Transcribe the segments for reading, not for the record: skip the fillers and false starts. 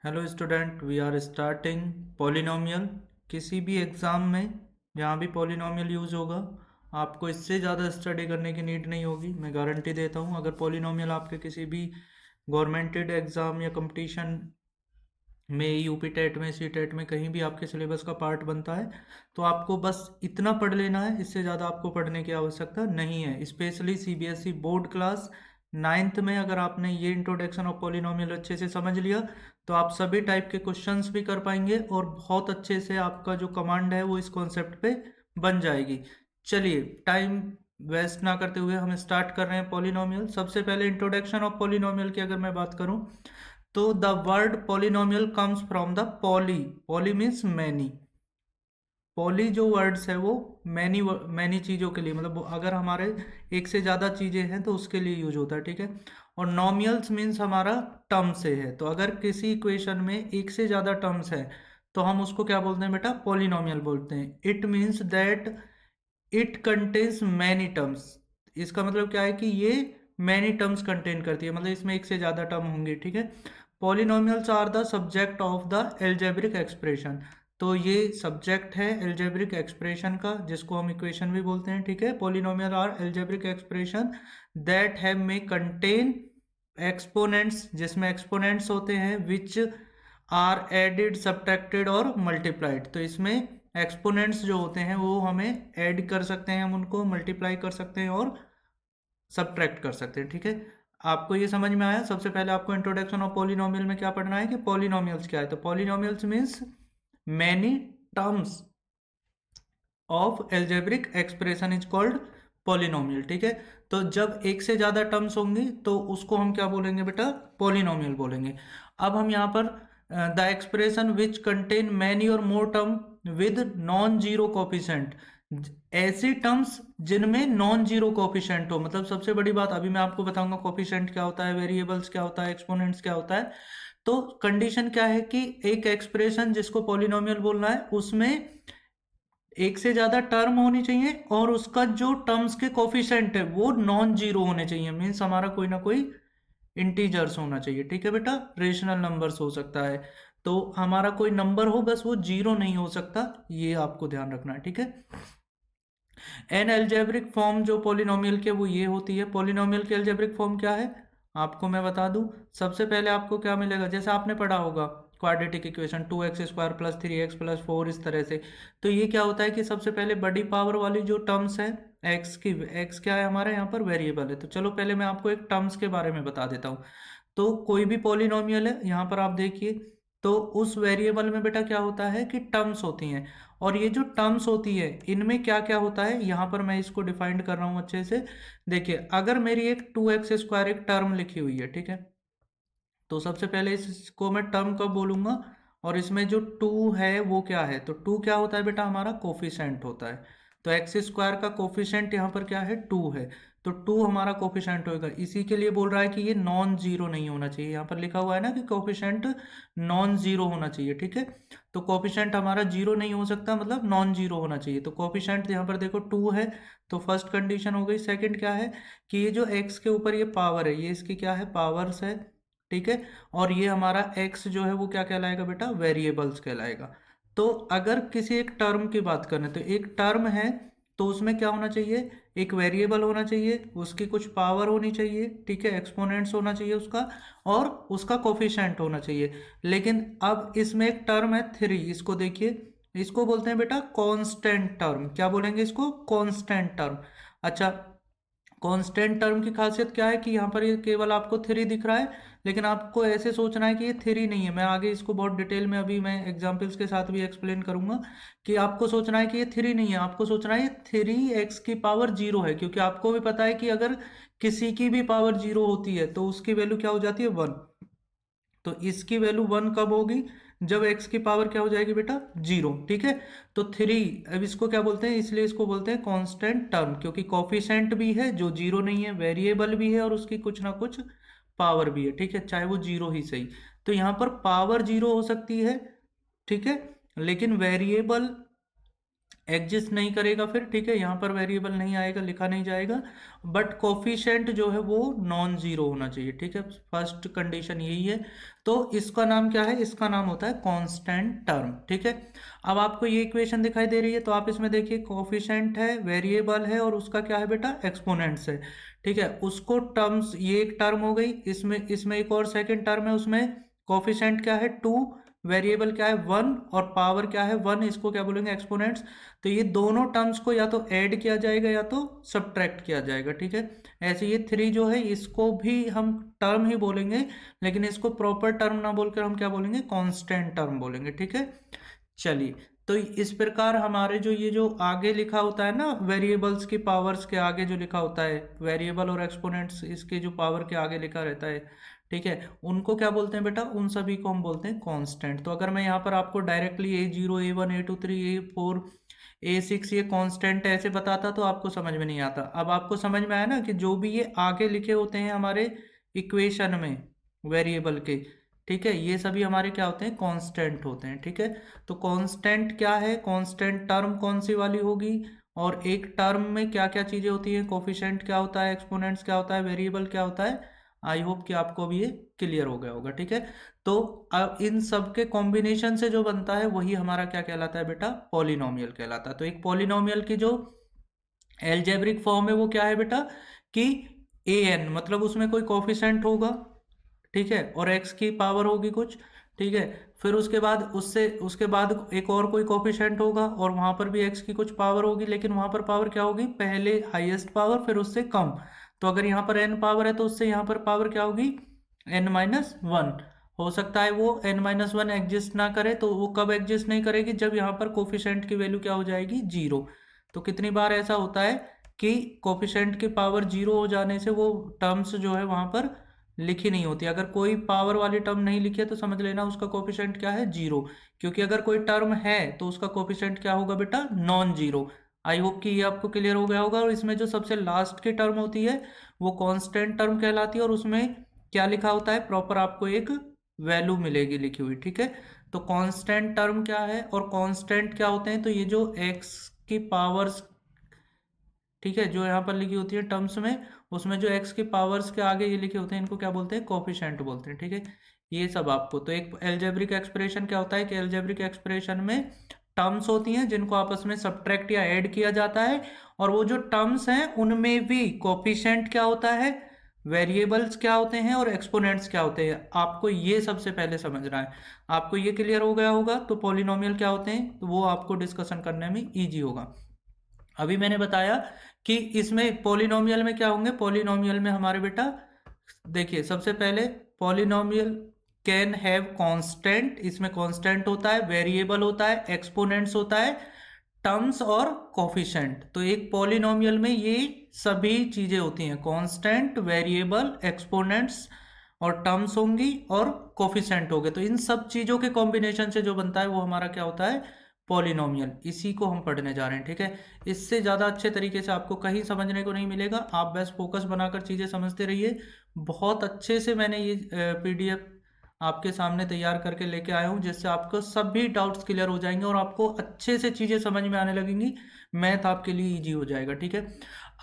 Hello student, we are starting polynomial. किसी भी exam में जहाँ भी पॉलिनोमियल यूज़ होगा आपको इससे ज़्यादा स्टडी करने की नीड नहीं होगी। मैं गारंटी देता हूँ, अगर पॉलिनोमियल आपके किसी भी गवर्नमेंटेड एग्ज़ाम या कंपटीशन में, यूपी टेट में, सी टेट में, कहीं भी आपके सिलेबस का पार्ट बनता है तो आपको बस इतना पढ़ लेना है। इससे ज़्यादा आपको पढ़ने की आवश्यकता नहीं है। Specially CBSE board class 9th में अगर आपने ये इंट्रोडक्शन ऑफ पॉलिनोमियल अच्छे से समझ लिया तो आप सभी टाइप के क्वेश्चंस भी कर पाएंगे और बहुत अच्छे से आपका जो कमांड है वो इस कॉन्सेप्ट पे बन जाएगी। चलिए, टाइम वेस्ट ना करते हुए हम स्टार्ट कर रहे हैं पॉलिनोमियल। सबसे पहले इंट्रोडक्शन ऑफ पॉलिनोमियल की अगर मैं बात करूं तो the word polynomial comes from the poly. Poly means many. Poly जो वर्ड्स है वो मैनी मैनी चीज़ों के लिए, मतलब अगर हमारे एक से ज़्यादा चीज़ें हैं तो उसके लिए यूज होता है, ठीक है। और नॉमियल्स मीन्स हमारा टर्म से है, तो अगर किसी इक्वेशन में एक से ज़्यादा टर्म्स है तो हम उसको क्या बोलते हैं बेटा? पॉलिनोमियल बोलते हैं। It means that it contains many terms. इसका मतलब क्या है कि ये मैनी टर्म्स कंटेन करती है, मतलब इसमें एक से ज़्यादा टर्म होंगे, ठीक है। Polynomials are the subject of the algebraic expression. तो ये सब्जेक्ट है एल्जेब्रिक एक्सप्रेशन का, जिसको हम इक्वेशन भी बोलते हैं, ठीक है। Polynomial are algebraic expression that have में कंटेन एक्सपोनेंट्स, जिसमें एक्सपोनेंट्स होते हैं, विच आर एडिड, सब्ट्रैक्टेड और मल्टीप्लाइड। तो इसमें एक्सपोनेंट्स जो होते हैं वो हमें ऐड कर सकते हैं, हम उनको मल्टीप्लाई कर सकते हैं और सब्ट्रैक्ट कर सकते हैं, ठीक है। आपको ये समझ में आया? सबसे पहले आपको इंट्रोडक्शन ऑफ पॉलिनोमियल में क्या पढ़ना है कि पॉलिनोमियल्स क्या है। तो polynomials means many terms of algebraic expression is called polynomial, ठीक है। तो जब एक से ज्यादा टर्म्स होंगी तो उसको हम क्या बोलेंगे बेटा? पॉलिनोमियल बोलेंगे। अब हम यहाँ पर the expression which contain many or more term with non zero coefficient, ऐसी टर्म्स जिनमें नॉन जीरो कोफिशिएंट हो। मतलब सबसे बड़ी बात, अभी मैं आपको बताऊंगा कोफिशिएंट क्या होता है, वेरिएबल्स क्या होता है, एक्सपोनेंट्स क्या होता है। तो कंडीशन क्या है कि एक एक्सप्रेशन जिसको पॉलिनोमियल बोलना है उसमें एक से ज्यादा टर्म होनी चाहिए और उसका जो टर्म्स के कोफिशिएंट है वो नॉन जीरो होने चाहिए। मीन्स हमारा कोई ना कोई इंटीजर्स होना चाहिए, ठीक है बेटा। रेशनल नंबर्स हो सकता है, तो हमारा कोई नंबर हो, बस वो जीरो नहीं हो सकता, ये आपको ध्यान रखना है, ठीक है। एन एल्जेब्रिक फॉर्म जो पॉलिनोमियल के वो ये होती है। पॉलिनोमियल की एल्जेब्रिक फॉर्म क्या है आपको मैं बता दूं। सबसे पहले आपको क्या मिलेगा, जैसे आपने पढ़ा होगा क्वाड्रेटिक इक्वेशन 2x² + 3x + 4, इस तरह से। तो ये क्या होता है कि सबसे पहले बड़ी पावर वाली जो टर्म्स है x की, x क्या है हमारे यहाँ पर? वेरिएबल है। तो चलो पहले मैं आपको एक टर्म्स के बारे में बता देता हूँ। तो कोई भी पॉलिनोमियल है, यहाँ पर आप देखिए, तो उस वेरिएबल में बेटा क्या होता है कि टर्म्स होती हैं। और ये जो टर्म्स होती है इनमें क्या क्या होता है, यहाँ पर मैं इसको डिफाइंड कर रहा हूँ अच्छे से। देखिए, अगर मेरी एक 2x² एक टर्म लिखी हुई है, ठीक है, तो सबसे पहले इसको मैं टर्म कब बोलूंगा, और इसमें जो टू है वो क्या है? तो टू क्या होता है बेटा? हमारा कोफिशिएंट होता है। तो x² का कोफिशिएंट यहाँ पर क्या है? टू है। तो टू हमारा कोफिशिएंट होगा। इसी के लिए बोल रहा है कि ये नॉन जीरो नहीं होना चाहिए। यहाँ पर लिखा हुआ है ना कि कोफिशिएंट नॉन जीरो होना चाहिए, ठीक है। तो कोफिशिएंट हमारा जीरो नहीं हो सकता, मतलब नॉन जीरो होना चाहिए। तो कोफिशिएंट यहाँ पर देखो टू है, तो फर्स्ट कंडीशन हो गई। सेकंड क्या है कि ये जो x के ऊपर ये पावर है, ये इसकी क्या है? पावर्स है, ठीक है। और ये हमारा x जो है वो क्या कहलाएगा बेटा? वेरिएबल्स कहलाएगा। तो अगर किसी एक टर्म की बात करें तो एक टर्म है तो उसमें क्या होना चाहिए? एक वेरिएबल होना चाहिए, उसकी कुछ पावर होनी चाहिए, ठीक है, एक्सपोनेंट्स होना चाहिए उसका, और उसका कोफिशिएंट होना चाहिए। लेकिन अब इसमें एक टर्म है 3, इसको देखिए, इसको बोलते हैं बेटा कांस्टेंट टर्म। क्या बोलेंगे इसको? Constant term. अच्छा, कांस्टेंट टर्म की खासियत क्या है कि यहाँ पर ये केवल आपको 3 दिख रहा है, लेकिन आपको ऐसे सोचना है कि ये 3 नहीं है। मैं आगे इसको बहुत डिटेल में अभी मैं एग्जांपल्स के साथ भी एक्सप्लेन करूंगा कि आपको सोचना है कि ये 3 नहीं है, आपको सोचना है ये 3x की पावर 0 है, क्योंकि आपको भी पता है कि अगर किसी की भी पावर 0 होती है तो उसकी वैल्यू क्या हो जाती है? 1। तो इसकी वैल्यू 1 कब होगी? जब x की पावर क्या हो जाएगी बेटा? 0, ठीक है। तो 3, अब इसको क्या बोलते हैं? इसलिए इसको बोलते हैं कांस्टेंट टर्म, क्योंकि कोफिशिएंट भी है जो 0 नहीं है, वेरिएबल भी है और उसकी कुछ ना कुछ पावर भी है, ठीक है, चाहे वो 0 ही सही। तो यहाँ पर पावर 0 हो सकती है, ठीक है, लेकिन वेरिएबल एग्जिस्ट नहीं करेगा फिर, ठीक है, यहाँ पर वेरिएबल नहीं आएगा, लिखा नहीं जाएगा, बट कोफिशिएंट जो है वो नॉन जीरो होना चाहिए, ठीक है, फर्स्ट कंडीशन यही है। तो इसका नाम क्या है, इसका नाम होता है कांस्टेंट टर्म, ठीक है। अब आपको ये इक्वेशन दिखाई दे रही है, तो आप इसमें देखिए कोफिशिएंट है, वेरिएबल है, और उसका क्या है बेटा, एक्सपोनेंट्स है, ठीक है। उसको टर्म्स, ये एक टर्म हो गई, इसमें इसमें एक और सेकेंड टर्म है, उसमें कोफिशिएंट क्या है 2, वेरिएबल क्या है 1, और पावर क्या है 1, इसको क्या बोलेंगे, एक्सपोनेंट्स। तो ये दोनों टर्म्स को या तो ऐड किया जाएगा या तो सब्ट्रैक्ट किया जाएगा, ठीक है। ऐसे ये 3 जो है इसको भी हम टर्म ही बोलेंगे, लेकिन इसको प्रॉपर टर्म ना बोलकर हम क्या बोलेंगे, कांस्टेंट टर्म बोलेंगे, ठीक है। चलिए, तो इस प्रकार हमारे जो ये जो आगे लिखा होता है ना, वेरिएबल्स की पावर्स के आगे जो लिखा होता है, वेरिएबल और एक्सपोनेंट्स इसके जो पावर के आगे लिखा रहता है, ठीक है, उनको क्या बोलते हैं बेटा, उन सभी को हम बोलते हैं कांस्टेंट। तो अगर मैं यहाँ पर आपको directly A0 A1 A2 3 A4 A6 ये कांस्टेंट ऐसे बताता तो आपको समझ में नहीं आता। अब आपको समझ में आया ना कि जो भी ये आगे लिखे होते हैं हमारे इक्वेशन में वेरिएबल के, ठीक है, ये सभी हमारे क्या होते हैं, कांस्टेंट होते हैं, ठीक है। तो कांस्टेंट क्या है, कांस्टेंट टर्म कौन सी वाली होगी, और एक टर्म में क्या क्या चीजें होती हैं, कोफिशिएंट क्या होता है, एक्सपोनेंट्स क्या होता है, वेरिएबल क्या होता है। आई होप कि आपको भी ये क्लियर हो गया होगा, ठीक है। तो अब इन सब के कॉम्बिनेशन से जो बनता है वही हमारा क्या कहलाता है बेटा, पॉलिनोमियल कहलाता है। तो एक पॉलिनोमियल की जो एल्जेब्रिक फॉर्म है वो क्या है बेटा, कि an मतलब उसमें कोई कोफिशिएंट होगा, ठीक है, और x की पावर होगी कुछ, ठीक है, फिर उसके बाद एक और कोई कोफिशिएंट होगा और वहां पर भी x की कुछ पावर होगी, लेकिन वहां पर पावर क्या होगी, पहले हाईएस्ट पावर फिर उससे कम। तो अगर यहाँ पर n पावर है तो उससे यहाँ पर पावर क्या होगी, n-1। हो सकता है वो n-1 एग्जिस्ट ना करे, तो वो कब एग्जिस्ट नहीं करेगी, जब यहाँ पर कोफिशिएंट की वैल्यू क्या हो जाएगी, 0। तो कितनी बार ऐसा होता है कि कोफिशिएंट की पावर 0 हो जाने से वो टर्म्स जो है वहां पर लिखी नहीं होती। अगर कोई पावर वाली टर्म नहीं लिखी है तो समझ लेना उसका कोफिशिएंट क्या है, 0। क्योंकि अगर कोई टर्म है तो उसका कोफिशिएंट क्या होगा बेटा, नॉन जीरो। आई होप कि ये आपको क्लियर हो गया होगा। और इसमें जो सबसे लास्ट की टर्म होती है वो कांस्टेंट टर्म कहलाती है, और उसमें क्या लिखा होता है, प्रॉपर आपको एक वैल्यू मिलेगी लिखी हुई, ठीक है। तो कांस्टेंट टर्म क्या है और कांस्टेंट क्या होते हैं, तो ये जो x की पावर्स, ठीक है, जो यहाँ पर लिखी होती है टर्म्स में, उसमें जो x के पावर्स के आगे ये लिखे होते हैं इनको क्या बोलते हैं, कोफिशिएंट बोलते हैं, ठीक है। ये सब आपको, तो एक एल्जेब्रिक एक्सप्रेशन क्या होता है कि एल्जेब्रिक एक्सप्रेशन में टर्म्स होती हैं जिनको आपस में सब्ट्रैक्ट या ऐड किया जाता है, और वो जो टर्म्स हैं उनमें भी कोफिशिएंट क्या होता है, वेरिएबल्स क्या होते हैं और एक्सपोनेंट्स क्या होते हैं, आपको ये सबसे पहले समझना है। आपको ये क्लियर हो गया होगा तो पॉलिनोमियल क्या होते हैं तो वो आपको डिस्कशन करने में ईजी होगा। अभी मैंने बताया कि इसमें पॉलिनोमियल में क्या होंगे, पॉलिनोमियल में हमारे बेटा देखिए, सबसे पहले पॉलिनोमियल कैन हैव कांस्टेंट, इसमें कांस्टेंट होता है, वेरिएबल होता है, एक्सपोनेंट्स होता है, टर्म्स और कोफिशिएंट। तो एक पॉलिनोमियल में ये सभी चीजें होती हैं, कांस्टेंट, वेरिएबल, एक्सपोनेंट्स और टर्म्स होंगी और कोफिशिएंट होंगे। तो इन सब चीजों के कॉम्बिनेशन से जो बनता है वो हमारा क्या होता है, पॉलिनोमियल। इसी को हम पढ़ने जा रहे हैं, ठीक है। इससे ज़्यादा अच्छे तरीके से आपको कहीं समझने को नहीं मिलेगा, आप बस फोकस बनाकर चीज़ें समझते रहिए। बहुत अच्छे से मैंने ये PDF आपके सामने तैयार करके लेके आया हूँ, जिससे आपको सभी डाउट्स क्लियर हो जाएंगे और आपको अच्छे से चीज़ें समझ में आने लगेंगी, मैथ आपके लिए ईजी हो जाएगा, ठीक है।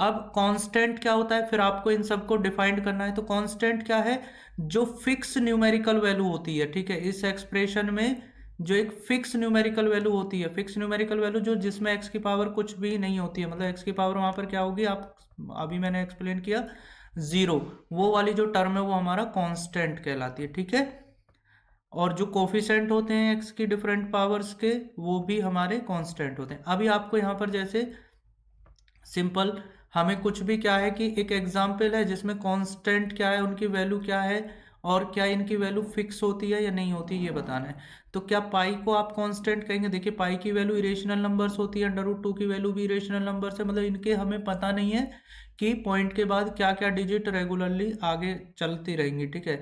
अब कांस्टेंट क्या होता है, फिर आपको इन सबको डिफाइंड करना है। तो कांस्टेंट क्या है, जो फिक्स न्यूमेरिकल वैल्यू होती है, ठीक है, इस एक्सप्रेशन में जो एक फिक्स न्यूमेरिकल वैल्यू होती है, फिक्स न्यूमेरिकल वैल्यू जो जिसमें x की पावर कुछ भी नहीं होती है, मतलब x की पावर वहां पर क्या होगी, आप अभी मैंने एक्सप्लेन किया 0, वो वाली जो टर्म है वो हमारा कांस्टेंट कहलाती है, ठीक है। और जो कोफिशिएंट होते हैं x की डिफरेंट पावर्स के वो भी हमारे कांस्टेंट होते हैं। अभी आपको यहाँ पर जैसे सिंपल हमें कुछ भी क्या है कि एक एग्जाम्पल है जिसमें कांस्टेंट क्या है, उनकी वैल्यू क्या है और क्या इनकी वैल्यू फिक्स होती है या नहीं होती है, ये बताना है। तो क्या पाई को आप कांस्टेंट कहेंगे, देखिए पाई की वैल्यू इरेशनल नंबर्स होती है, √2 की वैल्यू भी इरेशनल नंबर्स है, मतलब इनके हमें पता नहीं है कि पॉइंट के बाद क्या क्या डिजिट रेगुलरली आगे चलती रहेंगी, ठीक है।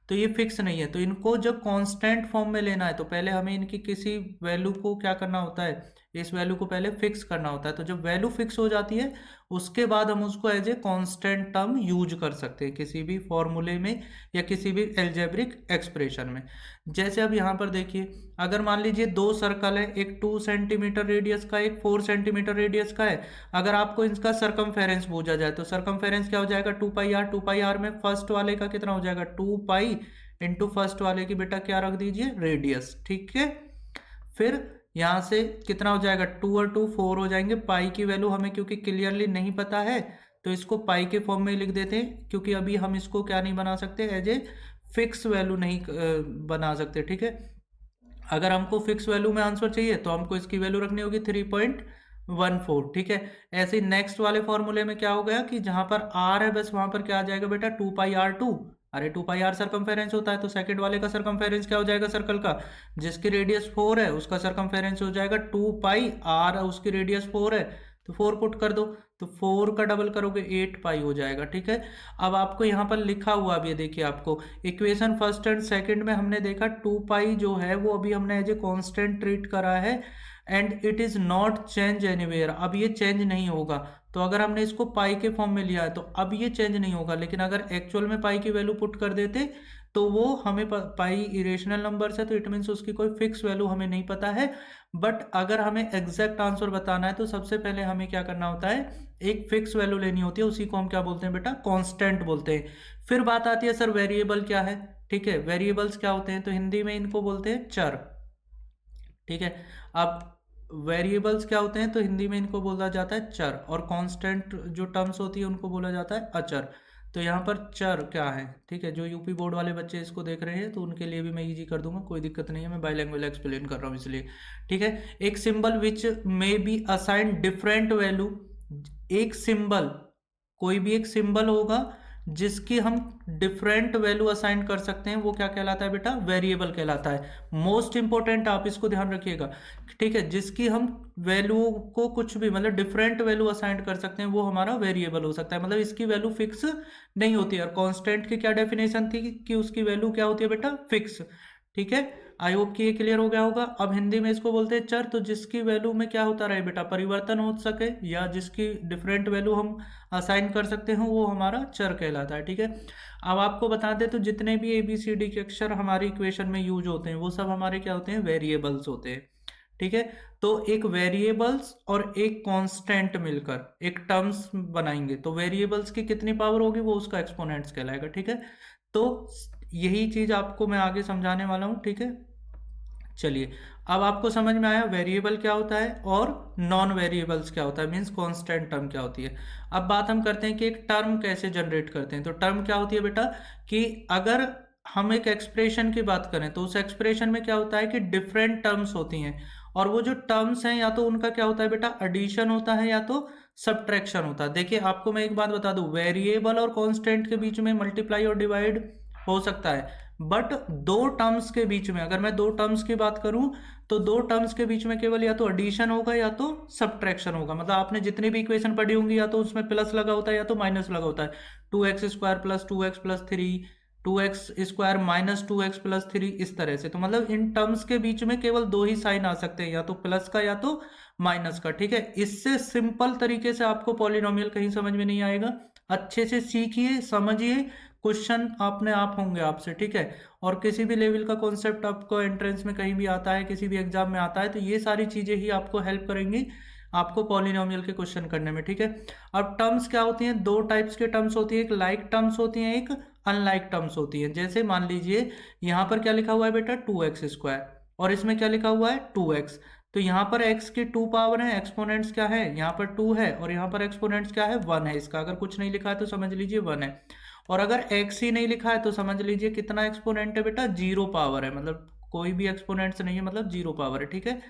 तो ये फिक्स नहीं है, तो इनको जब कांस्टेंट फॉर्म में लेना है तो पहले हमें इनकी किसी वैल्यू को क्या करना होता है, इस वैल्यू को पहले फिक्स करना होता है। तो जब वैल्यू फिक्स हो जाती है उसके बाद हम उसको as a constant term use कर सकते हैं किसी भी फॉर्मूले में या किसी भी एल्जेब्रिक एक्सप्रेशन में। जैसे अब यहाँ पर देखिए, अगर मान लीजिए दो सर्कल है, एक 2 सेंटीमीटर रेडियस का, एक 4 सेंटीमीटर रेडियस का है। अगर आपको इसका सरकमफेरेंस पूछा जाए तो सरकमफेरेंस क्या हो जाएगा, 2 पाई आर। 2 पाई आर में फर्स्ट वाले का कितना हो जाएगा, 2 पाई इंटू फर्स्ट वाले की बेटा क्या रख दीजिए, रेडियस। ठीक है, फिर यहाँ से कितना हो जाएगा, 2 और 2 4 हो जाएंगे। पाई की वैल्यू हमें क्योंकि क्लियरली नहीं पता है तो इसको पाई के फॉर्म में लिख देते हैं, क्योंकि अभी हम इसको क्या नहीं बना सकते, एज ए फिक्स वैल्यू नहीं बना सकते। ठीक है, अगर हमको फिक्स वैल्यू में आंसर चाहिए तो हमको इसकी वैल्यू रखनी होगी 3.14। ठीक है, ऐसे ही नेक्स्ट वाले फॉर्मूले में क्या हो गया कि जहां पर आर है बस वहां पर क्या आ जाएगा बेटा, 2 पाई आर 2। अरे 2 पाई आर सरकमफेरेंस होता है तो सेकंड वाले का सरकमफेरेंस क्या हो जाएगा सर्कल का, जिसकी रेडियस 4 है उसका सरकमफेरेंस हो जाएगा 2 पाई आर, उसकी रेडियस 4 है तो 4 पुट कर दो, तो 4 का डबल करोगे 8 पाई हो जाएगा। ठीक है, अब आपको यहाँ पर लिखा हुआ भी है, देखिए आपको इक्वेशन फर्स्ट एंड सेकंड में हमने देखा 2 पाई जो है वो अभी हमने एज ए कांस्टेंट ट्रीट करा है and it is not change anywhere. अब ये चेंज नहीं होगा, तो अगर हमने इसको पाई के फॉर्म में लिया है तो अब ये चेंज नहीं होगा। लेकिन अगर एक्चुअल में पाई की वैल्यू पुट कर देते तो वो हमें पाई इरेशनल नंबर है तो इट मीन्स उसकी कोई फिक्स वैल्यू हमें नहीं पता है। बट अगर हमें एग्जैक्ट आंसर बताना है तो सबसे पहले हमें क्या करना होता है, एक फिक्स वैल्यू लेनी होती है, उसी को हम क्या बोलते हैं बेटा, कांस्टेंट बोलते हैं। फिर बात आती है सर वेरिएबल क्या है। ठीक है, वेरिएबल्स क्या होते हैं, तो हिंदी में इनको बोलते हैं चर। ठीक है, अब वेरिएबल्स क्या होते हैं तो हिंदी में इनको बोला जाता है चर, और कांस्टेंट जो टर्म्स होती है उनको बोला जाता है अचर। तो यहाँ पर चर क्या है, ठीक है, जो यूपी बोर्ड वाले बच्चे इसको देख रहे हैं तो उनके लिए भी मैं इजी कर दूंगा, कोई दिक्कत नहीं है, मैं बाईलैंग्वेज एक्सप्लेन कर रहा हूँ इसलिए। ठीक है, एक symbol which may be assign different value, एक सिंबल, कोई भी एक सिंबल होगा जिसकी हम डिफरेंट वैल्यू असाइन कर सकते हैं, वो क्या कहलाता है बेटा, वेरिएबल कहलाता है। मोस्ट इंपॉर्टेंट आप इसको ध्यान रखिएगा। ठीक है, जिसकी हम वैल्यू को कुछ भी मतलब डिफरेंट वैल्यू असाइन कर सकते हैं वो हमारा वेरिएबल हो सकता है, मतलब इसकी वैल्यू फिक्स नहीं होती है। और कांस्टेंट की क्या डेफिनेशन थी कि उसकी वैल्यू क्या होती है बेटा, फिक्स। ठीक है, आई होप कि ये क्लियर हो गया होगा। अब हिंदी में इसको बोलते हैं चर, तो जिसकी वैल्यू में क्या होता रहे बेटा, परिवर्तन हो सके, या जिसकी डिफरेंट वैल्यू हम असाइन कर सकते हो वो हमारा चर कहलाता है। ठीक है, अब आपको बता दें तो जितने भी ABCD के अक्षर हमारी इक्वेशन में यूज होते हैं वो सब हमारे क्या होते हैं, वेरिएबल्स होते हैं। ठीक है, तो एक वेरिएबल्स और एक कांस्टेंट मिलकर एक टर्म्स बनाएंगे, तो वेरिएबल्स की कितनी पावर होगी वो उसका एक्सपोनेंट्स कहलाएगा। ठीक है, तो यही चीज आपको मैं आगे समझाने वाला हूं। ठीक है, चलिए अब आपको समझ में आया वेरिएबल क्या होता है और नॉन वेरिएबल्स क्या होता है, मींस कांस्टेंट टर्म क्या होती है। अब बात हम करते हैं कि एक टर्म कैसे जनरेट करते हैं। तो टर्म क्या होती है बेटा, कि अगर हम एक एक्सप्रेशन की बात करें तो उस एक्सप्रेशन में क्या होता है कि डिफरेंट टर्म्स होती हैं, और वो जो टर्म्स हैं या तो उनका क्या होता है बेटा, एडिशन होता है या तो सब्ट्रैक्शन होता है। देखिए आपको मैं एक बात बता दूं, वेरिएबल और कांस्टेंट के बीच में मल्टीप्लाई और डिवाइड हो सकता है, बट दो टर्म्स के बीच में, अगर मैं दो टर्म्स की बात करूं तो दो टर्म्स के बीच में केवल या तो एडिशन होगा या तो सब्ट्रैक्शन होगा। मतलब आपने जितनी भी इक्वेशन पढ़ी होंगी या तो उसमें प्लस लगा होता है या तो माइनस लगा होता है। 2x² plus 2x+3, 2x² minus 2x+3, इस तरह से। तो मतलब इन टर्म्स के बीच में केवल दो ही साइन आ सकते हैं, या तो प्लस का या तो माइनस का। ठीक है, इससे सिंपल तरीके से आपको पॉलिनोमियल कहीं समझ में नहीं आएगा, अच्छे से सीखिए, समझिए, क्वेश्चन अपने आप होंगे आपसे। ठीक है, और किसी भी लेवल का कॉन्सेप्ट आपको एंट्रेंस में कहीं भी आता है, किसी भी एग्जाम में आता है, तो ये सारी चीजें ही आपको हेल्प करेंगी आपको पॉलिनोमियल के क्वेश्चन करने में। ठीक है, अब टर्म्स क्या होती हैं, दो टाइप्स के टर्म्स होती है, एक लाइक टर्म्स होती हैं, एक अनलाइक टर्म्स होती हैं। जैसे मान लीजिए यहाँ पर क्या लिखा हुआ है बेटा, 2x² और इसमें क्या लिखा हुआ है 2x। तो यहाँ पर x की 2 पावर है, एक्सपोनेंट्स क्या है, यहाँ पर 2 है, और यहाँ पर एक्सपोनेंट्स क्या है, 1 है। इसका अगर कुछ नहीं लिखा है तो समझ लीजिए 1 है, और अगर x ही नहीं लिखा है तो समझ लीजिए कितना एक्सपोनेंट है बेटा, 0 पावर है, मतलब कोई भी एक्सपोनेंट्स नहीं है, मतलब 0 पावर है। ठीक है,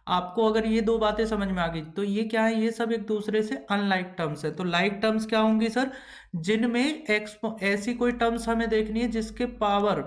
आपको अगर ये दो बातें समझ में आ गई तो ये क्या है, ये सब एक दूसरे से अनलाइक टर्म्स है। तो लाइक टर्म्स क्या होंगी सर, जिनमें ऐसी कोई टर्म्स हमें देखनी है जिसके पावर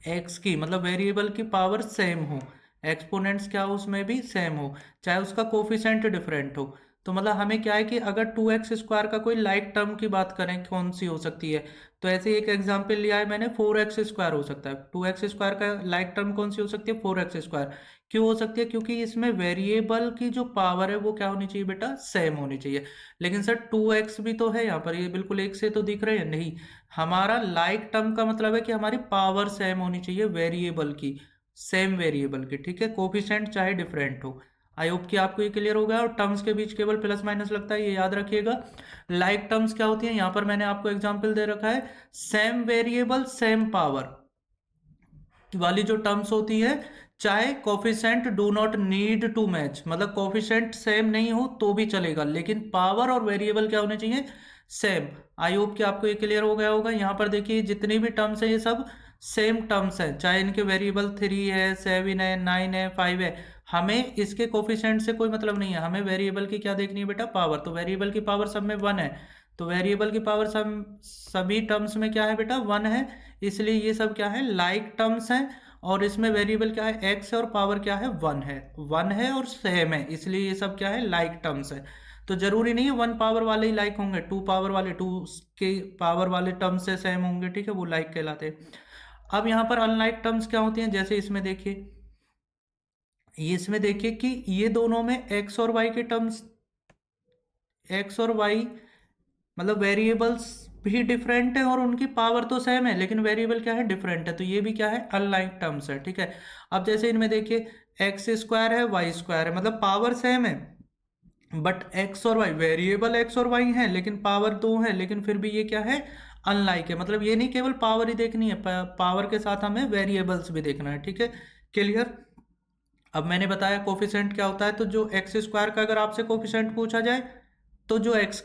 x की, मतलब वेरिएबल की पावर सेम हो, एक्सपोनेंट्स क्या हो उसमें भी सेम हो, चाहे उसका कोफिशिएंट डिफरेंट हो। तो मतलब हमें क्या है कि अगर 2x² का कोई लाइक टर्म की बात करें कौन सी हो सकती है, तो ऐसे एक एग्जांपल लिया है मैंने, 4x² हो सकता है। 2x² का लाइक टर्म कौन सी हो सकती है, 4x²। क्यों हो सकती है, क्योंकि इसमें वेरिएबल की जो पावर है वो क्या होनी चाहिए बेटा, सेम होनी चाहिए। लेकिन सर 2x भी तो है यहाँ पर, ये बिल्कुल एक से तो दिख रहे हैं, नहीं। हमारा लाइक टर्म का मतलब है कि हमारी पावर सेम होनी चाहिए वेरिएबल की, सेम वेरिएबल की, ठीक है, कोफिशिएंट चाहे डिफरेंट हो। आई होप कि आपको ये क्लियर हो गया। और टर्म्स के बीच केवल प्लस माइनस लगता है, ये याद रखिएगा। लाइक टर्म्स क्या होती है, यहाँ पर मैंने आपको एग्जांपल दे रखा है, सेम वेरिएबल सेम पावर वाली जो टर्म्स होती है, चाहे coefficient do not need to match, मतलब कोफिशिएंट सेम नहीं हो तो भी चलेगा, लेकिन पावर और वेरिएबल क्या होने चाहिए, सेम। आई होप कि आपको ये क्लियर हो गया होगा। यहाँ पर देखिए जितनी भी टर्म्स है ये सब सेम टर्म्स हैं, चाहे इनके वेरिएबल 3 है, 7 है, 9 है, 5 है। हमें इसके कोफिशिएंट से कोई मतलब नहीं है, हमें वेरिएबल की क्या देखनी है बेटा, पावर। तो वेरिएबल की पावर सब में 1 है, तो वेरिएबल की पावर सब सभी टर्म्स में क्या है बेटा, 1 है। इसलिए ये सब क्या है, लाइक टर्म्स हैं। और इसमें वेरिएबल क्या है, एक्स है, और पावर क्या है, 1 है। 1 है और सेम है, इसलिए ये सब क्या है, लाइक टर्म्स है। तो जरूरी नहीं है 1 पावर वाले ही लाइक होंगे, 2 पावर वाले, 2 के पावर वाले टर्म्स से सेम होंगे, ठीक है, वो लाइक कहलाते हैं। अब यहाँ पर अनलाइक टर्म्स क्या होती हैं, जैसे इसमें देखिए, ये इसमें देखिए कि ये दोनों में एक्स और वाई के टर्म्स, एक्स और वाई मतलब वेरिएबल्स भी डिफरेंट है और उनकी पावर तो सेम है, लेकिन वेरिएबल क्या है, डिफरेंट है। तो ये भी क्या है, अनलाइक टर्म्स है, ठीक है। अब जैसे इनमें देखिए x² है, y² है, मतलब पावर सेम है, बट एक्स और वाई, वेरिएबल एक्स और वाई है लेकिन पावर दो है, लेकिन फिर भी ये क्या है, अनलाइक है। मतलब ये नहीं केवल पावर ही देखनी है, पावर के साथ हमें वेरिएबल्स भी देखना है, ठीक है, क्लियर। अब मैंने बताया कोफिशिएंट क्या होता है, तो जो x² का अगर आपसे कोफिशिएंट पूछा जाए तो जो x²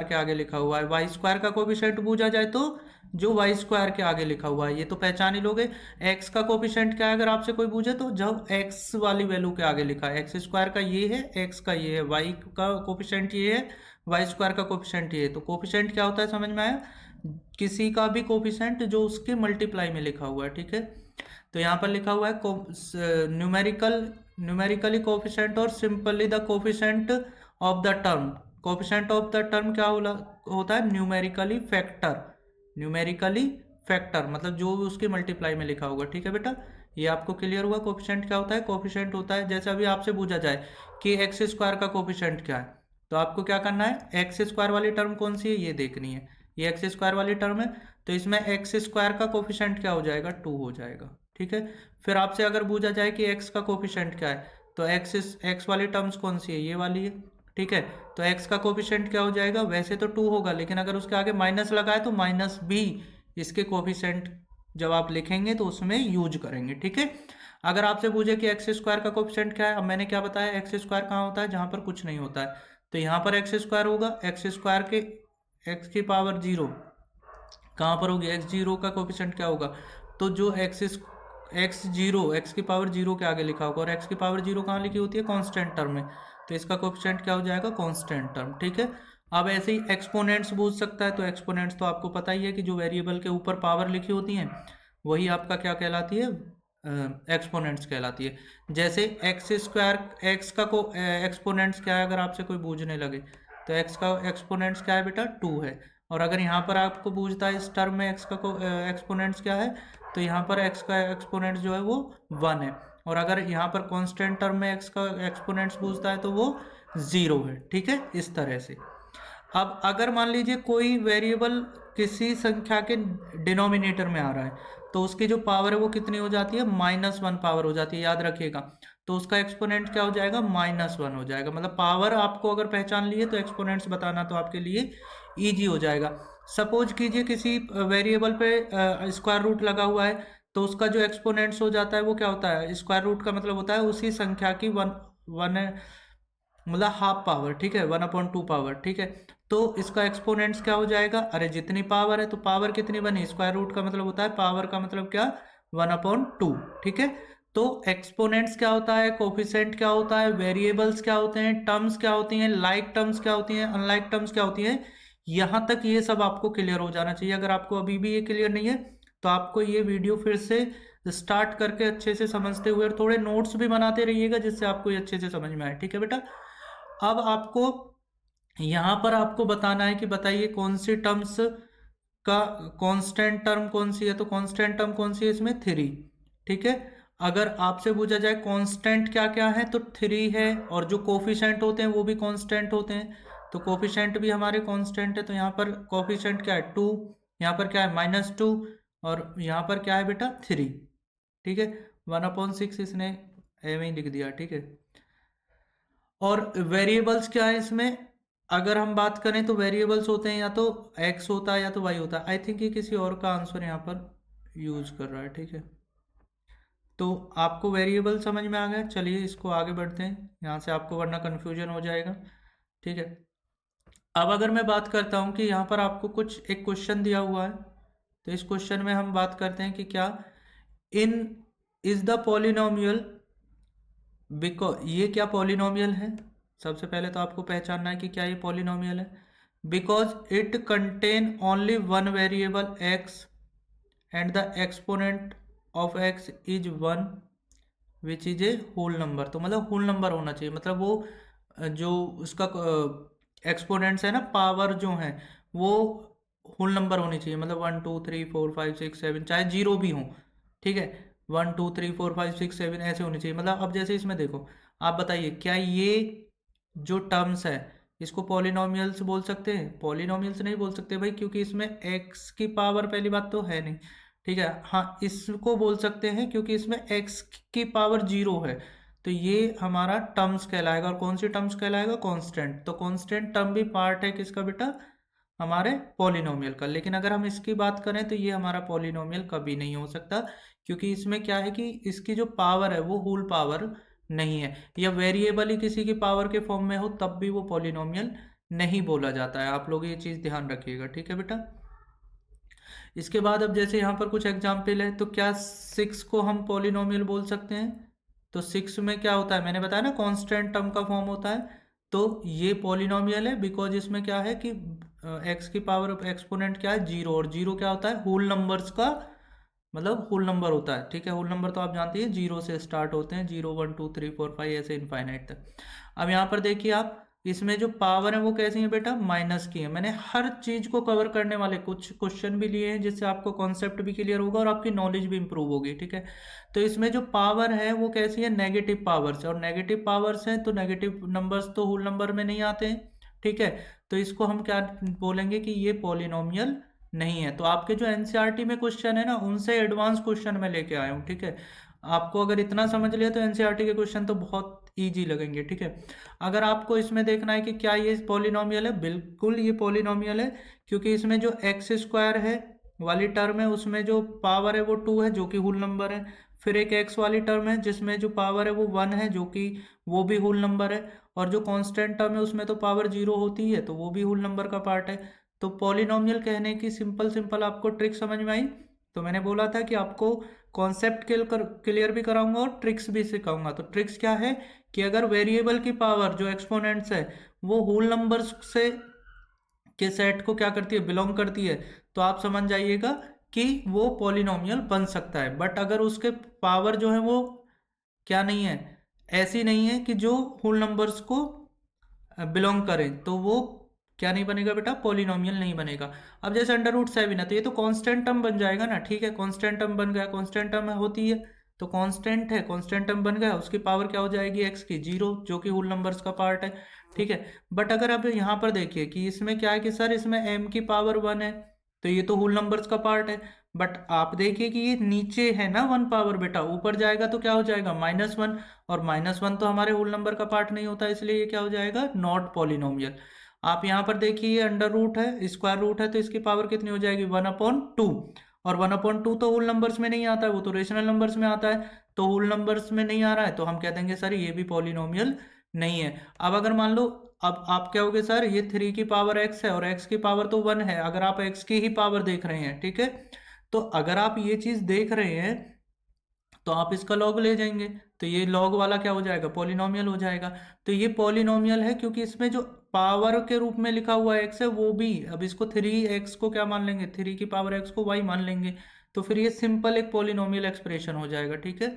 के आगे लिखा हुआ है, y² का कोफिशिएंट पूछा जाए तो जो y² के आगे लिखा हुआ है, ये तो पहचान ही लोगे। x का कोफिशिएंट क्या है अगर आपसे कोई पूछे, तो जब x वाली वैल्यू के आगे लिखा है, x² का ये है, x का ये है, y का कोफिशिएंट ये है, y² का कोफिशिएंट ये है। तो कोफिशिएंट क्या होता है, समझ में आया, किसी का भी कोफिशिएंट जो उसके मल्टीप्लाई में लिखा हुआ है, ठीक है। तो यहाँ पर लिखा हुआ है न्यूमेरिकली कोफिशिएंट और simply the coefficient of the term. Coefficient of the term क्या होता है, न्यूमेरिकली फैक्टर, न्यूमेरिकली फैक्टर मतलब जो भी उसकी मल्टीप्लाई में लिखा होगा, ठीक है बेटा। ये आपको क्लियर हुआ। कोफिशिएंट क्या होता है, कोफिशिएंट होता है, जैसे अभी आपसे पूछा जाए कि x² का कोफिशिएंट क्या है, तो आपको क्या करना है, x² वाली टर्म कौन सी है ये देखनी है, ये x² वाली टर्म है, तो इसमें x² का कोफिशिएंट क्या हो जाएगा, 2 हो जाएगा, ठीक है। फिर आपसे अगर पूछा जाए कि x का कोफिशिएंट क्या है, तो x वाली टर्म्स कौन सी है, ये वाली है, ठीक है। तो x का कोफिशिएंट क्या हो जाएगा, वैसे तो 2 होगा, लेकिन अगर उसके आगे माइनस लगा है तो माइनस भी इसके कोफिशिएंट जब आप लिखेंगे तो उसमें यूज करेंगे, ठीक है। अगर आपसे पूछे कि x² का कोफिशिएंट क्या है, अब मैंने क्या बताया, x² कहाँ होता है, जहां पर कुछ नहीं होता है, तो यहाँ पर x² होगा, x² के x की पावर 0 कहाँ पर होगी, x0 का कोफिशिएंट क्या होगा, तो जो x की पावर 0 के आगे लिखा होगा, और x की पावर 0 कहाँ लिखी होती है, कांस्टेंट टर्म में, तो इसका कोफिशिएंट क्या हो जाएगा, कांस्टेंट टर्म, ठीक है। अब ऐसे ही एक्सपोनेंट्स पूछ सकता है, तो एक्सपोनेंट्स तो आपको पता ही है कि जो वेरिएबल के ऊपर पावर लिखी होती है वही आपका क्या कहलाती है, एक्सपोनेंट्स कहलाती है। जैसे x का को एक्सपोनेंट्स क्या है अगर आपसे कोई पूछने लगे, तो x का एक्सपोनेंट्स क्या है बेटा, 2 है। और अगर यहाँ पर आपको पूछता है इस टर्म में x का एक्सपोनेंट्स क्या है, तो यहाँ पर x का एक्सपोनेंट्स जो है वो 1 है। और अगर यहाँ पर कांस्टेंट टर्म में x का एक्सपोनेंट्स पूछता है तो वो 0 है, ठीक है, इस तरह से। अब अगर मान लीजिए कोई वेरिएबल किसी संख्या के डिनोमिनेटर में आ रहा है, तो उसकी जो पावर है वो कितनी हो जाती है, -1 पावर हो जाती है, याद रखिएगा। तो उसका एक्सपोनेंट क्या हो जाएगा, -1 हो जाएगा। मतलब पावर आपको अगर पहचान लिए तो एक्सपोनेंट्स बताना तो आपके लिए ईजी हो जाएगा। सपोज कीजिए किसी वेरिएबल पे स्क्वायर रूट लगा हुआ है, तो उसका जो एक्सपोनेंट्स हो जाता है वो क्या होता है, स्क्वायर रूट का मतलब होता है उसी संख्या की वन मतलब हाफ पावर, ठीक है, 1/2 पावर, ठीक है। तो इसका एक्सपोनेंट्स क्या हो जाएगा, अरे जितनी पावर है तो पावर कितनी बनी, स्क्वायर रूट का मतलब होता है पावर का मतलब क्या, 1/2, ठीक है। तो एक्सपोनेंट्स क्या होता है, कोफिशिएंट क्या होता है, वेरिएबल्स क्या होते हैं, टर्म्स क्या होती हैं, लाइक टर्म्स क्या होती हैं, अनलाइक टर्म्स क्या होती हैं, यहां तक ये सब आपको क्लियर हो जाना चाहिए। अगर आपको अभी भी ये क्लियर नहीं है तो आपको ये वीडियो फिर से स्टार्ट करके अच्छे से समझते हुए और थोड़े नोट्स भी बनाते रहिएगा जिससे आपको ये अच्छे से समझ में आए, ठीक है बेटा। अब आपको यहाँ पर आपको बताना है कि बताइए कौन सी टर्म्स का कांस्टेंट टर्म कौन सी है। तो कांस्टेंट टर्म कौन सी है इसमें, 3। ठीक है, अगर आपसे पूछा जाए कांस्टेंट क्या क्या है तो 3 है, और जो कोफिशिएंट होते हैं वो भी कांस्टेंट होते हैं। तो कोफिशिएंट भी हमारे कांस्टेंट है, तो यहाँ पर कोफिशिएंट क्या है 2, यहाँ पर क्या है -2, और यहाँ पर क्या है बेटा 3। ठीक है, 1/6 इसने एवं ही लिख दिया। ठीक है, और वेरिएबल्स क्या है इसमें, अगर हम बात करें तो वेरिएबल्स होते हैं या तो x होता है या तो y होता है। आई थिंक ये किसी और का आंसर यहाँ पर यूज कर रहा है। ठीक है, तो आपको वेरिएबल समझ में आ गया। चलिए इसको आगे बढ़ते हैं यहाँ से, आपको वरना कन्फ्यूजन हो जाएगा। ठीक है, अब अगर मैं बात करता हूँ कि यहाँ पर आपको कुछ एक क्वेश्चन दिया हुआ है, तो इस क्वेश्चन में हम बात करते हैं कि क्या इन इज द पॉलिनोमियल, बिकॉज ये क्या पॉलिनोमियल है। सबसे पहले तो आपको पहचानना है कि क्या ये पॉलिनोमियल है। Because it contain only one variable x and the exponent of x is 1 which is a whole number. तो मतलब होल नंबर होना चाहिए, मतलब वो जो उसका एक्सपोनेंट्स है ना, पावर जो है वो होल नंबर होनी चाहिए। मतलब 1 2 3 4 5 6 7, चाहे जीरो भी हो। ठीक है, 1 2 3 4 5 6 7 ऐसे होनी चाहिए। मतलब अब जैसे इसमें देखो, आप बताइए क्या ये जो टर्म्स है इसको पॉलिनोमियल्स बोल सकते हैं। पॉलिनोमियल्स नहीं बोल सकते भाई, क्योंकि इसमें x की पावर पहली बात तो है नहीं। ठीक है, हाँ इसको बोल सकते हैं क्योंकि इसमें x की पावर 0 है। तो ये हमारा टर्म्स कहलाएगा। और कौन सी टर्म्स कहलाएगा, कांस्टेंट। तो कांस्टेंट टर्म भी पार्ट है किसका बेटा, हमारे पॉलिनोमियल का। लेकिन अगर हम इसकी बात करें तो ये हमारा पॉलिनोमियल कभी नहीं हो सकता, क्योंकि इसमें क्या है कि इसकी जो पावर है वो होल पावर नहीं है, या वेरिएबल ही किसी की पावर के फॉर्म में हो तब भी वो पॉलिनोमियल नहीं बोला जाता है। आप लोग ये चीज़ ध्यान रखिएगा। ठीक है बेटा, इसके बाद अब जैसे यहाँ पर कुछ एग्जाम्पल है, तो क्या 6 को हम पॉलिनोमियल बोल सकते हैं। तो 6 में क्या होता है, मैंने बताया ना कांस्टेंट टर्म का फॉर्म होता है। तो ये पॉलिनोमियल है बिकॉज इसमें क्या है कि x की पावर एक्सपोनेंट क्या है 0, और 0 क्या होता है होल नंबर्स का, मतलब होल नंबर होता है। ठीक है, होल नंबर तो आप जानते हैं 0 से स्टार्ट होते हैं, 0 1 2 3 4 5 ऐसे इनफाइनाइट तक। अब यहाँ पर देखिए आप, इसमें जो पावर है वो कैसी है बेटा, माइनस की है। मैंने हर चीज को कवर करने वाले कुछ क्वेश्चन भी लिए हैं जिससे आपको कॉन्सेप्ट भी क्लियर होगा और आपकी नॉलेज भी इंप्रूव होगी। ठीक है, तो इसमें जो पावर है वो कैसी है, नेगेटिव पावर्स है, और नेगेटिव पावर्स हैं तो नेगेटिव नंबर्स तो होल नंबर में नहीं आते हैं। ठीक है, तो इसको हम क्या बोलेंगे कि ये पॉलिनोमियल नहीं है। तो आपके जो एनसीईआरटी में क्वेश्चन है ना, उनसे एडवांस क्वेश्चन मैं लेके आया हूँ। ठीक है, आपको अगर इतना समझ लिया तो एनसीईआरटी के क्वेश्चन तो बहुत इजी लगेंगे। ठीक है, अगर आपको इसमें देखना है कि क्या ये पॉलिनोमियल है, बिल्कुल ये पॉलिनोमियल है, क्योंकि इसमें जो एक्स स्क्वायर है वाली टर्म है उसमें जो पावर है वो 2 है जो कि होल नंबर है। फिर एक एक्स वाली टर्म है जिसमें जो पावर है वो 1 है जो कि वो भी होल नंबर है। और जो कांस्टेंट टर्म है उसमें तो पावर 0 होती है तो वो भी होल नंबर का पार्ट है। तो पॉलिनोमियल कहने की सिंपल सिंपल आपको ट्रिक समझ में आई। तो मैंने बोला था कि आपको कॉन्सेप्ट क्लियर भी कराऊंगा और ट्रिक्स भी सिखाऊंगा। तो ट्रिक्स क्या है कि अगर वेरिएबल की पावर जो एक्सपोनेंट्स है वो होल नंबर्स से के सेट को क्या करती है, बिलोंग करती है, तो आप समझ जाइएगा कि वो पॉलिनोमियल बन सकता है। बट अगर उसके पावर जो है वो क्या नहीं है, ऐसी नहीं है कि जो होल नंबर्स को बिलोंग करें, तो वो क्या नहीं बनेगा बेटा, पॉलिनोमियल नहीं बनेगा। अब जैसे √7 है तो ये तो कांस्टेंट टर्म बन जाएगा ना। ठीक है, कांस्टेंट टर्म बन गया, कांस्टेंट टर्म होती है तो कांस्टेंट है, कांस्टेंट टर्म बन गया, उसकी पावर क्या हो जाएगी x की 0 जो कि होल नंबर्स का पार्ट है। ठीक है, बट अगर अब यहाँ पर देखिए कि इसमें क्या है कि सर इसमें m की पावर 1 है तो ये तो होल नंबर्स का पार्ट है। बट आप देखिए कि ये नीचे है ना 1 पावर बेटा, ऊपर जाएगा तो क्या हो जाएगा -1, और -1 तो हमारे होल नंबर का पार्ट नहीं होता, इसलिए ये क्या हो जाएगा, नॉट पॉलिनोमियल। आप यहाँ पर देखिए ये अंडर रूट है, स्क्वायर रूट है, तो इसकी पावर कितनी हो जाएगी 1/2, और 1/2 तो होल नंबर्स में नहीं आता है, वो तो रेशनल नंबर्स में आता है। तो होल नंबर्स में नहीं आ रहा है तो हम कह देंगे सर ये भी पॉलिनोमियल नहीं है। अब अगर मान लो, अब आप क्या होगे सर, ये 3 की पावर x है और x की पावर तो 1 है, अगर आप x की ही पावर देख रहे हैं। ठीक है, तो अगर आप ये चीज देख रहे हैं तो आप इसका लॉग ले जाएंगे, तो ये लॉग वाला क्या हो जाएगा, पॉलिनोमियल हो जाएगा। तो ये पॉलिनोमियल है क्योंकि इसमें जो पावर के रूप में लिखा हुआ x है वो भी, अब इसको 3x को क्या मान लेंगे, 3 की पावर x को y मान लेंगे, तो फिर ये सिंपल एक पॉलिनोमियल एक्सप्रेशन हो जाएगा। ठीक है,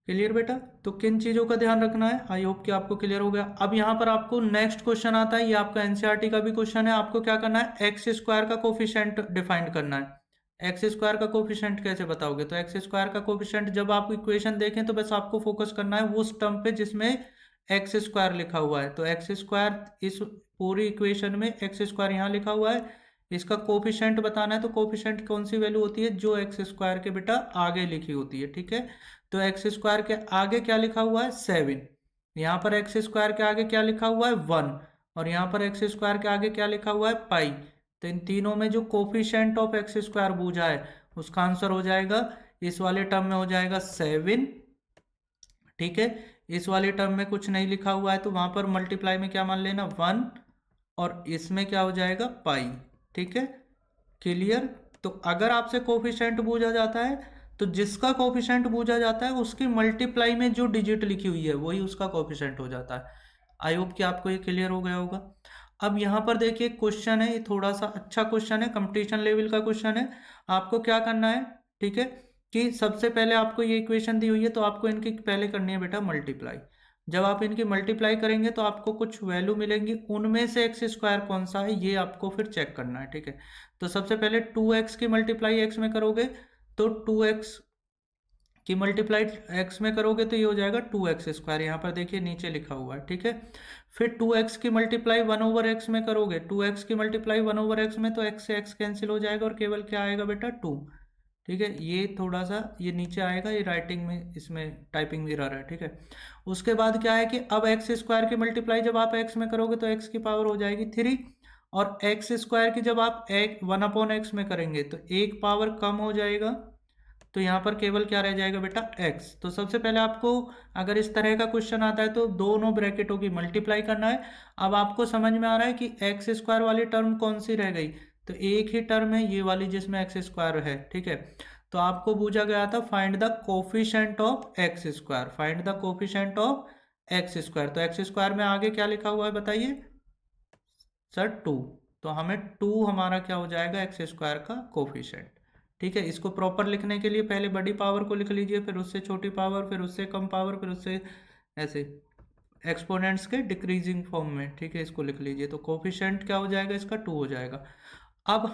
क्लियर बेटा? तो किन चीज़ों का ध्यान रखना है, आई होप कि आपको क्लियर हो गया। अब यहाँ पर आपको नेक्स्ट क्वेश्चन आता है, ये आपका एनसीईआरटी का भी क्वेश्चन है। आपको क्या करना है, एक्स स्क्वायर का कोफिशिएंट डिफाइन करना है। एक्स स्क्वायर का कोफिशिएंट कैसे बताओगे, तो एक्स स्क्वायर का कोफिशिएंट जब आप इक्वेशन देखें तो बस आपको फोकस करना है उस टर्म पे जिसमें एक्स स्क्वायर लिखा हुआ है। तो एक्स स्क्वायर इस पूरी इक्वेशन में एक्स स्क्वायर यहाँ लिखा हुआ है, इसका कोफिशिएंट बताना है। तो कोफिशिएंट कौन सी वैल्यू होती है, जो एक्स स्क्वायर के बेटा आगे लिखी होती है, ठीक है। तो एक्स स्क्वायर के आगे क्या लिखा हुआ है, 7। यहाँ पर एक्स स्क्वायर के आगे क्या लिखा हुआ है, 1। और यहाँ पर एक्स स्क्वायर के आगे क्या लिखा हुआ है, पाई। तो इन तीनों में जो कोफिशिएंट ऑफ एक्स स्क्वायर बूझा है उसका आंसर हो जाएगा, इस वाले टर्म में हो जाएगा 7, ठीक है। इस वाले टर्म में कुछ नहीं लिखा हुआ है तो वहां पर मल्टीप्लाई में क्या मान लेना, 1। और इसमें क्या हो जाएगा, पाई, ठीक है। क्लियर? तो अगर आपसे कोफिशिएंट पूछा जाता है तो जिसका कोफिशिएंट पूछा जाता है उसकी मल्टीप्लाई में जो डिजिट लिखी हुई है वही उसका कोफिशिएंट हो जाता है। आई होप कि आपको ये क्लियर हो गया होगा। अब यहाँ पर देखिए क्वेश्चन है, ये थोड़ा सा अच्छा क्वेश्चन है, कंपटीशन लेवल का क्वेश्चन है। आपको क्या करना है, ठीक है, कि सबसे पहले आपको ये इक्वेशन दी हुई है तो आपको इनकी पहले करनी है बेटा मल्टीप्लाई। जब आप इनकी मल्टीप्लाई करेंगे तो आपको कुछ वैल्यू मिलेंगी, उनमें से एक्स स्क्वायर कौन सा है ये आपको फिर चेक करना है, ठीक है। तो सबसे पहले 2x की मल्टीप्लाई एक्स में करोगे तो 2x की मल्टीप्लाई एक्स में करोगे तो ये हो जाएगा 2x स्क्वायर, यहाँ पर देखिए नीचे लिखा हुआ है, ठीक है। फिर 2x की मल्टीप्लाई 1/x में करोगे, 2x की मल्टीप्लाई 1/x में तो x से x कैंसिल हो जाएगा और केवल क्या आएगा बेटा, 2, ठीक है। ये थोड़ा सा ये नीचे आएगा, ये राइटिंग में इसमें टाइपिंग एरर है, ठीक है। उसके बाद क्या है कि अब एक्स स्क्वायर की मल्टीप्लाई जब आप एक्स में करोगे तो एक्स की पावर हो जाएगी 3, और एक्स स्क्वायर की जब आप 1/x में करेंगे तो एक पावर कम हो जाएगा, तो यहाँ पर केवल क्या रह जाएगा बेटा, एक्स। तो सबसे पहले आपको अगर इस तरह का क्वेश्चन आता है तो दोनों ब्रैकेटों की मल्टीप्लाई करना है। अब आपको समझ में आ रहा है कि एक्स स्क्वायर वाली टर्म कौन सी रह गई, तो एक ही टर्म है ये वाली जिसमें एक्स स्क्वायर है, ठीक है। तो आपको पूछा गया था find the coefficient of x square, find the coefficient of x square. तो एक्स स्क्वायर में आगे क्या लिखा हुआ है बताइए सर, 2। तो हमें 2 हमारा क्या हो जाएगा, एक्स स्क्वायर का कोफिशिएंट, ठीक है। इसको प्रॉपर लिखने के लिए पहले बड़ी पावर को लिख लीजिए, फिर उससे छोटी पावर, फिर उससे कम पावर, फिर उससे ऐसे एक्सपोनेंट्स के डिक्रीजिंग फॉर्म में, ठीक है। इसको लिख लीजिए तो कोफिशिएंट क्या हो जाएगा इसका, 2 हो जाएगा। अब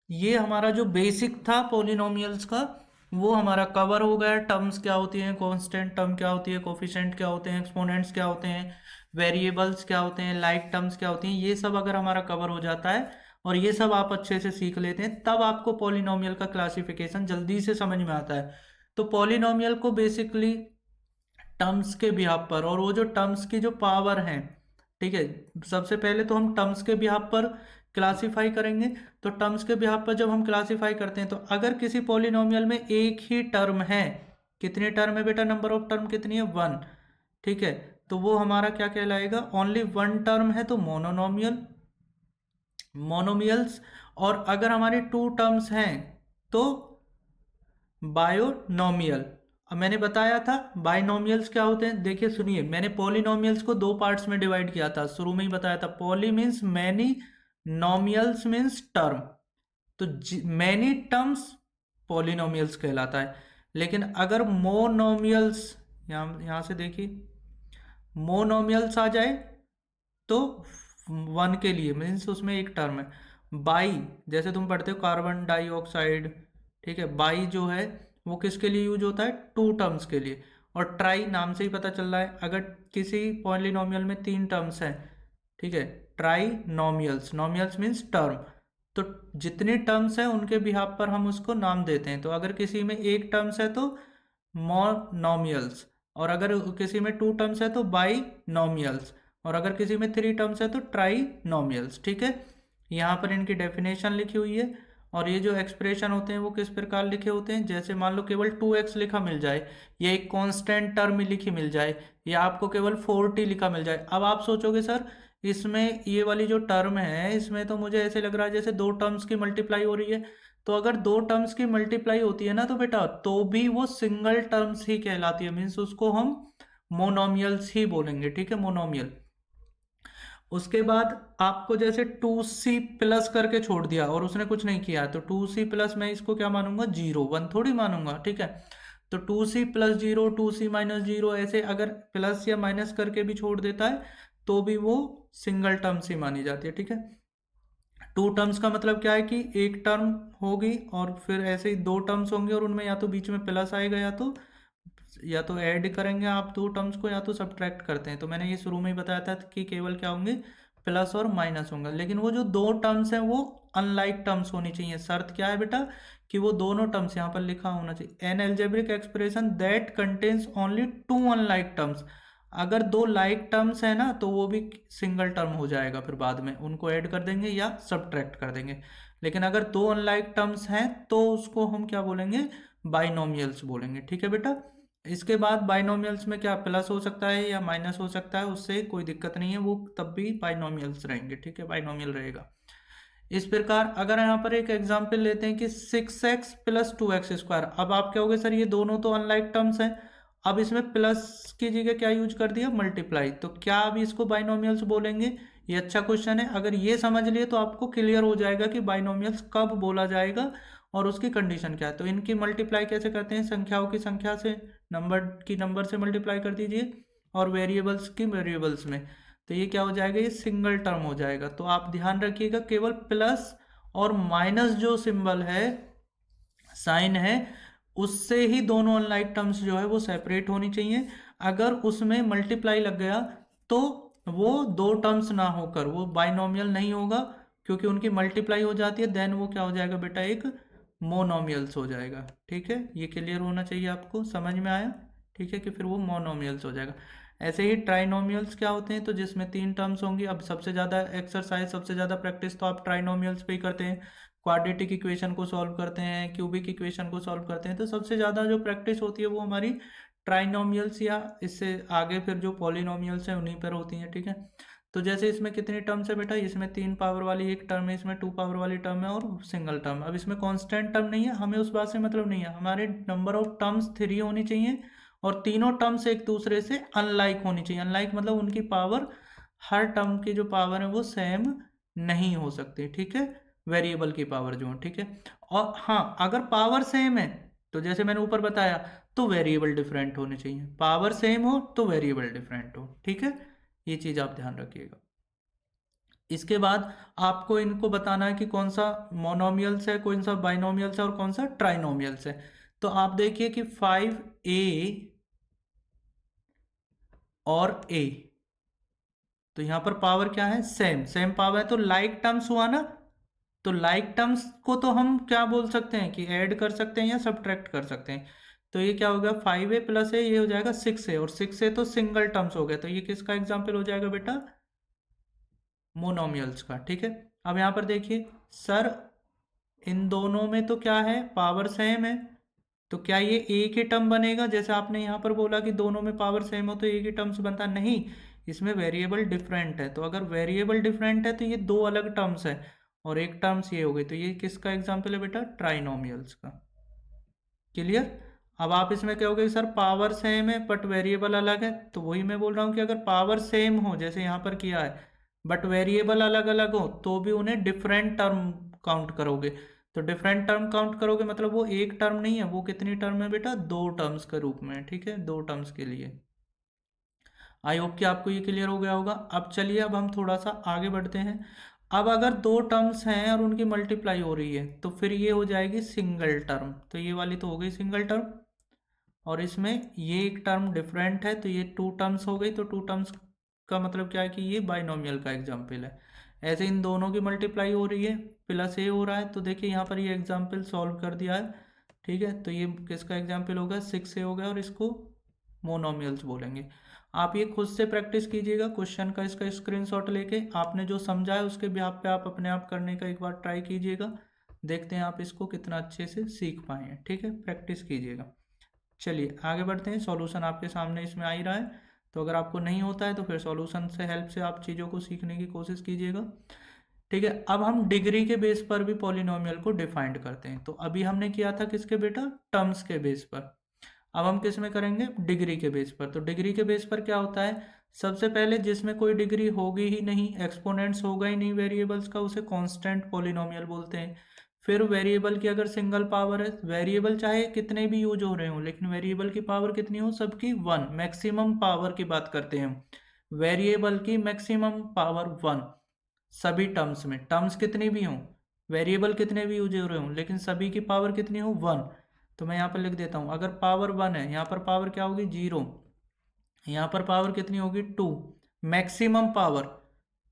ये हमारा जो बेसिक था पॉलिनोमियल्स का वो हमारा कवर हो गया। टर्म्स क्या होती हैं, कांस्टेंट टर्म क्या होती है, कोफिशिएंट क्या होते हैं, एक्सपोनेंट्स क्या होते हैं, वेरिएबल्स क्या होते हैं, लाइक टर्म्स क्या होती हैं, ये सब अगर हमारा कवर हो जाता है और ये सब आप अच्छे से सीख लेते हैं तब आपको पॉलिनोमियल का क्लासिफिकेशन जल्दी से समझ में आता है। तो पॉलिनोमियल को बेसिकली टर्म्स के बिहाफ पर और वो जो टर्म्स की जो पावर है, ठीक है, सबसे पहले तो हम टर्म्स के बिहाफ पर क्लासिफाई करेंगे। तो टर्म्स के बिहाफ पर जब हम क्लासिफाई करते हैं तो अगर किसी पॉलिनोमियल में एक ही टर्म है, कितनी टर्म है बेटा, नंबर ऑफ टर्म कितनी है, 1, ठीक है। तो वो हमारा क्या कहलाएगा, ओनली 1 टर्म है तो मोनोनोमियल, मोनोमियल्स। और अगर हमारे 2 टर्म्स हैं तो बायोनोमियल। अब मैंने बताया था बाइनोमियल्स क्या होते हैं, देखिए सुनिए, मैंने पॉलिनोमियल्स को 2 पार्ट्स में डिवाइड किया था, शुरू में ही बताया था। Poly means many, nomials means term. तो मैनी टर्म्स पॉलिनोमियल्स कहलाता है। लेकिन अगर मोनोमियल्स, यहाँ से देखिए, मोनोमियल्स आ जाए तो 1 के लिए मीन्स उसमें एक टर्म है। बाई, जैसे तुम पढ़ते हो कार्बन डाइऑक्साइड, ठीक है, बाई जो है वो किसके लिए यूज होता है, 2 टर्म्स के लिए। और ट्राई नाम से ही पता चल रहा है, अगर किसी पॉलिनोमियल में 3 टर्म्स हैं, ठीक है, ट्राई नोमियल्स, नोमियल्स मीन्स टर्म। तो जितनी टर्म्स हैं उनके बिहाफ पर हम उसको नाम देते हैं। तो अगर किसी में एक टर्म्स है तो मोनोमियल्स, और अगर किसी में 2 टर्म्स है तो बाई नोमियल्स, और अगर किसी में 3 टर्म्स है तो ट्राई नोमियल्स, ठीक है। यहाँ पर इनकी डेफिनेशन लिखी हुई है। और ये जो एक्सप्रेशन होते हैं वो किस प्रकार लिखे होते हैं, जैसे मान लो केवल 2x लिखा मिल जाए, या एक कांस्टेंट टर्म लिखी मिल जाए, या आपको केवल 4t लिखा मिल जाए। अब आप सोचोगे सर इसमें ये वाली जो टर्म है इसमें तो मुझे ऐसे लग रहा है जैसे 2 टर्म्स की मल्टीप्लाई हो रही है। तो अगर 2 टर्म्स की मल्टीप्लाई होती है ना तो बेटा तो भी वो सिंगल टर्म्स ही कहलाती है, मीन्स उसको हम मोनोमियल्स ही बोलेंगे, ठीक है, मोनोमियल। उसके बाद आपको जैसे 2c प्लस करके छोड़ दिया और उसने कुछ नहीं किया तो 2c प्लस मैं इसको क्या मानूंगा, 0, 1 थोड़ी मानूंगा, ठीक है। तो 2c प्लस 0, 2c माइनस 0, ऐसे अगर प्लस या माइनस करके भी छोड़ देता है तो भी वो सिंगल टर्म्स ही मानी जाती है, ठीक है। टू टर्म्स का मतलब क्या है कि एक टर्म होगी और फिर ऐसे ही दो टर्म्स होंगे और उनमें या तो बीच में प्लस आएगा या तो ऐड करेंगे आप दो टर्म्स को, या तो सब्ट्रैक्ट करते हैं। तो मैंने ये शुरू में ही बताया था कि केवल क्या होंगे, प्लस और माइनस होंगे। लेकिन वो जो दो टर्म्स हैं वो अनलाइक टर्म्स होनी चाहिए। शर्त क्या है बेटा, कि वो दोनों टर्म्स यहाँ पर लिखा होना चाहिए। An algebraic expression that contains only two unlike terms. अगर दो लाइक टर्म्स है ना तो वो भी सिंगल टर्म हो जाएगा, फिर बाद में उनको ऐड कर देंगे या सब्ट्रैक्ट कर देंगे। लेकिन अगर दो अनलाइक टर्म्स हैं तो उसको हम क्या बोलेंगे, बाइनोमियल्स बोलेंगे, ठीक है बेटा। इसके बाद बाइनोमियल्स में क्या प्लस हो सकता है या माइनस हो सकता है, उससे कोई दिक्कत नहीं है, वो तब भी बाइनोमियल्स रहेंगे, ठीक है, बाइनोमियल रहेगा। इस प्रकार अगर यहाँ पर एक एग्जांपल लेते हैं कि 6x प्लस 2x स्क्वायर। अब आप क्या होगे, सर ये दोनों तो अनलाइक टर्म्स हैं, अब इसमें प्लस की जगह क्या यूज कर दिया, मल्टीप्लाई। तो क्या अभी इसको बाइनोमियल्स बोलेंगे, ये अच्छा क्वेश्चन है। अगर ये समझ लिए तो आपको क्लियर हो जाएगा कि बाइनोमियल्स कब बोला जाएगा और उसकी कंडीशन क्या है। तो इनकी मल्टीप्लाई कैसे करते हैं, संख्याओं की संख्या से, नंबर से मल्टीप्लाई कर दीजिए, और वेरिएबल्स की वेरिएबल्स में। तो ये क्या हो जाएगा, ये सिंगल टर्म हो जाएगा। तो आप ध्यान रखिएगा, केवल प्लस और माइनस जो सिंबल है, साइन है, उससे ही दोनों अनलाइक टर्म्स जो है वो सेपरेट होनी चाहिए। अगर उसमें मल्टीप्लाई लग गया तो वो दो टर्म्स ना होकर वो बाइनोमियल नहीं होगा, क्योंकि उनकी मल्टीप्लाई हो जाती है, देन वो क्या हो जाएगा बेटा, एक मोनोमियल्स हो जाएगा, ठीक है। ये क्लियर होना चाहिए आपको, समझ में आया, ठीक है, कि फिर वो मोनोमियल्स हो जाएगा। ऐसे ही ट्राइनोमियल्स क्या होते हैं, तो जिसमें तीन टर्म्स होंगी। अब सबसे ज़्यादा एक्सरसाइज, सबसे ज़्यादा प्रैक्टिस तो आप ट्राइनोमियल्स पे ही करते हैं। क्वाड्रेटिक इक्वेशन को सॉल्व करते हैं, क्यूबिक इक्वेशन को सॉल्व करते हैं, तो सबसे ज़्यादा जो प्रैक्टिस होती है वो हमारी ट्राइनोमियल्स या इससे आगे फिर जो पॉलिनोमियल्स हैं उन्हीं पर होती हैं, ठीक है। तो जैसे इसमें कितनी टर्म्स है बेटा, इसमें 3 पावर वाली एक टर्म है, इसमें 2 पावर वाली टर्म है और सिंगल टर्म। अब इसमें कांस्टेंट टर्म नहीं है, हमें उस बात से मतलब नहीं है, हमारे नंबर ऑफ टर्म्स 3 होनी चाहिए और तीनों टर्म्स एक दूसरे से अनलाइक होनी चाहिए। अनलाइक मतलब उनकी पावर, हर टर्म की जो पावर है वो सेम नहीं हो सकती, ठीक है, वेरिएबल की पावर जो है, ठीक है। और हाँ, अगर पावर सेम है तो जैसे मैंने ऊपर बताया, तो वेरिएबल डिफरेंट होने चाहिए। पावर सेम हो तो वेरिएबल डिफरेंट हो, ठीक है, ये चीज आप ध्यान रखिएगा। इसके बाद आपको इनको बताना है कि कौन सा मोनोमियल्स है, कौन सा बाइनोमियल्स है और कौन सा ट्राइनोमियल्स है। तो आप देखिए कि 5a और a, तो यहां पर पावर क्या है, सेम, सेम पावर है, तो लाइक टर्म्स हुआ ना। तो लाइक टर्म्स को तो हम क्या बोल सकते हैं कि ऐड कर सकते हैं या सब्ट्रैक्ट कर सकते हैं। तो ये क्या होगा, 5a प्लस ए, ये हो जाएगा 6a, और 6a तो सिंगल टर्म्स हो गया, तो ये किसका एग्जाम्पल हो जाएगा बेटा, मोनोमियल्स का, ठीक है। अब यहाँ पर देखिए सर, इन दोनों में तो क्या है, पावर सेम है, तो क्या ये एक ही टर्म बनेगा, जैसे आपने यहाँ पर बोला कि दोनों में पावर सेम हो तो एक ही टर्म्स बनता, नहीं, इसमें वेरिएबल डिफरेंट है। तो अगर वेरिएबल डिफरेंट है तो ये दो अलग टर्म्स है और एक टर्म्स ये हो गई, तो ये किसका एग्जाम्पल है बेटा, ट्राइनोमियल्स का। क्लियर। अब आप इसमें कहोगे सर पावर सेम है बट वेरिएबल अलग है, तो वही मैं बोल रहा हूँ कि अगर पावर सेम हो जैसे यहाँ पर किया है, बट वेरिएबल अलग अलग हो, तो भी उन्हें डिफरेंट टर्म काउंट करोगे। तो डिफरेंट टर्म काउंट करोगे मतलब वो एक टर्म नहीं है, वो कितनी टर्म है बेटा, दो टर्म्स के रूप में, ठीक है, दो टर्म्स के लिए। आई होप कि आपको ये क्लियर हो गया होगा। अब चलिए, अब हम थोड़ा सा आगे बढ़ते हैं। अब अगर दो टर्म्स हैं और उनकी मल्टीप्लाई हो रही है तो फिर ये हो जाएगी सिंगल टर्म। तो ये वाली तो हो गई सिंगल टर्म, और इसमें ये एक टर्म डिफरेंट है तो ये टू टर्म्स हो गई। तो टू टर्म्स का मतलब क्या है कि ये बाइनोमियल का एग्जाम्पल है। ऐसे इन दोनों की मल्टीप्लाई हो रही है, प्लस ए हो रहा है, तो देखिए यहाँ पर ये एग्जाम्पल सॉल्व कर दिया है, ठीक है। तो ये किसका एग्जाम्पल होगा, 6 हो गया, और इसको मोनोमियल्स बोलेंगे। आप ये खुद से प्रैक्टिस कीजिएगा, क्वेश्चन का इसका स्क्रीनशॉट लेके आपने जो समझा है उसके बिहाफ पे आप अपने आप करने का एक बार ट्राई कीजिएगा। देखते हैं आप इसको कितना अच्छे से सीख पाए हैं, ठीक है, प्रैक्टिस कीजिएगा। चलिए आगे बढ़ते हैं। सॉल्यूशन आपके सामने इसमें आ ही रहा है, तो अगर आपको नहीं होता है तो फिर सॉल्यूशन से हेल्प से आप चीज़ों को सीखने की कोशिश कीजिएगा, ठीक है। अब हम डिग्री के बेस पर भी पॉलिनोमियल को डिफाइंड करते हैं। तो अभी हमने किया था किसके बेटा, टर्म्स के बेस पर। अब हम किस में करेंगे, डिग्री के बेस पर। तो डिग्री के बेस पर क्या होता है, सबसे पहले जिसमें कोई डिग्री होगी ही नहीं, एक्सपोनेंट्स होगा ही नहीं वेरिएबल्स का, उसे कांस्टेंट पॉलिनोमियल बोलते हैं। फिर वेरिएबल की अगर सिंगल पावर है, वेरिएबल चाहे कितने भी यूज हो रहे हो लेकिन वेरिएबल की पावर कितनी हो, सबकी 1, मैक्सिमम पावर की बात करते हैं हम, वेरिएबल की मैक्सिमम पावर 1 सभी टर्म्स में, टर्म्स कितनी भी हों, वेरिएबल कितने भी यूज हो रहे हों लेकिन सभी की पावर कितनी हो, 1। तो मैं यहाँ पर लिख देता हूँ, अगर पावर 1 है यहाँ पर पावर क्या होगी, 0, यहाँ पर पावर कितनी होगी, 2, मैक्सिमम पावर।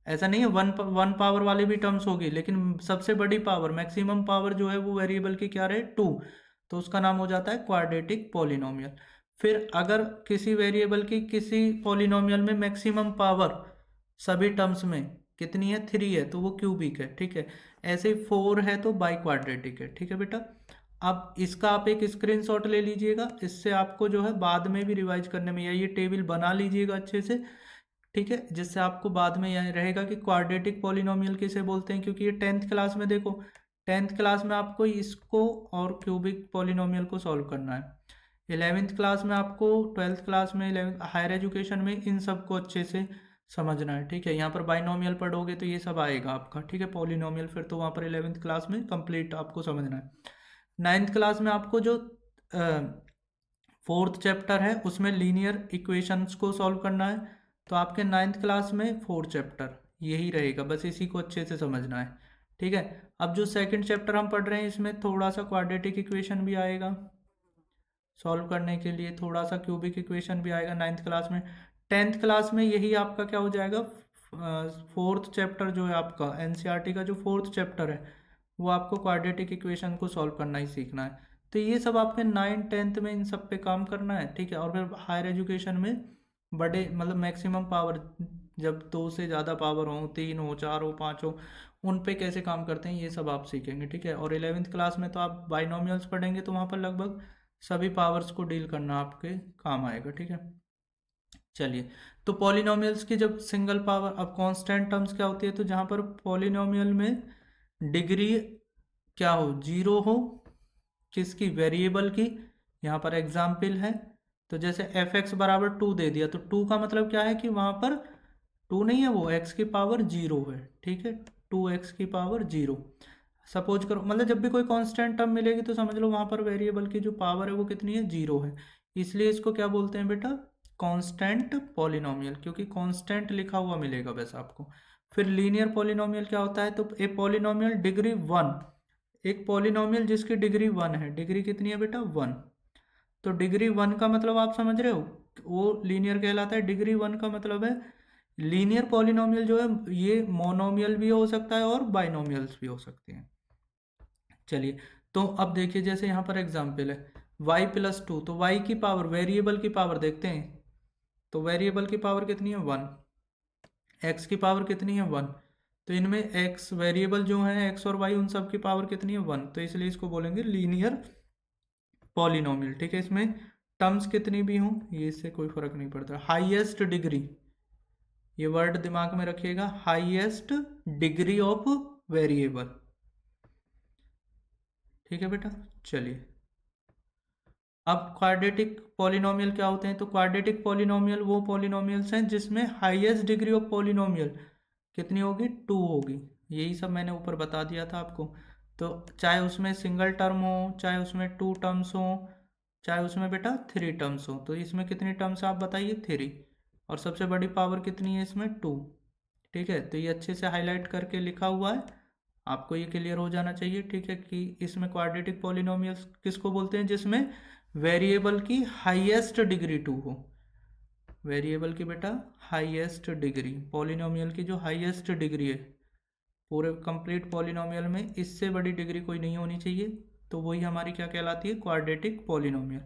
ऐसा नहीं है वन पावर वाले भी टर्म्स होगी लेकिन सबसे बड़ी पावर, मैक्सिमम पावर जो है वो वेरिएबल की क्या रहे, 2, तो उसका नाम हो जाता है क्वाड्रेटिक पॉलिनोमियल। फिर अगर किसी वेरिएबल की किसी पॉलिनोमियल में मैक्सिमम पावर सभी टर्म्स में कितनी है, 3 है, तो वो क्यूबिक है, ठीक है। ऐसे 4 है तो बाई क्वाड्रेटिक है, ठीक है बेटा। अब इसका आप एक स्क्रीनशॉट ले लीजिएगा, इससे आपको जो है बाद में भी रिवाइज करने में, या ये टेबल बना लीजिएगा अच्छे से, ठीक है, जिससे आपको बाद में यह रहेगा कि क्वाड्रेटिक पॉलिनोमियल किसे बोलते हैं, क्योंकि ये 10th क्लास में, देखो 10th क्लास में आपको इसको और क्यूबिक पॉलिनोमियल को सॉल्व करना है, 11th क्लास में आपको, 12th क्लास में, 11th हायर एजुकेशन में इन सबको अच्छे से समझना है, ठीक है। यहाँ पर बाइनोमियल पढ़ोगे तो ये सब आएगा आपका, ठीक है, पॉलिनोमियल, फिर तो वहाँ पर 11th क्लास में कंप्लीट आपको समझना है। 9th क्लास में आपको जो 4th चैप्टर है उसमें लीनियर इक्वेशंस को सॉल्व करना है, तो आपके 9th क्लास में 4th चैप्टर यही रहेगा, बस इसी को अच्छे से समझना है, ठीक है। अब जो सेकंड चैप्टर हम पढ़ रहे हैं इसमें थोड़ा सा क्वाड्रेटिक इक्वेशन भी आएगा सॉल्व करने के लिए, थोड़ा सा क्यूबिक इक्वेशन भी आएगा 9th क्लास में। 10th क्लास में यही आपका क्या हो जाएगा, 4th चैप्टर जो है आपका एनसीईआरटी का जो 4th चैप्टर है वो आपको क्वाड्रेटिक इक्वेशन को सॉल्व करना ही सीखना है। तो ये सब आपके 9, 10th में इन सब पे काम करना है, ठीक है। और फिर हायर एजुकेशन में बड़े मतलब मैक्सिमम पावर, जब 2 से ज़्यादा पावर हो, 3 हो, 4 हो, 5 हो, उन पे कैसे काम करते हैं ये सब आप सीखेंगे, ठीक है। और 11th क्लास में तो आप बाइनोमियल्स पढ़ेंगे, तो वहाँ पर लगभग सभी पावर्स को डील करना आपके काम आएगा, ठीक है। चलिए, तो पॉलिनोमियल्स की जब सिंगल पावर, अब कांस्टेंट टर्म्स क्या होती है, तो जहाँ पर पॉलिनोमियल में डिग्री क्या हो, 0 हो, किसकी, वेरिएबल की, यहाँ पर एग्जाम्पल है, तो जैसे एफ एक्स बराबर 2 दे दिया, तो 2 का मतलब क्या है कि वहाँ पर 2 नहीं है, वो एक्स की पावर 0 है, ठीक है, 2x की पावर 0। सपोज करो, मतलब जब भी कोई कांस्टेंट टर्म मिलेगी तो समझ लो वहाँ पर वेरिएबल की जो पावर है वो कितनी है, 0 है, इसलिए इसको क्या बोलते हैं बेटा, कांस्टेंट पॉलिनोमियल, क्योंकि कांस्टेंट लिखा हुआ मिलेगा बस आपको। फिर लीनियर पॉलिनोमियल क्या होता है, तो ए पॉलिनोमियल डिग्री 1, एक पॉलिनोमियल जिसकी डिग्री 1 है, डिग्री कितनी है बेटा, 1, तो डिग्री 1 का मतलब आप समझ रहे हो, वो लीनियर कहलाता है। डिग्री 1 का मतलब है लीनियर पॉलिनोमियल जो है ये मोनोमियल भी हो सकता है और बाइनोमियल्स भी हो सकते हैं। चलिए, तो अब देखिए जैसे यहाँ पर एग्जाम्पल है y+2, तो y की पावर, वेरिएबल की पावर देखते हैं, तो वेरिएबल की पावर कितनी है, 1, x की पावर कितनी है, 1, तो इनमें x वेरिएबल जो है x और y उन सब की पावर कितनी है, 1, तो इसलिए इसको बोलेंगे लीनियर पॉलिनोमियल, ठीक है। इसमें टर्म्स कितनी भी हों ये इससे कोई फर्क नहीं पड़ता। हाईएस्ट डिग्री, ये वर्ड दिमाग में रखिएगा, हाईएस्ट डिग्री ऑफ वेरिएबल, ठीक है बेटा। चलिए, अब क्वाड्रेटिक पॉलिनोमियल क्या होते हैं, तो क्वाड्रेटिक पॉलिनोमियल वो पॉलिनोमियल्स हैं जिसमें हाईएस्ट डिग्री ऑफ पॉलिनोमियल कितनी होगी, 2 होगी, यही सब मैंने ऊपर बता दिया था आपको। तो चाहे उसमें सिंगल टर्म हो, चाहे उसमें 2 टर्म्स हो, चाहे उसमें बेटा 3 टर्म्स हो, तो इसमें कितनी टर्म्स आप बताइए, 3, और सबसे बड़ी पावर कितनी है इसमें, 2, ठीक है। तो ये अच्छे से हाईलाइट करके लिखा हुआ है, आपको ये क्लियर हो जाना चाहिए, ठीक है, कि इसमें क्वाड्रेटिक पॉलिनोमियल्स किसको बोलते हैं, जिसमें वेरिएबल की हाईएस्ट डिग्री 2 हो, वेरिएबल की बेटा हाईएस्ट डिग्री, पॉलिनोमियल की जो हाईएस्ट डिग्री है पूरे कंप्लीट पॉलिनोमियल में, इससे बड़ी डिग्री कोई नहीं होनी चाहिए, तो वही हमारी क्या कहलाती है, क्वाड्रेटिक पॉलिनोमियल।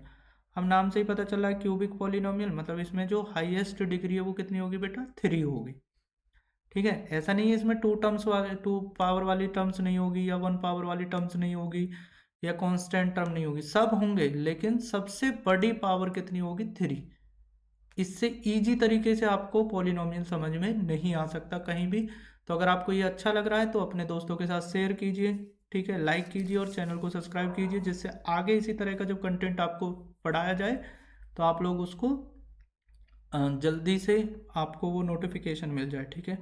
हम नाम से ही पता चल रहा है क्यूबिक पॉलिनोमियल, मतलब इसमें जो हाईएस्ट डिग्री है वो कितनी होगी बेटा, 3 होगी, ठीक है। ऐसा नहीं है इसमें 2 टर्म्स वाले, 2 पावर वाली टर्म्स नहीं होगी, या 1 पावर वाली टर्म्स नहीं होगी, या कांस्टेंट टर्म नहीं होगी, सब होंगे, लेकिन सबसे बड़ी पावर कितनी होगी, 3। इससे इजी तरीके से आपको पॉलिनोमियल समझ में नहीं आ सकता कहीं भी। तो अगर आपको ये अच्छा लग रहा है तो अपने दोस्तों के साथ शेयर कीजिए, ठीक है, लाइक कीजिए और चैनल को सब्सक्राइब कीजिए, जिससे आगे इसी तरह का जब कंटेंट आपको पढ़ाया जाए तो आप लोग उसको जल्दी से आपको वो नोटिफिकेशन मिल जाए, ठीक है।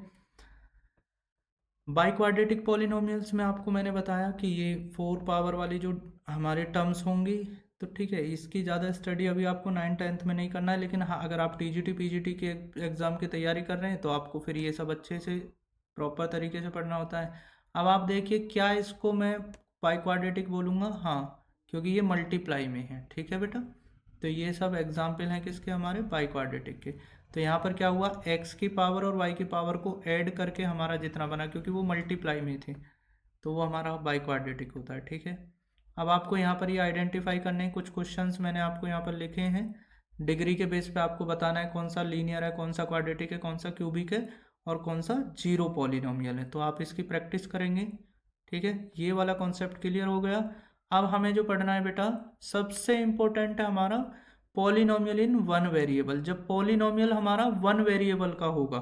बाई क्वाड्रेटिक पॉलिनोमियल्स में आपको मैंने बताया कि ये 4 पावर वाली जो हमारे टर्म्स होंगी, तो ठीक है, इसकी ज़्यादा स्टडी अभी आपको 9th-10th में नहीं करना है, लेकिन हाँ अगर आप टीजीटी पीजीटी के एग्ज़ाम की तैयारी कर रहे हैं तो आपको फिर ये सब अच्छे से प्रॉपर तरीके से पढ़ना होता है। अब आप देखिए क्या इसको मैं बाई क्वाड्रेटिक बोलूँगा, हाँ, क्योंकि ये मल्टीप्लाई में है, ठीक है बेटा। तो ये सब एग्जाम्पल हैं किसके, हमारे बाई क्वाड्रेटिक के। तो यहाँ पर क्या हुआ, x की पावर और y की पावर को ऐड करके हमारा जितना बना, क्योंकि वो मल्टीप्लाई में थे, तो वो हमारा बाई क्वाड्रेटिक होता है, ठीक है। अब आपको यहाँ पर ये आइडेंटिफाई करने हैं, कुछ क्वेश्चंस मैंने आपको यहाँ पर लिखे हैं। डिग्री के बेस पे आपको बताना है कौन सा लीनियर है, कौन सा क्वाड्रेटिक है, कौन सा क्यूबिक है और कौन सा जीरो पॉलिनोमियल है। तो आप इसकी प्रैक्टिस करेंगे, ठीक है। ये वाला कॉन्सेप्ट क्लियर हो गया। अब हमें जो पढ़ना है बेटा, सबसे इम्पोर्टेंट है हमारा पॉलिनोमियल इन वन वेरिएबल। जब पॉलिनोमियल हमारा वन वेरिएबल का होगा,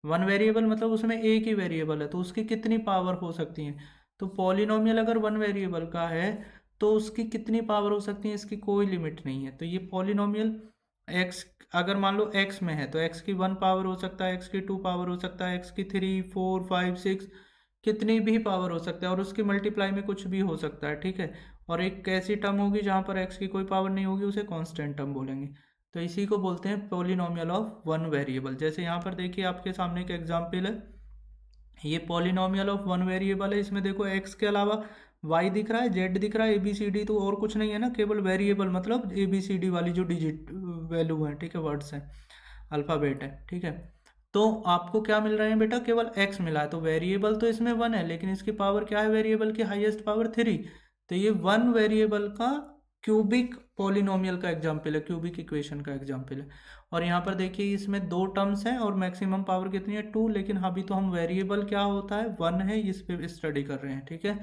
वन वेरिएबल मतलब उसमें एक ही वेरिएबल है, तो उसकी कितनी पावर हो सकती है। तो पॉलिनोमियल अगर वन वेरिएबल का है तो उसकी कितनी पावर हो सकती है, इसकी कोई लिमिट नहीं है। तो ये पॉलिनोमियल एक्स, अगर मान लो एक्स में है तो एक्स की 1 पावर हो सकता है, एक्स की 2 पावर हो सकता है, एक्स की 3 4 5 6 कितनी भी पावर हो सकता है, और उसकी मल्टीप्लाई में कुछ भी हो सकता है, ठीक है। और एक ऐसी टर्म होगी जहाँ पर एक्स की कोई पावर नहीं होगी, उसे कांस्टेंट टर्म बोलेंगे। तो इसी को बोलते हैं पॉलिनोमियल ऑफ वन वेरिएबल। जैसे यहाँ पर देखिए आपके सामने एक एग्जाम्पल है, ये पॉलिनोमियल ऑफ वन वेरिएबल है। इसमें देखो एक्स के अलावा वाई दिख रहा है, जेड दिख रहा है, ए बी सी डी, तो और कुछ नहीं है ना, केवल वेरिएबल मतलब ए बी सी डी वाली जो डिजिट वैल्यू है, ठीक है, वर्ड्स हैं, अल्फ़ाबेट है, ठीक है। तो आपको क्या मिल रहे हैं बेटा, केवल एक्स मिला है। तो वेरिएबल तो इसमें वन है, लेकिन इसकी पावर क्या है, वेरिएबल की हाईएस्ट पावर 3। तो ये वन वेरिएबल का क्यूबिक पॉलिनोमियल का एग्जाम्पल है, क्यूबिक इक्वेशन का एग्जाम्पल है। और यहाँ पर देखिए इसमें 2 टर्म्स हैं और मैक्सिमम पावर कितनी है, 2। लेकिन अभी तो हम वेरिएबल क्या होता है, 1 है, इस पे स्टडी कर रहे हैं, ठीक है।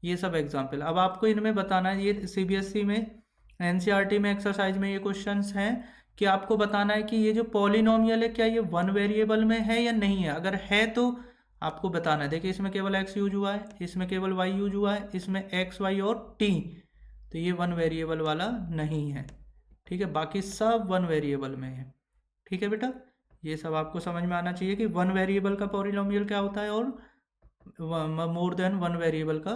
ये सब एग्जाम्पल अब आपको इनमें बताना है। ये सीबीएसई में, एनसीईआरटी में एक्सरसाइज में ये क्वेश्चंस हैं कि आपको बताना है कि ये जो पॉलिनोमियल है क्या ये वन वेरिएबल में है या नहीं है। अगर है तो आपको बताना है। देखिए इसमें केवल x यूज हुआ है, इसमें केवल y यूज हुआ है, इसमें x y और t, तो ये वन वेरिएबल वाला नहीं है, ठीक है। बाकी सब वन वेरिएबल में है, ठीक है बेटा। ये सब आपको समझ में आना चाहिए कि वन वेरिएबल का पॉलिनोमियल क्या होता है और मोर देन वन वेरिएबल का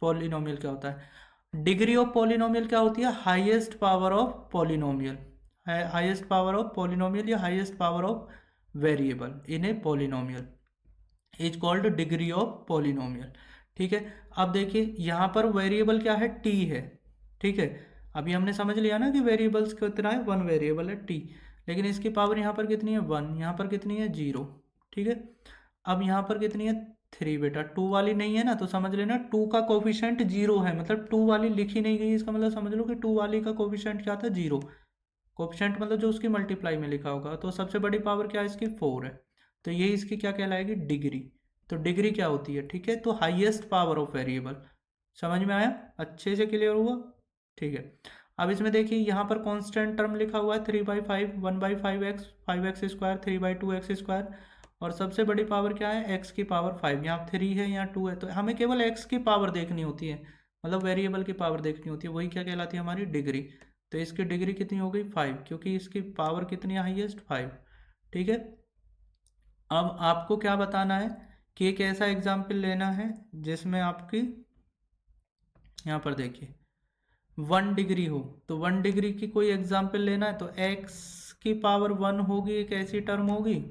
पॉलिनोमियल क्या होता है। डिग्री ऑफ पॉलिनोमियल क्या होती है, highest power of polynomial, highest power of polynomial या highest power of variable in a polynomial is called degree of polynomial, ठीक है। अब देखिए यहाँ पर वेरिएबल क्या है, टी है, ठीक है। अभी हमने समझ लिया ना कि वेरिएबल्स कितना है, वन वेरिएबल है टी, लेकिन इसकी पावर यहाँ पर कितनी है, 1, यहाँ पर कितनी है, 0, ठीक है। अब यहाँ पर कितनी है, 3 बेटा। 2 वाली नहीं है ना, तो समझ लेना 2 का कोफिशिएंट 0 है, मतलब 2 वाली लिखी नहीं गई, इसका मतलब समझ लो कि 2 वाली का कोफिशिएंट क्या था, 0। कोफिशिएंट मतलब जो उसकी मल्टीप्लाई में लिखा होगा। तो सबसे बड़ी पावर क्या है इसकी, 4 है। तो ये इसकी क्या कहलाएगी, डिग्री। तो डिग्री क्या होती है, ठीक है, तो हाईएस्ट पावर ऑफ वेरिएबल। समझ में आया, अच्छे से क्लियर हुआ, ठीक है। अब इसमें देखिए यहाँ पर कांस्टेंट टर्म लिखा हुआ है 3/5, 1/5x, 5x square, 3/2x square, और सबसे बड़ी पावर क्या है, x की पावर 5। यहाँ 3 है, यहाँ 2 है, तो हमें केवल x की पावर देखनी होती है, मतलब वेरिएबल की पावर देखनी होती है, वही क्या कहलाती है, हमारी डिग्री। तो इसकी डिग्री कितनी हो गई, 5, क्योंकि इसकी पावर कितनी है, हाईएस्ट 5, ठीक है। अब आपको क्या बताना है कि एक ऐसा एग्जाम्पल लेना है जिसमें आपकी, यहाँ पर देखिए 1 डिग्री हो, तो 1 डिग्री की कोई एग्जाम्पल लेना है, तो x की पावर 1 होगी, एक ऐसी टर्म होगी,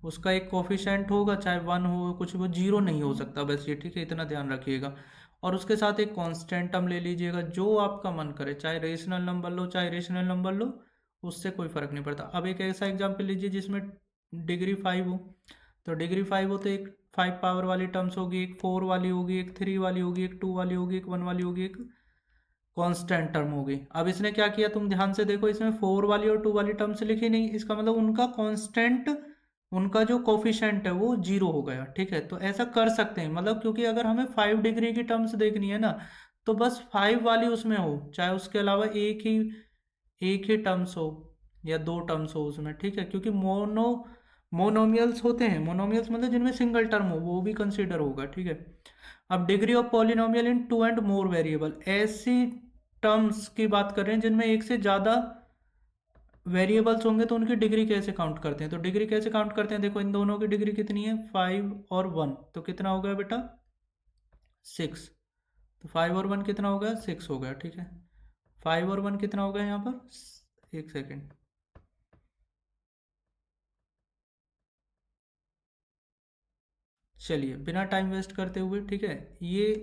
उसका एक कोफिशेंट होगा, चाहे 1 हो, कुछ वो 0 नहीं हो सकता, बस ये, ठीक है, इतना ध्यान रखिएगा। और उसके साथ एक कांस्टेंट टर्म ले लीजिएगा, जो आपका मन करे, चाहे रेशनल नंबर लो, चाहे रेशनल नंबर लो, उससे कोई फर्क नहीं पड़ता। अब एक ऐसा एग्जाम्पल लीजिए जिसमें डिग्री 5 हो, तो डिग्री 5 हो तो एक 5 पावर वाली टर्म्स होगी, एक 4 वाली होगी, एक 3 वाली होगी, एक 2 वाली होगी, एक 1 वाली होगी, एक कांस्टेंट टर्म होगी। अब इसने क्या किया, तुम ध्यान से देखो, इसमें 4 वाली और 2 वाली टर्म्स लिखी नहीं, इसका मतलब उनका कांस्टेंट, उनका जो कोफिशिएंट है वो 0 हो गया, ठीक है। तो ऐसा कर सकते हैं, मतलब क्योंकि अगर हमें 5 डिग्री की टर्म्स देखनी है ना, तो बस 5 वाली उसमें हो, चाहे उसके अलावा एक ही टर्म्स हो या 2 टर्म्स हो उसमें, ठीक है। क्योंकि मोनोमियल्स होते हैं, मोनोमियल्स मतलब जिनमें सिंगल टर्म हो, वो भी कंसीडर होगा, ठीक है। अब degree of polynomial in 2 and more variable, ऐसी टर्म्स की बात कर रहे हैं जिनमें एक से ज़्यादा वेरिएबल्स होंगे तो उनकी डिग्री कैसे काउंट करते हैं, तो डिग्री कैसे काउंट करते हैं, देखो इन दोनों की डिग्री कितनी है 5 और 1, तो कितना हो गया बेटा 6। तो 5 और 1 कितना हो गया 6 हो गया, ठीक है। 5 और 1 कितना हो गया यहाँ पर, एक सेकेंड, चलिए बिना टाइम वेस्ट करते हुए, ठीक है, ये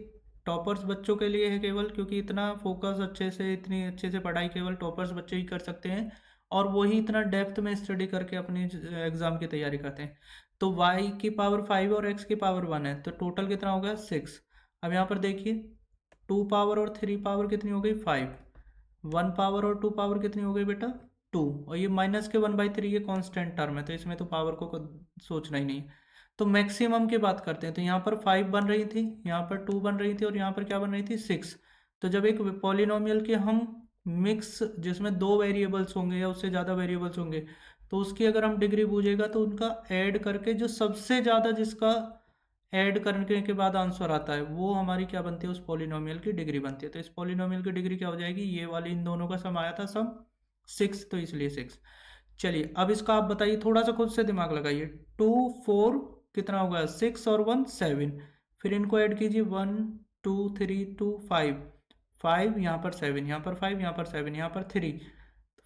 टॉपर्स बच्चों के लिए है केवल, क्योंकि इतना फोकस अच्छे से, इतनी अच्छे से पढ़ाई केवल टॉपर्स बच्चे ही कर सकते हैं, और वही इतना डेप्थ में स्टडी करके अपनी एग्जाम की तैयारी करते हैं। तो y की पावर 5 और x की पावर 1 है, तो टोटल कितना हो गया 6। अब यहाँ पर देखिए 2 पावर और 3 पावर कितनी हो गई 5, 1 पावर और 2 पावर कितनी हो गई बेटा 2, और ये माइनस के 1/3 ये कांस्टेंट टर्म है, तो इसमें तो पावर को सोचना ही नहीं है। तो मैक्सिमम की बात करते हैं, तो यहाँ पर 5 बन रही थी, यहाँ पर 2 बन रही थी, और यहाँ पर क्या बन रही थी 6। तो जब एक पॉलिनोमियल के हम मिक्स, जिसमें 2 वेरिएबल्स होंगे या उससे ज़्यादा वेरिएबल्स होंगे, तो उसकी अगर हम डिग्री पूछेगा तो उनका ऐड करके जो सबसे ज़्यादा जिसका ऐड करने के बाद आंसर आता है, वो हमारी क्या बनती है, उस पॉलिनोमियल की डिग्री बनती है। तो इस पॉलिनोमियल की डिग्री क्या हो जाएगी, ये वाली इन दोनों का सम आया था सम 6, तो इसलिए 6। चलिए अब इसका आप बताइए, थोड़ा सा खुद से दिमाग लगाइए। 2 4 कितना होगा 6 और 1 7, फिर इनको ऐड कीजिए 1 2 3 2 5, 5 यहाँ पर 7, यहाँ पर 5, यहाँ पर 7, यहाँ पर 3,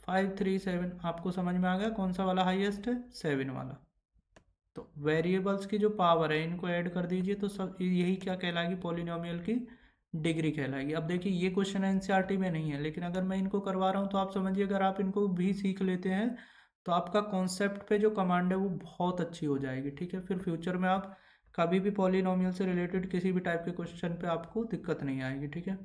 5 3 7, आपको समझ में आ गया कौन सा वाला हाईएस्ट है, 7 वाला। तो वेरिएबल्स की जो पावर है इनको ऐड कर दीजिए, तो सब यही क्या कहलाएगी, पॉलिनोमियल की डिग्री कहलाएगी। अब देखिए ये क्वेश्चन एनसीईआरटी में नहीं है, लेकिन अगर मैं इनको करवा रहा हूँ तो आप समझिए, अगर आप इनको भी सीख लेते हैं तो आपका कॉन्सेप्ट पे जो कमांड है वो बहुत अच्छी हो जाएगी, ठीक है। फिर फ्यूचर में आप कभी भी पॉलिनोमियल से रिलेटेड किसी भी टाइप के क्वेश्चन पे आपको दिक्कत नहीं आएगी, ठीक है।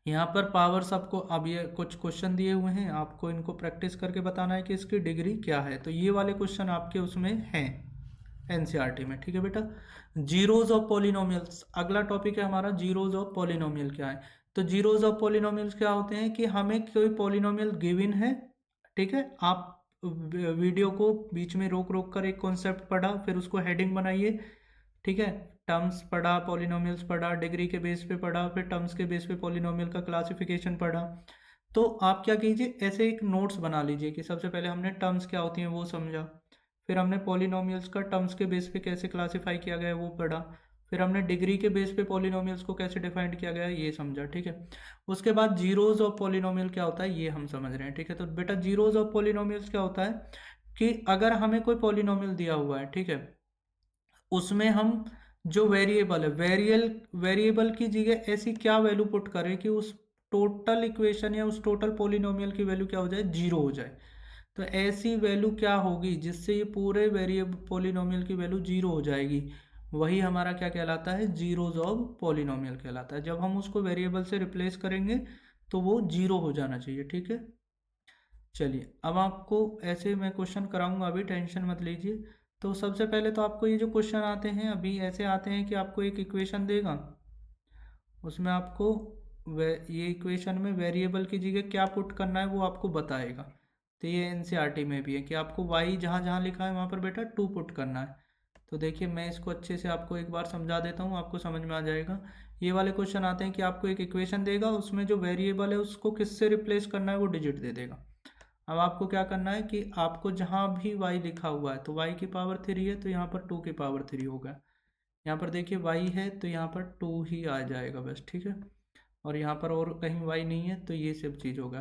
यहाँ पर पावर्स आपको, अब ये कुछ क्वेश्चन दिए हुए हैं, आपको इनको प्रैक्टिस करके बताना है कि इसकी डिग्री क्या है। तो ये वाले क्वेश्चन आपके उसमें हैं एनसीईआरटी में, ठीक है बेटा। जीरोज ऑफ पॉलिनोमियल्स अगला टॉपिक है हमारा, जीरोज ऑफ पॉलिनोमियल क्या है। तो जीरोज ऑफ पॉलिनोमियल्स क्या होते हैं कि हमें कोई पॉलिनोमियल गिवन है, ठीक है, आप वीडियो को बीच में रोक रोक कर एक कॉन्सेप्ट पढ़ा, फिर उसको हेडिंग बनाइए, ठीक है। टर्म्स पढ़ा, पॉलिनोमियल्स पढ़ा, डिग्री के बेस पे पढ़ा, फिर टर्म्स के बेस पे पॉलिनोमियल का क्लासिफिकेशन पढ़ा। तो आप क्या कीजिए, ऐसे एक नोट्स बना लीजिए कि सबसे पहले हमने टर्म्स क्या होती हैं वो समझा, फिर हमने पॉलिनोमियल्स का टर्म्स के बेस पे कैसे क्लासीफाई किया गया है वो पढ़ा, फिर हमने डिग्री के बेस पे पॉलिनोमियल्स को कैसे डिफाइंड किया गया है ये समझा, ठीक है। उसके बाद जीरोज ऑफ पॉलिनोमियल क्या होता है ये हम समझ रहे हैं, ठीक है। तो बेटा जीरोज ऑफ पॉलिनोमियल्स क्या होता है कि अगर हमें कोई पॉलिनोमियल दिया हुआ है, ठीक है, उसमें हम जो वेरिएबल है, वेरिएबल की जगह ऐसी क्या वैल्यू पुट करें कि उस टोटल इक्वेशन या उस टोटल पॉलिनोमियल की वैल्यू क्या हो जाए, जीरो हो जाए। तो ऐसी वैल्यू क्या होगी जिससे ये पूरे वेरिएबल पॉलिनोमियल की वैल्यू जीरो हो जाएगी, वही हमारा क्या कहलाता है, जीरोज ऑफ पॉलिनोमियल कहलाता है। जब हम उसको वेरिएबल से रिप्लेस करेंगे तो वो जीरो हो जाना चाहिए, ठीक है। चलिए अब आपको ऐसे मैं क्वेश्चन कराऊंगा, अभी टेंशन मत लीजिए। तो सबसे पहले तो आपको ये जो क्वेश्चन आते हैं अभी ऐसे आते हैं कि आपको एक इक्वेशन देगा, उसमें आपको ये इक्वेशन में वेरिएबल की जगह क्या पुट करना है वो आपको बताएगा। तो ये एनसीईआरटी में भी है कि आपको y जहाँ जहाँ लिखा है वहाँ पर बेटा 2 पुट करना है। तो देखिए मैं इसको अच्छे से आपको एक बार समझा देता हूँ, आपको समझ में आ जाएगा। ये वाले क्वेश्चन आते हैं कि आपको एक इक्वेशन देगा, उसमें जो वेरिएबल है उसको किससे रिप्लेस करना है वो डिजिट दे देगा। अब आपको क्या करना है कि आपको जहाँ भी y लिखा हुआ है, तो y की पावर 3 है तो यहाँ पर 2 की पावर 3 होगा। यहाँ पर देखिए y है तो यहाँ पर 2 ही आ जाएगा बस, ठीक है। और यहाँ पर और कहीं y नहीं है तो ये सब चीज़ होगा।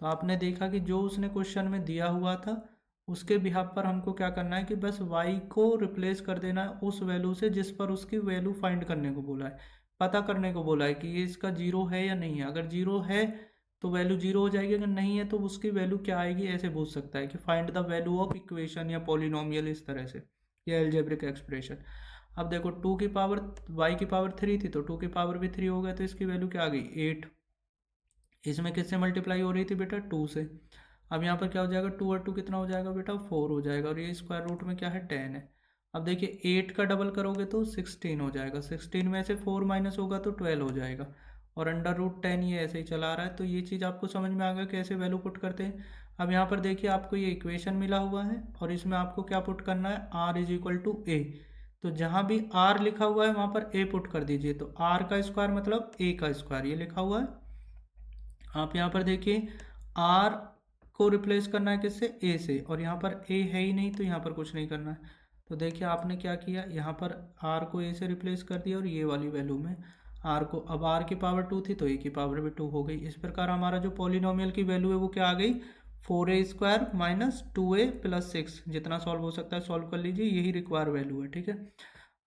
तो आपने देखा कि जो उसने क्वेश्चन में दिया हुआ था उसके बिहाफ पर हमको क्या करना है कि बस y को रिप्लेस कर देना है उस वैल्यू से जिस पर उसकी वैल्यू फाइंड करने को बोला है, पता करने को बोला है कि ये इसका जीरो है या नहीं है। अगर जीरो है तो वैल्यू जीरो हो जाएगी, अगर नहीं है तो उसकी वैल्यू क्या आएगी, ऐसे पूछ सकता है कि find the value of equation या पॉलिनोमियल, इस तरह से, या एल्जेब्रिक एक्सप्रेशन। अब देखो 2 की पावर y की पावर 3 थी तो 2 की पावर भी 3 हो गया, तो इसकी वैल्यू क्या आ गई 8। इसमें किससे मल्टीप्लाई हो रही थी बेटा 2 से। अब यहाँ पर क्या हो जाएगा 2 और 2 कितना हो जाएगा बेटा 4 हो जाएगा, और ये स्क्वायर रूट में क्या है 10 है। अब देखिए 8 का डबल करोगे तो 16 हो जाएगा, 16 में से 4 माइनस होगा तो 12 हो जाएगा, और अंडर रूट 10 ये ऐसे ही चला रहा है। तो ये चीज़ आपको समझ में आ गया कैसे वैल्यू पुट करते हैं। अब यहाँ पर देखिए आपको ये इक्वेशन मिला हुआ है और इसमें आपको क्या पुट करना है, r इज इक्वल टू ए। तो जहाँ भी r लिखा हुआ है वहाँ पर a पुट कर दीजिए। तो r का स्क्वायर मतलब a का स्क्वायर, ये लिखा हुआ है। आप यहाँ पर देखिए r को रिप्लेस करना है किससे, ए से, और यहाँ पर ए है ही नहीं तो यहाँ पर कुछ नहीं करना है। तो देखिए आपने क्या किया, यहाँ पर आर को ए से रिप्लेस कर दिया और ये वाली वैल्यू में आर को, अब आर की पावर 2 थी तो ए की पावर भी 2 हो गई। इस प्रकार हमारा जो पॉलिनोमियल की वैल्यू है वो क्या आ गई, 4a² माइनस 2a प्लस 6। जितना सॉल्व हो सकता है सॉल्व कर लीजिए, यही रिक्वायर वैल्यू है, ठीक है।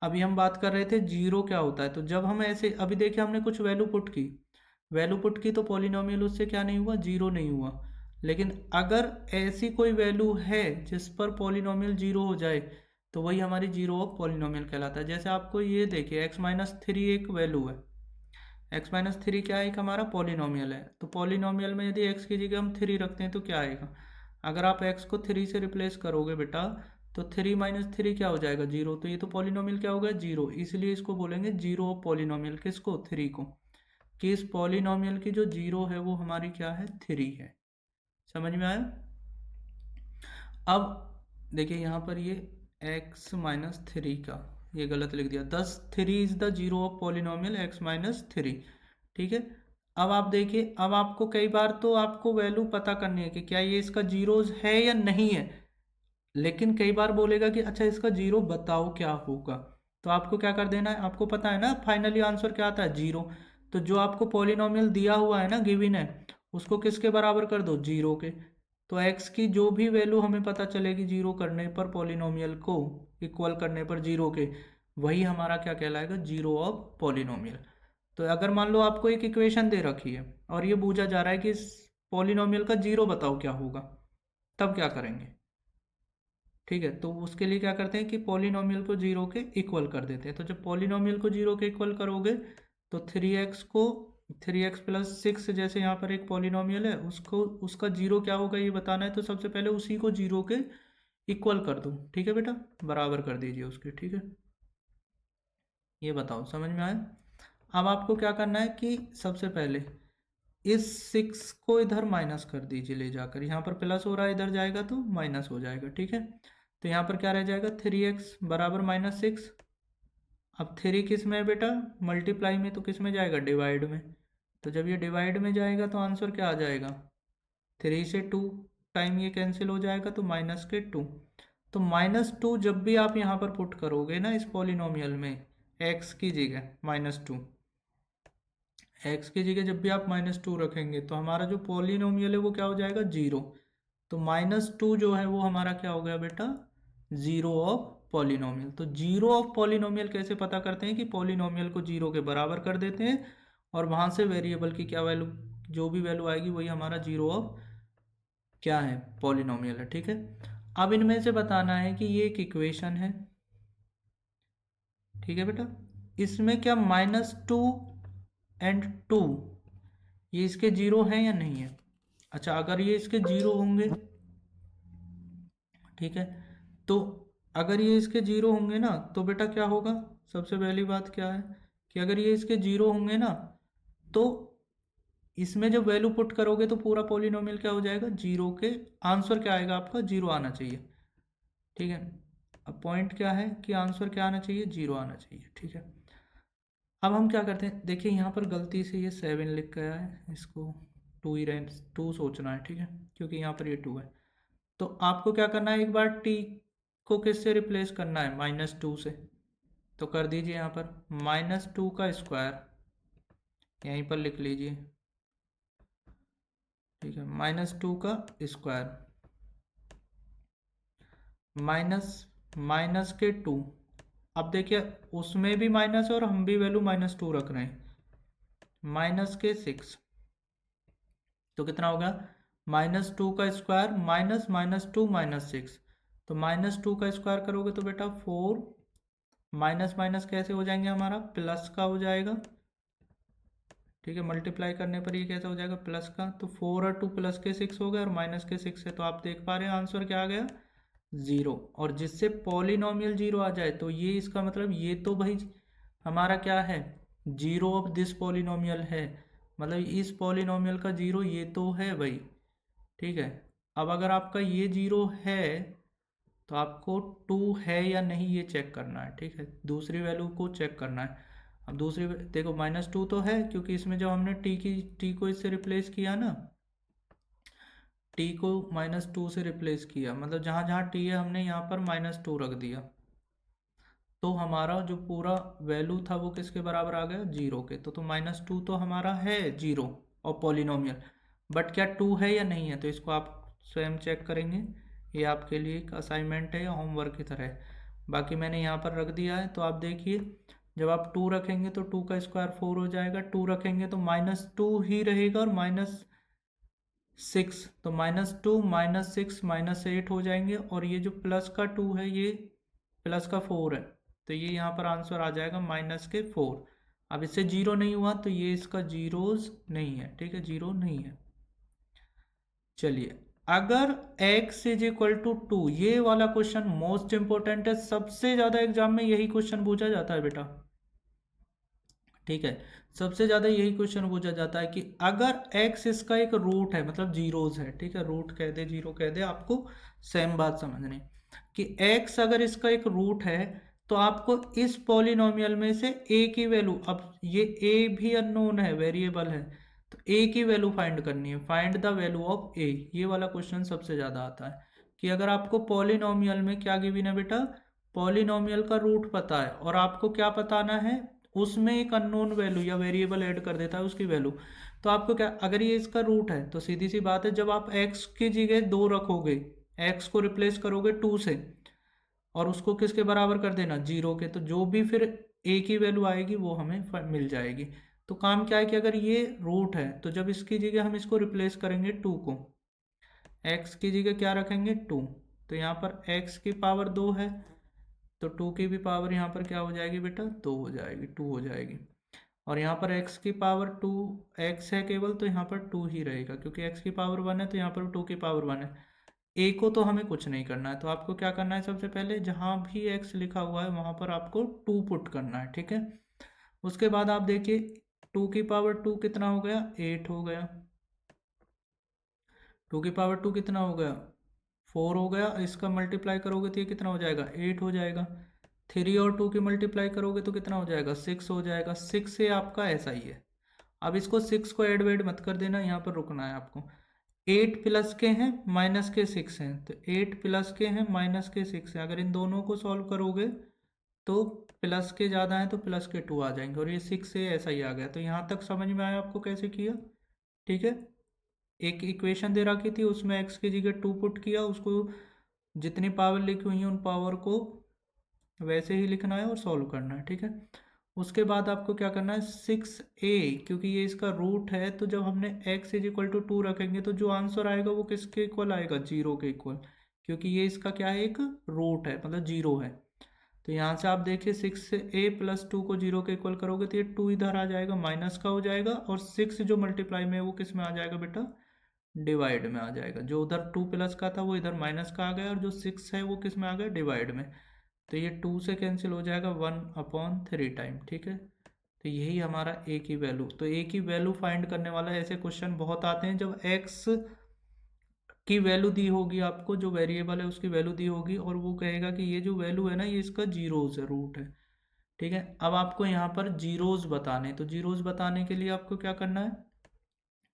अभी हम बात कर रहे थे जीरो क्या होता है, तो जब हम ऐसे, अभी देखिए हमने कुछ वैल्यू पुट की तो पॉलिनोमियल उससे क्या नहीं हुआ, जीरो नहीं हुआ। लेकिन अगर ऐसी कोई वैल्यू है जिस पर पॉलिनोमियल जीरो हो जाए तो वही हमारी जीरो ऑफ पॉलिनोमियल कहलाता है। जैसे आपको ये देखिए x-3 एक वैल्यू है, x-3 क्या है, एक हमारा पॉलिनोमियल है। तो पॉलिनोमियल में यदि x की जगह हम 3 रखते हैं तो क्या आएगा, अगर आप x को 3 से रिप्लेस करोगे बेटा तो 3 माइनस 3 क्या हो जाएगा, जीरो। तो ये तो पॉलिनोमियल क्या होगा, जीरो। इसलिए इसको बोलेंगे जीरो ऑफ पॉलिनोमियल, किसको, 3 को, कि इस पॉलिनोमियल की जो जीरो है वो हमारी क्या है, 3 है। समझ में आया। अब देखिए यहाँ पर ये x-3 का ये गलत लिख दिया, 3 is the zero of polynomial x-3, ठीक है। अब आप देखिए, अब आपको कई बार तो आपको वैल्यू पता करनी है कि क्या ये इसका जीरोज है या नहीं है, लेकिन कई बार बोलेगा कि अच्छा इसका जीरो बताओ क्या होगा। तो आपको क्या कर देना है, आपको पता है ना फाइनली आंसर क्या आता है, जीरो। तो जो आपको पॉलिनोमियल दिया हुआ है ना, गिवन है, उसको किसके बराबर कर दो, जीरो के। तो x की जो भी वैल्यू हमें पता चलेगी जीरो करने पर, पॉलिनोमियल को इक्वल करने पर जीरो के, वही हमारा क्या कहलाएगा, जीरो ऑफ पॉलिनोमियल। तो अगर मान लो आपको एक इक्वेशन दे रखी है और ये पूछा जा रहा है कि इस पॉलिनोमियल का जीरो बताओ क्या होगा, तब क्या करेंगे, ठीक है। तो उसके लिए क्या करते हैं कि पॉलिनोमियल को जीरो के इक्वल कर देते हैं। तो जब पॉलिनोमियल को जीरो के इक्वल करोगे तो 3x को 3x प्लस 6, जैसे यहाँ पर एक पॉलिनोमियल है उसको, उसका जीरो क्या होगा ये बताना है, तो सबसे पहले उसी को जीरो के इक्वल कर दो, ठीक है बेटा, बराबर कर दीजिए उसके, ठीक है। ये बताओ समझ में आया। अब आपको क्या करना है कि सबसे पहले इस 6 को इधर माइनस कर दीजिए ले जाकर, यहाँ पर प्लस हो रहा है इधर जाएगा तो माइनस हो जाएगा, ठीक है। तो यहाँ पर क्या रह जाएगा, 3x बराबर -6। अब 3 किस में है बेटा, मल्टीप्लाई में, तो किस में जाएगा, डिवाइड में। तो जब ये डिवाइड में जाएगा तो आंसर क्या आ जाएगा, 3 से 2 टाइम ये कैंसिल हो जाएगा तो -2। तो -2 जब भी आप यहाँ पर पुट करोगे ना इस पॉलिनोमियल में, x की जगह -2, x की जगह जब भी आप -2 रखेंगे तो हमारा जो पॉलिनोमियल है वो क्या हो जाएगा, जीरो। तो -2 जो है वो हमारा क्या हो गया बेटा, जीरो ऑफ पॉलिनोमियल। तो जीरो ऑफ पॉलिनोमियल कैसे पता करते हैं कि पॉलिनोमियल को जीरो के बराबर कर देते हैं और वहां से वेरिएबल की क्या वैल्यू, जो भी वैल्यू आएगी वही हमारा जीरो ऑफ क्या है, पॉलिनोमियल है, ठीक है। अब इनमें से बताना है कि ये एक इक्वेशन है, ठीक है बेटा, इसमें क्या -2 एंड 2 ये इसके जीरो हैं या नहीं है। अच्छा अगर ये इसके जीरो होंगे, ठीक है, तो अगर ये इसके जीरो होंगे ना तो बेटा क्या होगा, सबसे पहली बात क्या है कि अगर ये इसके जीरो होंगे ना तो इसमें जब वैल्यू पुट करोगे तो पूरा पॉलिनोमियल क्या हो जाएगा, जीरो के, आंसर क्या आएगा आपका, जीरो आना चाहिए, ठीक है। अब पॉइंट क्या है कि आंसर क्या आना चाहिए, जीरो आना चाहिए, ठीक है। अब हम क्या करते हैं, देखिए यहाँ पर गलती से ये 7 लिख गया है, इसको 2 ही रह 2 सोचना है, ठीक है, क्योंकि यहाँ पर ये 2 है। तो आपको क्या करना है, एक बार t को किससे रिप्लेस करना है, -2 से। तो कर दीजिए यहाँ पर -2 का स्क्वायर, यहीं पर लिख लीजिए, ठीक है, -2 का स्क्वायर माइनस के 2। अब देखिए उसमें भी माइनस है और हम भी वैल्यू -2 रख रहे हैं, -6। तो कितना होगा, -2 का स्क्वायर माइनस -2 -6। तो -2 का स्क्वायर करोगे तो बेटा 4, माइनस माइनस कैसे हो जाएंगे, हमारा प्लस का हो जाएगा, ठीक है। मल्टीप्लाई करने पर ये कैसा हो जाएगा, प्लस का। तो 4 और 2 प्लस के 6 हो गए और माइनस के 6 है, तो आप देख पा रहे हैं आंसर क्या आ गया, जीरो। और जिससे पॉलिनोमियल जीरो आ जाए तो ये इसका मतलब ये तो भाई हमारा क्या है, जीरो ऑफ दिस पॉलिनोमियल है, मतलब इस पॉलिनोमियल का जीरो ये तो है भाई, ठीक है। अब अगर आपका ये जीरो है तो आपको 2 है या नहीं ये चेक करना है, ठीक है, दूसरी वैल्यू को चेक करना है। अब दूसरी देखो -2 तो है क्योंकि इसमें जब हमने टी को इससे रिप्लेस किया ना, टी को -2 से रिप्लेस किया, मतलब जहाँ जहाँ टी है हमने यहाँ पर -2 रख दिया, तो हमारा जो पूरा वैल्यू था वो किसके बराबर आ गया, 0 के। तो -2 तो हमारा है 0 और पॉलिनोमियल, बट क्या 2 है या नहीं है, तो इसको आप स्वयं चेक करेंगे। ये आपके लिए एक असाइनमेंट है या होमवर्क की तरह है। बाकी मैंने यहाँ पर रख दिया है, तो आप देखिए जब आप 2 रखेंगे तो 2 का स्क्वायर 4 हो जाएगा, 2 रखेंगे तो -2 ही रहेगा, और -6, तो -2 -6 -8 हो जाएंगे, और ये जो प्लस का 2 है ये प्लस का 4 है, तो ये यहाँ पर आंसर आ जाएगा -4। अब इससे 0 नहीं हुआ तो ये इसका जीरोज नहीं है, ठीक है, 0 नहीं है। चलिए, अगर x इज इक्वल टू 2, ये वाला क्वेश्चन मोस्ट इंपोर्टेंट है, सबसे ज्यादा एग्जाम में यही क्वेश्चन पूछा जाता है बेटा, ठीक है, सबसे ज्यादा यही क्वेश्चन पूछा जाता है कि अगर x इसका एक रूट है, मतलब जीरोज है, ठीक है, रूट कह दे जीरो कह दे, आपको सेम बात समझनी कि x अगर इसका एक रूट है तो आपको इस पॉलिनोमियल में से a की वैल्यू, अब ये a भी अननोन है, वेरिएबल है, तो a की वैल्यू फाइंड करनी है, find the value of a। ये वाला क्वेश्चन सबसे ज्यादा आता है कि अगर आपको पॉलिनोमियल में क्या गिवन है बेटा, पॉलिनोमियल का रूट पता है और आपको क्या बताना है, उसमें एक अननोन वैल्यू या वेरिएबल ऐड कर देता है उसकी वैल्यू, तो आपको क्या, अगर ये इसका रूट है तो सीधी सी बात है, जब आप x की जगह 2 रखोगे, x को रिप्लेस करोगे 2 से और उसको किसके बराबर कर देना, 0 के, तो जो भी फिर a की वैल्यू आएगी वो हमें मिल जाएगी। तो काम क्या है कि अगर ये रूट है तो जब इसकी जगह हम इसको रिप्लेस करेंगे 2 को, x की जगह क्या रखेंगे 2, तो यहाँ पर x की पावर 2 है, तो 2 की भी पावर यहाँ पर क्या हो जाएगी बेटा, 2 हो जाएगी, 2 हो जाएगी, और यहाँ पर x की पावर 2, x है केवल तो यहाँ पर 2 ही रहेगा, क्योंकि x की पावर 1 है तो यहाँ पर 2 की पावर 1 है। a को तो हमें कुछ नहीं करना है, तो आपको क्या करना है, सबसे पहले जहाँ भी x लिखा हुआ है वहाँ पर आपको 2 पुट करना है, ठीक है। उसके बाद आप देखिए 2 की पावर 2 कितना हो गया, 8 हो गया, 2 की पावर 2 कितना हो गया, 4 हो गया, इसका मल्टीप्लाई करोगे तो ये कितना हो जाएगा, 8 हो जाएगा, 3 और 2 की मल्टीप्लाई करोगे तो कितना हो जाएगा, 6 हो जाएगा, 6 से आपका ऐसा ही है। अब इसको 6 को ऐड वेड मत कर देना, यहाँ पर रुकना है आपको। 8 प्लस के हैं माइनस के 6 हैं, तो 8 प्लस के हैं माइनस के 6 हैं, अगर इन दोनों को सॉल्व करोगे तो प्लस के ज़्यादा हैं तो प्लस के 2 आ जाएंगे, और ये 6 से ऐसा ही आ गया। तो यहाँ तक समझ में आया आपको कैसे किया, ठीक है। एक इक्वेशन दे रखी थी, उसमें x की जगह 2 पुट किया, उसको जितनी पावर लिखी हुई है उन पावर को वैसे ही लिखना है और सॉल्व करना है, ठीक है। उसके बाद आपको क्या करना है, 6a, क्योंकि ये इसका रूट है तो जब हमने x इज इक्वल टू 2 रखेंगे तो जो आंसर आएगा वो किसके इक्वल आएगा, 0 के इक्वल, क्योंकि ये इसका क्या है, एक रूट है, मतलब 0 है। तो यहाँ से आप देखिए 6a प्लस 2 को 0 के इक्वल करोगे तो ये 2 इधर आ जाएगा, माइनस का हो जाएगा, और 6 जो मल्टीप्लाई में है वो किस में आ जाएगा बेटा, डिवाइड में आ जाएगा। जो उधर 2 प्लस का था वो इधर माइनस का आ गया, और जो 6 है वो किस में आ गया, डिवाइड में। तो ये 2 से कैंसिल हो जाएगा 1/3 टाइम, ठीक है। तो यही हमारा a की वैल्यू, तो a की वैल्यू फाइंड करने वाला ऐसे क्वेश्चन बहुत आते हैं जब x की वैल्यू दी होगी, आपको जो वेरिएबल है उसकी वैल्यू दी होगी, और वो कहेगा कि ये जो वैल्यू है ना ये इसका जीरोज है, रूट है, ठीक है। अब आपको यहाँ पर जीरोज बताने, तो जीरोज बताने के लिए आपको क्या करना है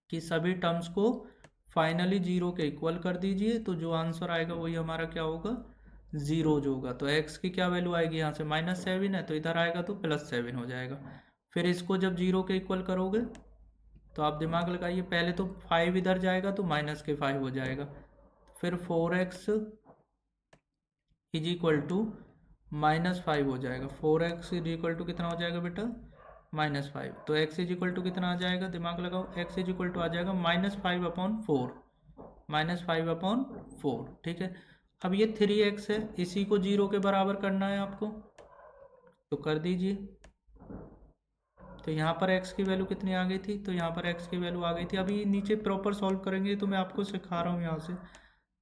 कि सभी टर्म्स को फाइनली 0 के इक्वल कर दीजिए, तो जो आंसर आएगा वही हमारा क्या होगा, जीरोज होगा। तो x की क्या वैल्यू आएगी, यहाँ से -7 है तो इधर आएगा तो +7 हो जाएगा। फिर इसको जब 0 के इक्वल करोगे तो आप दिमाग लगाइए, पहले तो 5 इधर जाएगा तो -5 हो जाएगा, फिर 4x इज इक्वल टू -5 हो जाएगा, 4x इज इक्वल टू कितना हो जाएगा बेटा, -5, तो x इज इक्वल टू कितना आ जाएगा, दिमाग लगाओ, x इज इक्वल टू आ जाएगा -5/4, -5/4, ठीक है। अब ये 3x है, इसी को 0 के बराबर करना है आपको, तो कर दीजिए। तो यहाँ पर x की वैल्यू कितनी आ गई थी, तो यहाँ पर x की वैल्यू आ गई थी। अभी नीचे प्रॉपर सॉल्व करेंगे तो मैं आपको सिखा रहा हूँ यहाँ से,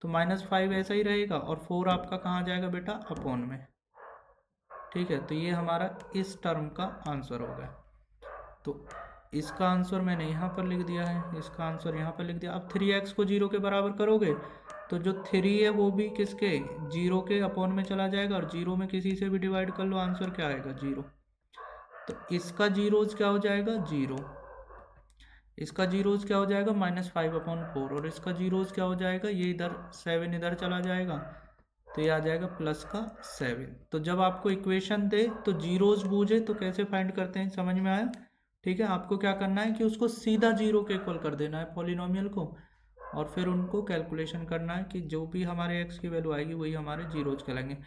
तो -5 ऐसा ही रहेगा, और 4 आपका कहाँ जाएगा बेटा, अपॉन में, ठीक है। तो ये हमारा इस टर्म का आंसर हो गया। तो इसका आंसर मैंने यहाँ पर लिख दिया है, इसका आंसर यहाँ पर लिख दिया। अब 3x को 0 के बराबर करोगे तो जो 3 है वो भी किसके, 0 के अपॉन में चला जाएगा, और 0 में किसी से भी डिवाइड कर लो, आंसर क्या आएगा, 0। तो इसका जीरोज क्या हो जाएगा, 0, इसका जीरोज क्या हो जाएगा -5/4, और इसका जीरोज क्या हो जाएगा, ये इधर 7 इधर चला जाएगा, तो ये आ जाएगा +7। तो जब आपको इक्वेशन दे तो जीरोज बूझे तो कैसे फाइंड करते हैं, समझ में आया। ठीक है, आपको क्या करना है कि उसको सीधा जीरो के इक्वल कर देना है पॉलिनोमियल को, और फिर उनको कैलकुलेशन करना है कि जो भी हमारे एक्स की वैल्यू आएगी वही हमारे जीरोज कहलाएंगे।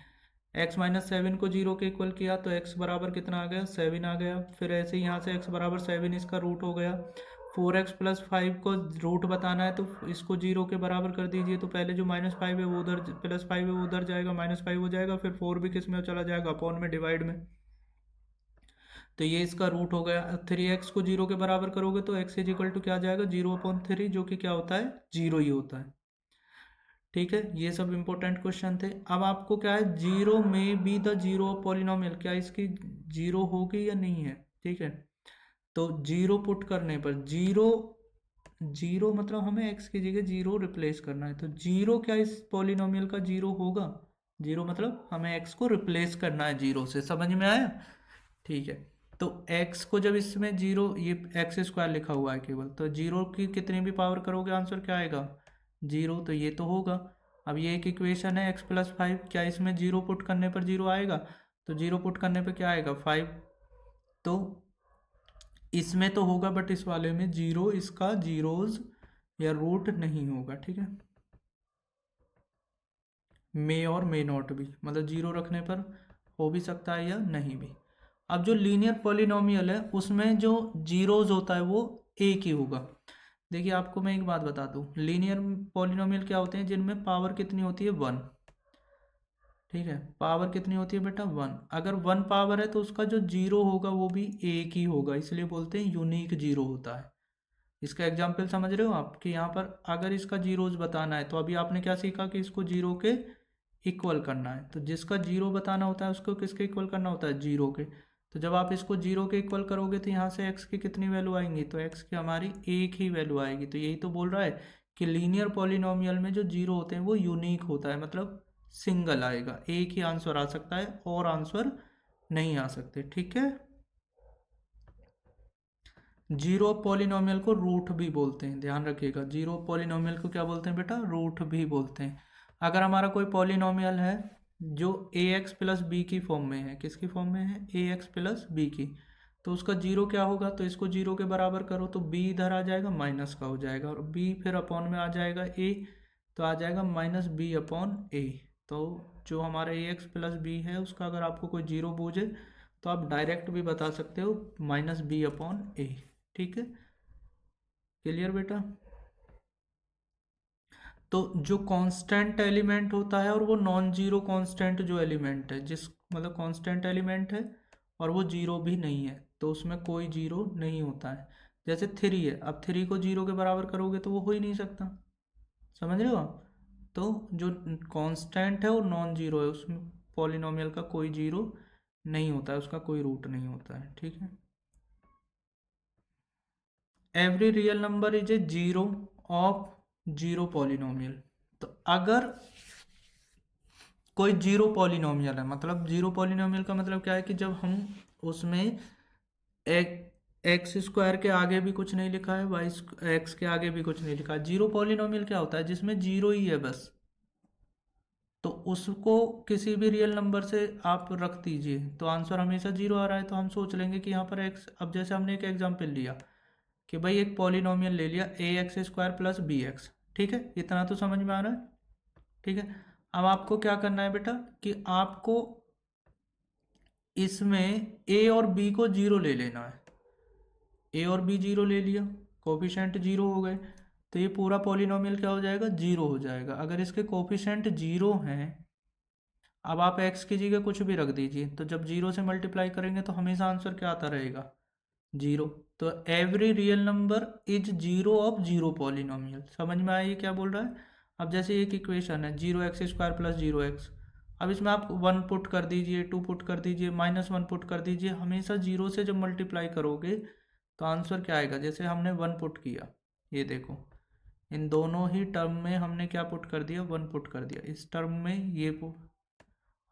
x-7 को जीरो के इक्वल किया तो x बराबर कितना आ गया, 7 आ गया। फिर ऐसे ही यहाँ से x बराबर 7 इसका रूट हो गया। 4x + 5 को रूट बताना है तो इसको जीरो के बराबर कर दीजिए, तो पहले जो -5 है वो उधर, +5 है वो उधर जाएगा, -5 हो जाएगा, फिर 4 भी किस में चला जाएगा, अपॉन में, डिवाइड में, तो ये इसका रूट हो गया। 3x को जीरो के बराबर करोगे तो x = क्या आ जाएगा, 0/3, जो कि क्या होता है, जीरो ही होता है। ठीक है, ये सब इंपॉर्टेंट क्वेश्चन थे। अब आपको क्या है, जीरो में be the zero of polynomial, क्या इसकी जीरो होगी या नहीं है। ठीक है, तो जीरो पुट करने पर जीरो, जीरो मतलब हमें एक्स की जगह जीरो रिप्लेस करना है, तो जीरो क्या इस पॉलिनोमियल का जीरो होगा, जीरो मतलब हमें एक्स को रिप्लेस करना है जीरो से, समझ में आया। ठीक है, तो x को जब इसमें जीरो, ये x² लिखा हुआ है केवल, तो जीरो की कितनी भी पावर करोगे आंसर क्या आएगा, जीरो, तो ये तो होगा। अब ये एक इक्वेशन है x + 5, क्या इसमें जीरो पुट करने पर जीरो आएगा, तो जीरो पुट करने पर क्या आएगा 5, तो इसमें तो होगा बट इस वाले में जीरो, इसका जीरोज या रूट नहीं होगा। ठीक है, मे और मे नॉट भी, मतलब जीरो रखने पर हो भी सकता है या नहीं भी। अब जो लीनियर पॉलिनोमियल है उसमें जो जीरोज होता है वो एक ही होगा। देखिए आपको मैं एक बात बता दूं, लीनियर पॉलिनोमियल क्या होते हैं, जिनमें पावर कितनी होती है 1। ठीक है, पावर कितनी होती है बेटा 1। अगर 1 पावर है तो उसका जो जीरो होगा वो भी एक ही होगा, इसलिए बोलते हैं यूनिक जीरो होता है। इसका एग्जाम्पल समझ रहे हो आप, कि यहाँ पर अगर इसका जीरोज बताना है तो अभी आपने क्या सीखा कि इसको जीरो के इक्वल करना है, तो जिसका जीरो बताना होता है उसको किसके इक्वल करना होता है, जीरो के। तो जब आप इसको जीरो के इक्वल करोगे तो यहाँ से एक्स की कितनी वैल्यू आएंगी, तो एक्स की हमारी एक ही वैल्यू आएगी। तो यही तो बोल रहा है कि लीनियर पॉलिनोमियल में जो जीरो होते हैं वो यूनिक होता है, मतलब सिंगल आएगा, एक ही आंसर आ सकता है और आंसर नहीं आ सकते। ठीक है, जीरो पॉलिनोमियल को रूट भी बोलते हैं, ध्यान रखिएगा, जीरो पॉलिनोमियल को क्या बोलते हैं बेटा, रूट भी बोलते हैं। अगर हमारा कोई पॉलिनोमियल है जो ax + b की फॉर्म में है, किसकी फॉर्म में है, ax + b की, तो उसका जीरो क्या होगा, तो इसको जीरो के बराबर करो तो b इधर आ जाएगा, माइनस का हो जाएगा, और b फिर अपॉन में आ जाएगा a, तो आ जाएगा -b/a। तो जो हमारा ax + b है उसका अगर आपको कोई जीरो बूझे तो आप डायरेक्ट भी बता सकते हो -b/a। ठीक है, क्लियर बेटा। तो जो कांस्टेंट एलिमेंट होता है और वो नॉन जीरो कांस्टेंट जो एलिमेंट है, जिस मतलब कांस्टेंट एलिमेंट है और वो जीरो भी नहीं है, तो उसमें कोई जीरो नहीं होता है। जैसे 3 है, अब 3 को जीरो के बराबर करोगे तो वो हो ही नहीं सकता, समझ रहे हो आप। तो जो कांस्टेंट है वो नॉन जीरो है, उसमें पॉलिनोमियल का कोई जीरो नहीं होता है, उसका कोई रूट नहीं होता है। ठीक है, every real number is a zero of zero polynomial. तो अगर कोई जीरो पॉलिनोमियल है, मतलब जीरो पॉलिनोमियल का मतलब क्या है कि जब हम उसमें x² के आगे भी कुछ नहीं लिखा है, वाई एक्स के आगे भी कुछ नहीं लिखा है, जीरो पॉलिनोमियल क्या होता है, जिसमें जीरो ही है बस, तो उसको किसी भी रियल नंबर से आप रख दीजिए तो आंसर हमेशा जीरो आ रहा है, तो हम सोच लेंगे कि यहाँ पर एक्स, अब जैसे हमने एक एग्जाम्पल लिया कि भाई एक पॉलिनोमियल ले लिया ax² + bx। ठीक है, इतना तो समझ में आ रहा है। ठीक है, अब आपको क्या करना है बेटा कि आपको इसमें a और b को जीरो ले लेना है, a और b जीरो ले लिया, कोफिशेंट जीरो हो गए, तो ये पूरा पॉलिनोमियल क्या हो जाएगा, जीरो हो जाएगा। अगर इसके कोफिशेंट जीरो हैं, अब आप x की जगह कुछ भी रख दीजिए, तो जब जीरो से मल्टीप्लाई करेंगे तो हमेशा आंसर क्या आता रहेगा, जीरो। तो every real number is zero of zero polynomial, समझ में आया ये क्या बोल रहा है। अब जैसे एक इक्वेशन है 0x² + 0x, अब इसमें आप 1 पुट कर दीजिए, 2 पुट कर दीजिए, -1 पुट कर दीजिए, हमेशा जीरो से जब मल्टीप्लाई करोगे तो आंसर क्या आएगा, जैसे हमने 1 पुट किया, ये देखो इन दोनों ही टर्म में हमने क्या पुट कर दिया, 1 पुट कर दिया, इस टर्म में ये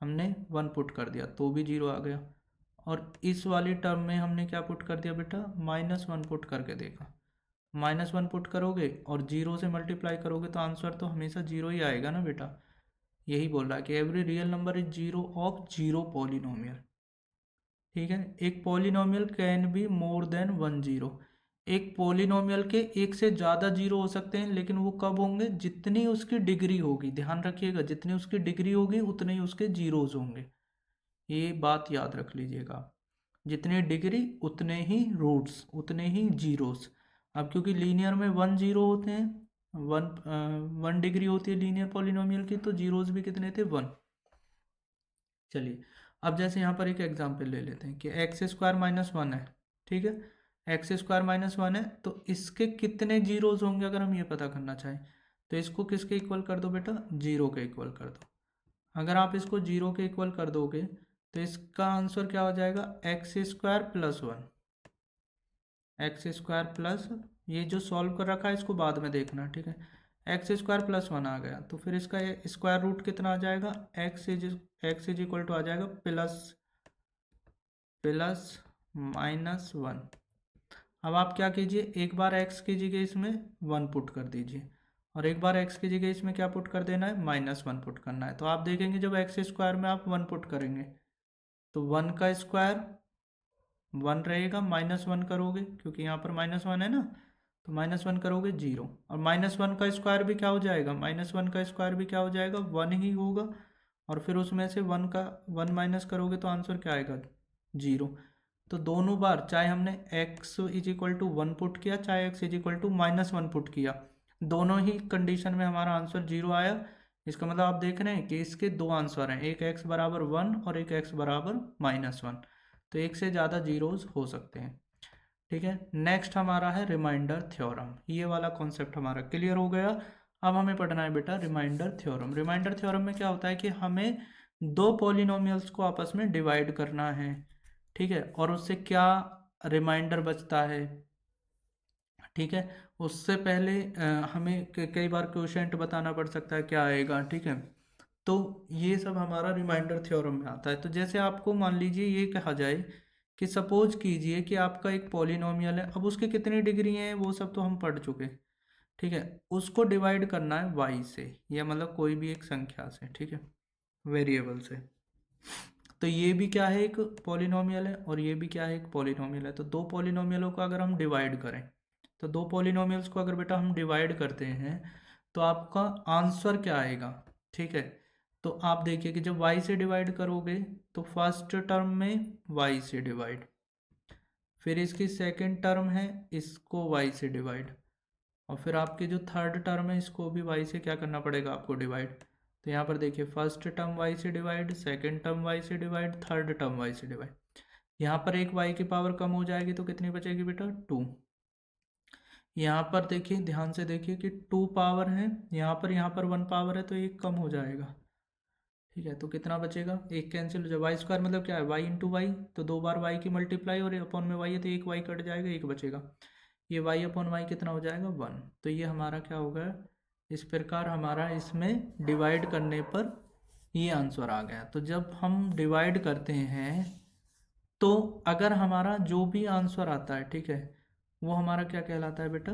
हमने 1 पुट कर दिया तो भी जीरो आ गया, और इस वाली टर्म में हमने क्या पुट कर दिया बेटा, -1 पुट करके देखा -1 पुट करोगे और 0 से मल्टीप्लाई करोगे तो आंसर तो हमेशा 0 ही आएगा ना बेटा। यही बोल रहा है कि every real number is 0 of 0 polynomial. ठीक है, एक polynomial can be more than 1 0। एक पॉलिनोमियल के एक से ज़्यादा जीरो हो सकते हैं, लेकिन वो कब होंगे? जितनी उसकी डिग्री होगी, ध्यान रखिएगा, जितनी उसकी डिग्री होगी उतने ही उसके जीरोज होंगे। ये बात याद रख लीजिएगा, जितनी डिग्री उतने ही रूट्स, उतने ही जीरोस। अब क्योंकि लीनियर में 1 0 होते हैं, 1 डिग्री होती है लीनियर पॉलिनोमियल की, तो जीरोस भी कितने थे? 1। चलिए, अब जैसे यहाँ पर एक एग्जांपल ले लेते हैं कि x² - 1 है। ठीक है, x² - 1 है, तो इसके कितने जीरोज होंगे अगर हम ये पता करना चाहें, तो इसको किसके इक्वल कर दो बेटा? 0 के इक्वल कर दो। अगर आप इसको 0 के इक्वल कर दोगे तो इसका आंसर क्या हो जाएगा? x² + 1। x² प्लस, ये जो सॉल्व कर रखा है इसको बाद में देखना। ठीक है, x² + 1 आ गया, तो फिर इसका स्क्वायर रूट कितना आ जाएगा? x इज इक्वल टू आ जाएगा प्लस -1। अब आप क्या कीजिए, एक बार x की जगह इसमें 1 पुट कर दीजिए और एक बार x की जगह इसमें क्या पुट कर देना है? -1 पुट करना है। तो आप देखेंगे जब x² में आप 1 पुट करेंगे तो 1 का स्क्वायर 1 रहेगा, -1 करोगे क्योंकि यहाँ पर -1 है ना, तो -1 करोगे 0, और -1 का स्क्वायर भी क्या हो जाएगा? -1 का स्क्वायर भी क्या हो जाएगा? 1 ही होगा, और फिर उसमें से 1 माइनस करोगे तो आंसर क्या आएगा? 0। तो दोनों बार, चाहे हमने x is equal to 1 put किया, चाहे x is equal to -1 put किया, दोनों ही कंडीशन में हमारा आंसर 0 आया। इसका मतलब आप देख रहे हैं कि इसके दो आंसर हैं, एक x बराबर 1 और एक x बराबर -1। तो एक से ज़्यादा जीरोज हो सकते हैं। ठीक है, नेक्स्ट हमारा है रिमाइंडर थ्योरम। ये वाला कॉन्सेप्ट हमारा क्लियर हो गया। अब हमें पढ़ना है बेटा रिमाइंडर थ्योरम। रिमाइंडर थ्योरम में क्या होता है कि हमें दो पॉलिनोमियल्स को आपस में डिवाइड करना है। ठीक है, और उससे क्या रिमाइंडर बचता है। ठीक है, उससे पहले हमें कई बार क्वोशिएंट बताना पड़ सकता है क्या आएगा। ठीक है, तो ये सब हमारा रिमाइंडर थ्योरम में आता है। तो जैसे आपको मान लीजिए ये कहा जाए कि सपोज कीजिए कि आपका एक पॉलिनोमियल है, अब उसकी कितनी डिग्री है वो सब तो हम पढ़ चुके। ठीक है, उसको डिवाइड करना है y से, या मतलब कोई भी एक संख्या से। ठीक है, वेरिएबल से। तो ये भी क्या है? एक पॉलिनोमियल है, और ये भी क्या है? एक पॉलिनोमियल है। तो दो पॉलिनोमियलों को अगर हम डिवाइड करें, तो दो पॉलिनोमियल्स को अगर बेटा हम डिवाइड करते हैं तो आपका आंसर क्या आएगा? ठीक है, तो आप देखिए कि जब y से डिवाइड करोगे तो फर्स्ट टर्म में y से डिवाइड, फिर इसकी सेकंड टर्म है इसको y से डिवाइड, और फिर आपकी जो थर्ड टर्म है इसको भी y से क्या करना पड़ेगा आपको? डिवाइड। तो यहाँ पर देखिए फर्स्ट टर्म y से डिवाइड, सेकंड टर्म y से डिवाइड, थर्ड टर्म y से डिवाइड। यहाँ पर एक y की पावर कम हो जाएगी तो कितनी बचेगी बेटा? 2। यहाँ पर देखिए, ध्यान से देखिए कि 2 पावर है, यहाँ पर 1 पावर है, तो एक कम हो जाएगा। ठीक है, तो कितना बचेगा? एक कैंसिल हो जाए, वाई स्क्वायर मतलब क्या है? वाई इंटू वाई, तो दो बार वाई की मल्टीप्लाई और अपॉन में वाई है, तो एक वाई कट जाएगा, एक बचेगा। ये वाई अपॉन वाई कितना हो जाएगा? 1। तो ये हमारा क्या होगा? इस प्रकार हमारा इसमें डिवाइड करने पर ये आंसर आ गया। तो जब हम डिवाइड करते हैं तो अगर हमारा जो भी आंसर आता है, ठीक है, वो हमारा क्या कहलाता है बेटा?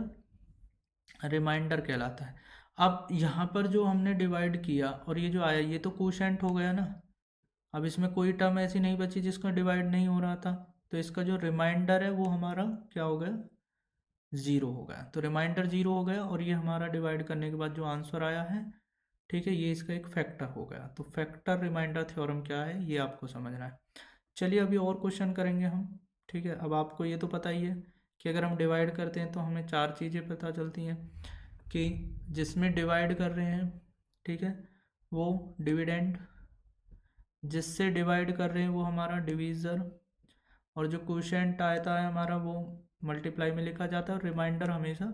रिमाइंडर कहलाता है। अब यहाँ पर जो हमने डिवाइड किया और ये जो आया, ये तो कोशेंट हो गया ना। अब इसमें कोई टर्म ऐसी नहीं बची जिसका डिवाइड नहीं हो रहा था, तो इसका जो रिमाइंडर है वो हमारा क्या हो गया? 0 हो गया। तो रिमाइंडर 0 हो गया, और ये हमारा डिवाइड करने के बाद जो आंसर आया है, ठीक है, ये इसका एक फैक्टर हो गया। तो फैक्टर रिमाइंडर थ्योरम क्या है ये आपको समझना है। चलिए अभी और क्वेश्चन करेंगे हम। ठीक है, अब आपको ये तो पता ही है कि अगर हम डिवाइड करते हैं तो हमें चार चीज़ें पता चलती हैं, कि जिसमें डिवाइड कर रहे हैं, ठीक है, वो डिविडेंड, जिससे डिवाइड कर रहे हैं वो हमारा डिवीज़र, और जो क्वोशिएंट आता है हमारा वो मल्टीप्लाई में लिखा जाता है, और रिमाइंडर हमेशा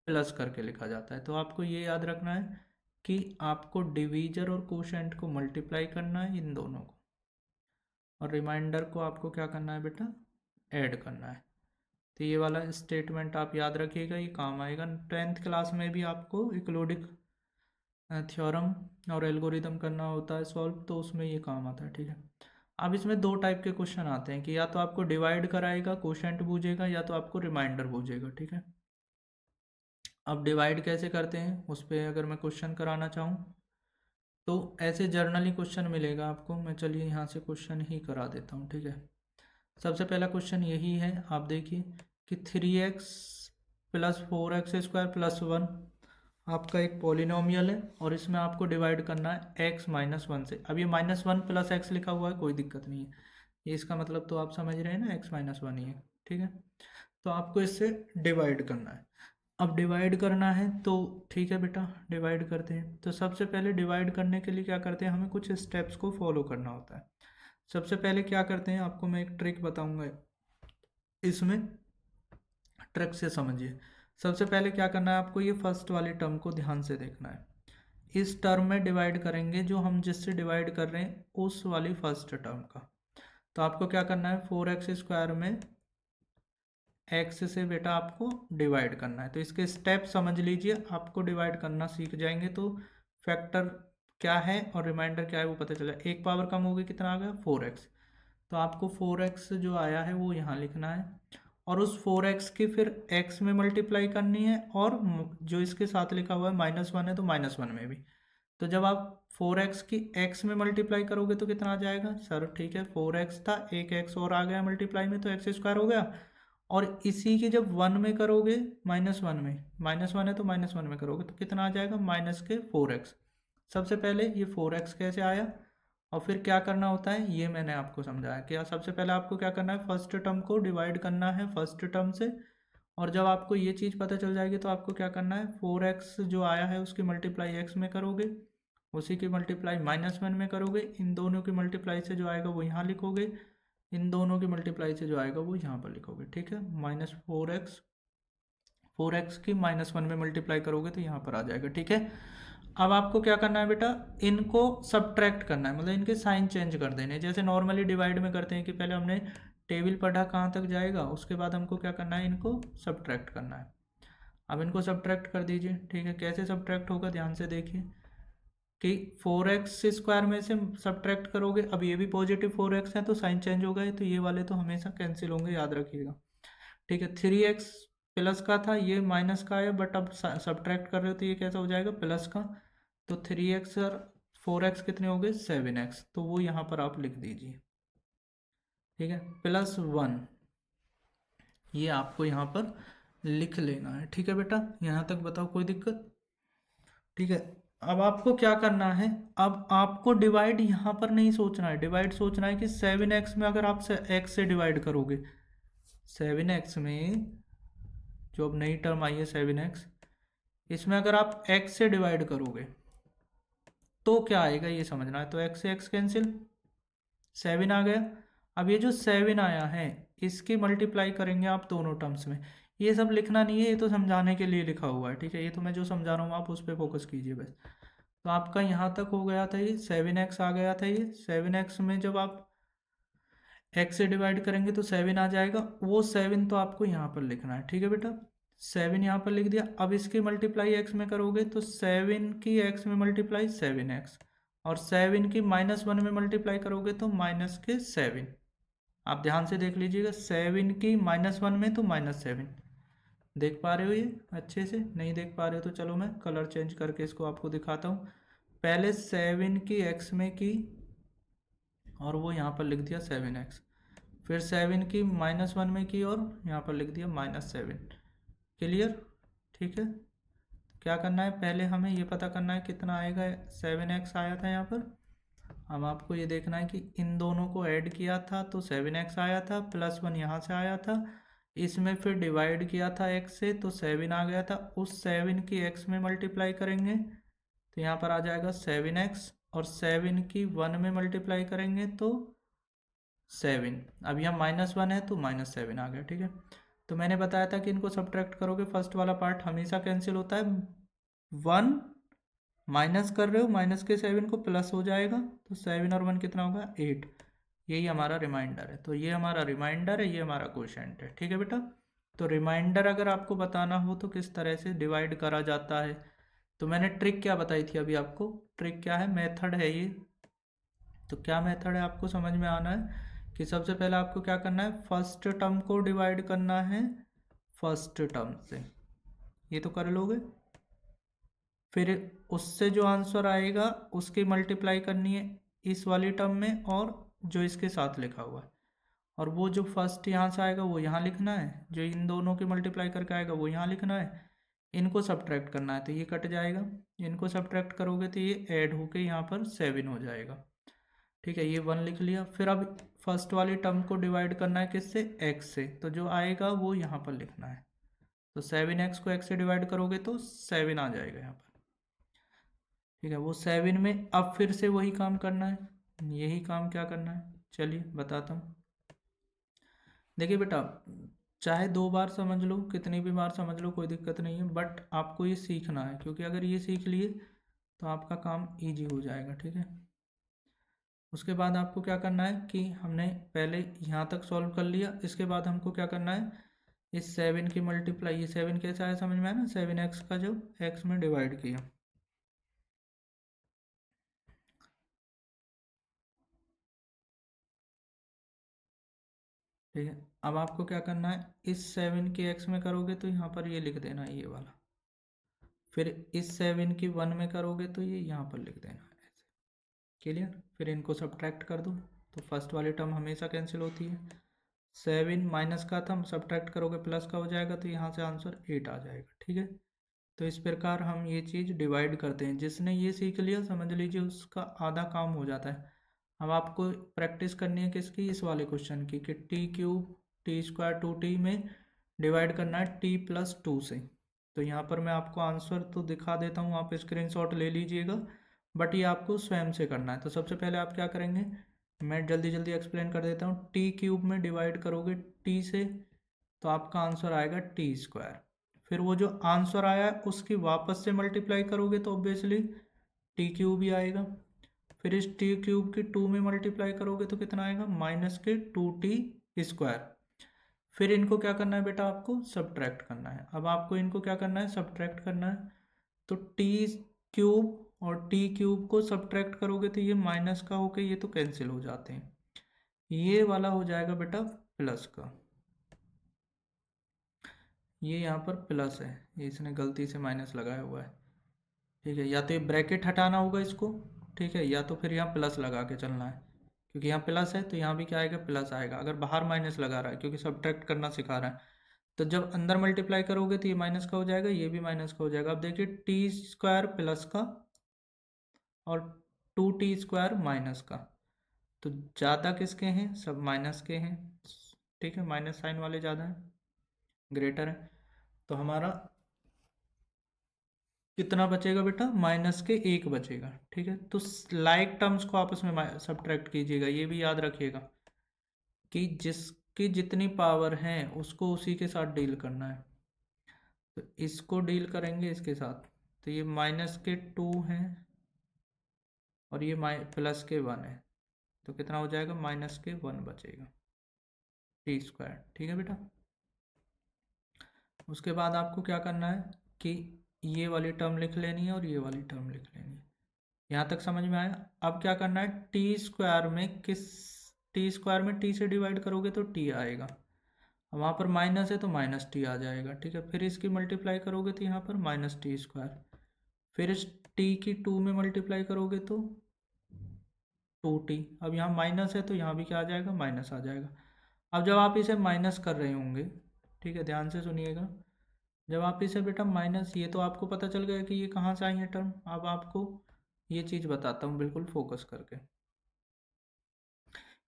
प्लस करके लिखा जाता है। तो आपको ये याद रखना है कि आपको डिवीज़र और क्वोशिएंट को मल्टीप्लाई करना है, इन दोनों को, और रिमाइंडर को आपको क्या करना है बेटा? ऐड करना है। तो ये वाला स्टेटमेंट आप याद रखिएगा, ये काम आएगा। 10th क्लास में भी आपको इक्लोडिक थ्योरम और एल्गोरिदम करना होता है सॉल्व, तो उसमें ये काम आता है। ठीक है, अब इसमें दो टाइप के क्वेश्चन आते हैं कि या तो आपको डिवाइड कराएगा, क्वोशिएंट पूछेगा, या तो आपको रिमाइंडर पूछेगा। ठीक है, अब डिवाइड कैसे करते हैं उस पर अगर मैं क्वेश्चन कराना चाहूँ तो ऐसे जर्नली क्वेश्चन मिलेगा आपको। मैं चलिए यहाँ से क्वेश्चन ही करा देता हूँ, ठीक है। सबसे पहला क्वेश्चन यही है, आप देखिए कि 3x प्लस 4x² प्लस 1 आपका एक पॉलिनोमियल है और इसमें आपको डिवाइड करना है x माइनस 1 से। अब ये -1 प्लस x लिखा हुआ है, कोई दिक्कत नहीं है, ये इसका मतलब तो आप समझ रहे हैं ना, x माइनस 1 ही है, ठीक है। तो आपको इससे डिवाइड करना है। अब डिवाइड करना है तो ठीक है बेटा, डिवाइड करते हैं। तो सबसे पहले डिवाइड करने के लिए क्या करते हैं, हमें कुछ स्टेप्स को फॉलो करना होता है। सबसे पहले क्या करते हैं, आपको मैं एक ट्रिक बताऊंगा, इसमें ट्रिक से समझिए। सबसे पहले क्या करना है आपको, ये फर्स्ट वाली टर्म को ध्यान से देखना है। इस टर्म में डिवाइड करेंगे जो हम जिससे डिवाइड कर रहे हैं उस वाली फर्स्ट टर्म का। तो आपको क्या करना है, 4x² में x से बेटा आपको डिवाइड करना है। तो इसके स्टेप समझ लीजिए, आपको डिवाइड करना सीख जाएंगे तो फैक्टर क्या है और रिमाइंडर क्या है वो पता चला। एक पावर कम होगी, कितना आ गया 4x। तो आपको 4x जो आया है वो यहाँ लिखना है और उस 4x की फिर x में मल्टीप्लाई करनी है, और जो इसके साथ लिखा हुआ है -1 है तो -1 में भी। तो जब आप 4x की x में मल्टीप्लाई करोगे तो कितना आ जाएगा सर, ठीक है 4x था, एक x और आ गया मल्टीप्लाई में तो x² हो गया। और इसी की जब 1 में करोगे, -1 में, -1 है तो -1 में करोगे तो कितना आ जाएगा -4x। सबसे पहले ये 4x कैसे आया और फिर क्या करना होता है ये मैंने आपको समझाया। क्या सबसे पहले आपको क्या करना है, फर्स्ट टर्म को डिवाइड करना है फर्स्ट टर्म से, और जब आपको ये चीज़ पता चल जाएगी तो आपको क्या करना है, 4x जो आया है उसकी मल्टीप्लाई x में करोगे, उसी की मल्टीप्लाई -1 में करोगे, इन दोनों की मल्टीप्लाई से जो आएगा वो यहाँ लिखोगे, इन दोनों की मल्टीप्लाई से जो आएगा वो यहाँ पर लिखोगे, ठीक है। -4x की -1 में मल्टीप्लाई करोगे तो यहाँ पर आ जाएगा, ठीक है। अब आपको क्या करना है बेटा, इनको सब्ट्रैक्ट करना है, मतलब इनके साइन चेंज कर देने। जैसे नॉर्मली डिवाइड में करते हैं कि पहले हमने टेबल पढ़ा कहाँ तक जाएगा, उसके बाद हमको क्या करना है, इनको सब्ट्रैक्ट करना है। अब इनको सब्ट्रैक्ट कर दीजिए, ठीक है। कैसे सब्ट्रैक्ट होगा ध्यान से देखिए कि 4x² में से सब्ट्रैक्ट करोगे, अब ये भी पॉजिटिव 4x है तो साइन चेंज होगा, तो ये वाले तो हमेशा कैंसिल होंगे, याद रखिएगा, ठीक है। 3x प्लस का था, ये माइनस का है, बट अब सब्ट्रैक्ट कर रहे हो तो ये कैसा हो जाएगा, प्लस का। तो 3x और 4x कितने हो गए, 7x, तो वो यहाँ पर आप लिख दीजिए, ठीक है, +1 ये आपको यहाँ पर लिख लेना है, ठीक है बेटा। यहाँ तक बताओ कोई दिक्कत, ठीक है। अब आपको क्या करना है, अब आपको डिवाइड यहाँ पर नहीं सोचना है, डिवाइड सोचना है कि 7x में अगर आप x से डिवाइड करोगे, 7x में जो अब नई टर्म आई है 7x, इसमें अगर आप x से डिवाइड करोगे तो क्या आएगा ये समझना है। तो x से x कैंसिल, 7 आ गया। अब ये जो 7 आया है इसकी मल्टीप्लाई करेंगे आप दोनों टर्म्स में। ये सब लिखना नहीं है, ये तो समझाने के लिए लिखा हुआ है, ठीक है। ये तो मैं जो समझा रहा हूँ आप उस पर फोकस कीजिए बस। तो आपका यहाँ तक हो गया था, ये 7x आ गया था। ये 7x में जब आप x से डिवाइड करेंगे तो 7 आ जाएगा, वो 7 तो आपको यहाँ पर लिखना है, ठीक है बेटा। 7 यहाँ पर लिख दिया। अब इसकी मल्टीप्लाई x में करोगे तो 7 की x में मल्टीप्लाई 7x, और 7 की -1 में मल्टीप्लाई करोगे तो -7। आप ध्यान से देख लीजिएगा, 7 की -1 में तो -7। देख पा रहे हो ये अच्छे से, नहीं देख पा रहे हो तो चलो मैं कलर चेंज करके इसको आपको दिखाता हूँ। पहले 7 की x में की और वो यहाँ पर लिख दिया 7x, फिर 7 की -1 में की और यहाँ पर लिख दिया -7। क्लियर, ठीक है। क्या करना है, पहले हमें ये पता करना है कितना आएगा, 7x आया था यहाँ पर। हम आपको ये देखना है कि इन दोनों को ऐड किया था तो 7x आया था, +1 यहाँ से आया था, इसमें फिर डिवाइड किया था x से तो 7 आ गया था। उस 7 की x में मल्टीप्लाई करेंगे तो यहाँ पर आ जाएगा 7x, और 7 की 1 में मल्टीप्लाई करेंगे तो 7। अब यहाँ -1 है तो -7 आ गया, ठीक है। तो मैंने बताया था कि इनको सब्ट्रैक्ट करोगे, फर्स्ट वाला पार्ट हमेशा कैंसिल होता है। 1 माइनस कर रहे हो, माइनस के 7 को प्लस हो जाएगा, तो 7 और 1 कितना होगा 8। यही हमारा रिमाइंडर है। तो ये हमारा रिमाइंडर है, ये हमारा क्वोशिएंट है, ठीक है बेटा। तो रिमाइंडर अगर आपको बताना हो तो किस तरह से डिवाइड करा जाता है, तो मैंने ट्रिक क्या बताई थी अभी आपको, ट्रिक क्या है, मेथड है ये। तो क्या मेथड है आपको समझ में आना है कि सबसे पहले आपको क्या करना है, फर्स्ट टर्म को डिवाइड करना है फर्स्ट टर्म से। ये तो कर लोगे। फिर उससे जो आंसर आएगा उसकी मल्टीप्लाई करनी है इस वाली टर्म में और जो इसके साथ लिखा हुआ है, और वो जो फर्स्ट यहाँ से आएगा वो यहाँ लिखना है, जो इन दोनों की मल्टीप्लाई करके आएगा वो यहाँ लिखना है। इनको सब्ट्रैक्ट करना है तो ये कट जाएगा, इनको सब्ट्रैक्ट करोगे तो ये ऐड होके यहाँ पर 7 हो जाएगा। ठीक है, ये 1 लिख लिया। फिर अब फर्स्ट वाली टर्म को डिवाइड करना है किससे, x से, तो जो आएगा वो यहाँ पर लिखना है। तो 7x को x से डिवाइड करोगे तो 7 आ जाएगा यहाँ पर। ठीक है, वो 7 में अब फिर से वही काम करना है, यही काम क्या करना है, चलिए बताता हूँ। देखिए बेटा, चाहे 2 बार समझ लो, कितनी भी बार समझ लो, कोई दिक्कत नहीं है, बट आपको ये सीखना है, क्योंकि अगर ये सीख लिए तो आपका काम ईजी हो जाएगा। ठीक है, उसके बाद आपको क्या करना है कि हमने पहले यहाँ तक सॉल्व कर लिया, इसके बाद हमको क्या करना है, इस 7 की मल्टीप्लाई, ये 7 कैसा है समझ में आया ना, 7x का जो x में डिवाइड किया। ठीक है, अब आपको क्या करना है, इस 7 के x में करोगे तो यहाँ पर ये लिख देना ये वाला, फिर इस 7 की 1 में करोगे तो ये यहाँ पर लिख देना ऐसे। क्लियर, फिर इनको सब्ट्रैक्ट कर दो तो फर्स्ट वाली टर्म हमेशा कैंसिल होती है। 7 माइनस का था, सब्ट्रैक्ट करोगे प्लस का हो जाएगा, तो यहाँ से आंसर 8 आ जाएगा। ठीक है, तो इस प्रकार हम ये चीज़ डिवाइड करते हैं। जिसने ये सीख लिया समझ लीजिए उसका आधा काम हो जाता है। अब आपको प्रैक्टिस करनी है किसकी, इस वाले क्वेश्चन की, कि T cube T square 2t में डिवाइड करना है t प्लस 2 से। तो यहाँ पर मैं आपको आंसर तो दिखा देता हूँ, आप स्क्रीनशॉट ले लीजिएगा, बट ये आपको स्वयं से करना है। तो सबसे पहले आप क्या करेंगे, मैं जल्दी जल्दी एक्सप्लेन कर देता हूँ। टी क्यूब में डिवाइड करोगे t से तो आपका आंसर आएगा टी स्क्वायर। फिर वो जो आंसर आया है उसकी वापस से मल्टीप्लाई करोगे तो ऑब्वियसली टी क्यूब ही आएगा। फिर इस टी क्यूब की 2 में मल्टीप्लाई करोगे तो कितना आएगा, माइनस के 2t स्क्वायर। फिर इनको क्या करना है बेटा, आपको सब्ट्रैक्ट करना है। अब आपको इनको क्या करना है, सब्ट्रैक्ट करना है। तो टी क्यूब और टी क्यूब को सब्ट्रैक्ट करोगे तो ये माइनस का होके ये तो कैंसिल हो जाते हैं, ये वाला हो जाएगा बेटा प्लस का। ये यहाँ पर प्लस है, ये इसने गलती से माइनस लगाया हुआ है। ठीक है, या तो ये ब्रैकेट हटाना होगा इसको, ठीक है, या तो फिर यहाँ प्लस लगा के चलना है, क्योंकि यहाँ प्लस है तो यहाँ भी क्या आएगा, प्लस आएगा। अगर बाहर माइनस लगा रहा है क्योंकि सब्ट्रैक्ट करना सिखा रहा है, तो जब अंदर मल्टीप्लाई करोगे तो ये माइनस का हो जाएगा, ये भी माइनस का हो जाएगा। अब देखिए टी स्क्वायर प्लस का और 2t स्क्वायर माइनस का, तो ज़्यादा किसके हैं, सब माइनस के हैं। ठीक है, माइनस साइन वाले ज़्यादा हैं, ग्रेटर है। तो हमारा कितना बचेगा बेटा, माइनस के 1 बचेगा। ठीक है, तो लाइक टर्म्स को आपस में सब्ट्रैक्ट कीजिएगा, ये भी याद रखिएगा कि जिसकी जितनी पावर है उसको उसी के साथ डील करना है। तो इसको डील करेंगे इसके साथ, तो ये माइनस के 2 हैं और ये प्लस के 1 है, तो कितना हो जाएगा, माइनस के 1 बचेगा टी स्क्वायर। ठीक है बेटा, उसके बाद आपको क्या करना है कि ये वाली टर्म लिख लेनी है और ये वाली टर्म लिख लेनी है। यहाँ तक समझ में आया। अब क्या करना है, टी स्क्वायर में टी स्क्वायर में टी से डिवाइड करोगे तो टी आएगा, वहाँ पर माइनस है तो माइनस टी आ जाएगा। ठीक है, फिर इसकी मल्टीप्लाई करोगे तो यहाँ पर माइनस टी स्क्वायर, फिर इस टी की 2 में मल्टीप्लाई करोगे तो 2t। अब यहाँ माइनस है तो यहाँ भी क्या आ जाएगा, माइनस आ जाएगा। अब जब आप इसे माइनस कर रहे होंगे, ठीक है ध्यान से सुनिएगा, जब आप इसे बेटा माइनस, ये तो आपको पता चल गया कि ये कहाँ से आई है टर्म। अब आपको ये चीज़ बताता हूँ बिल्कुल फोकस करके,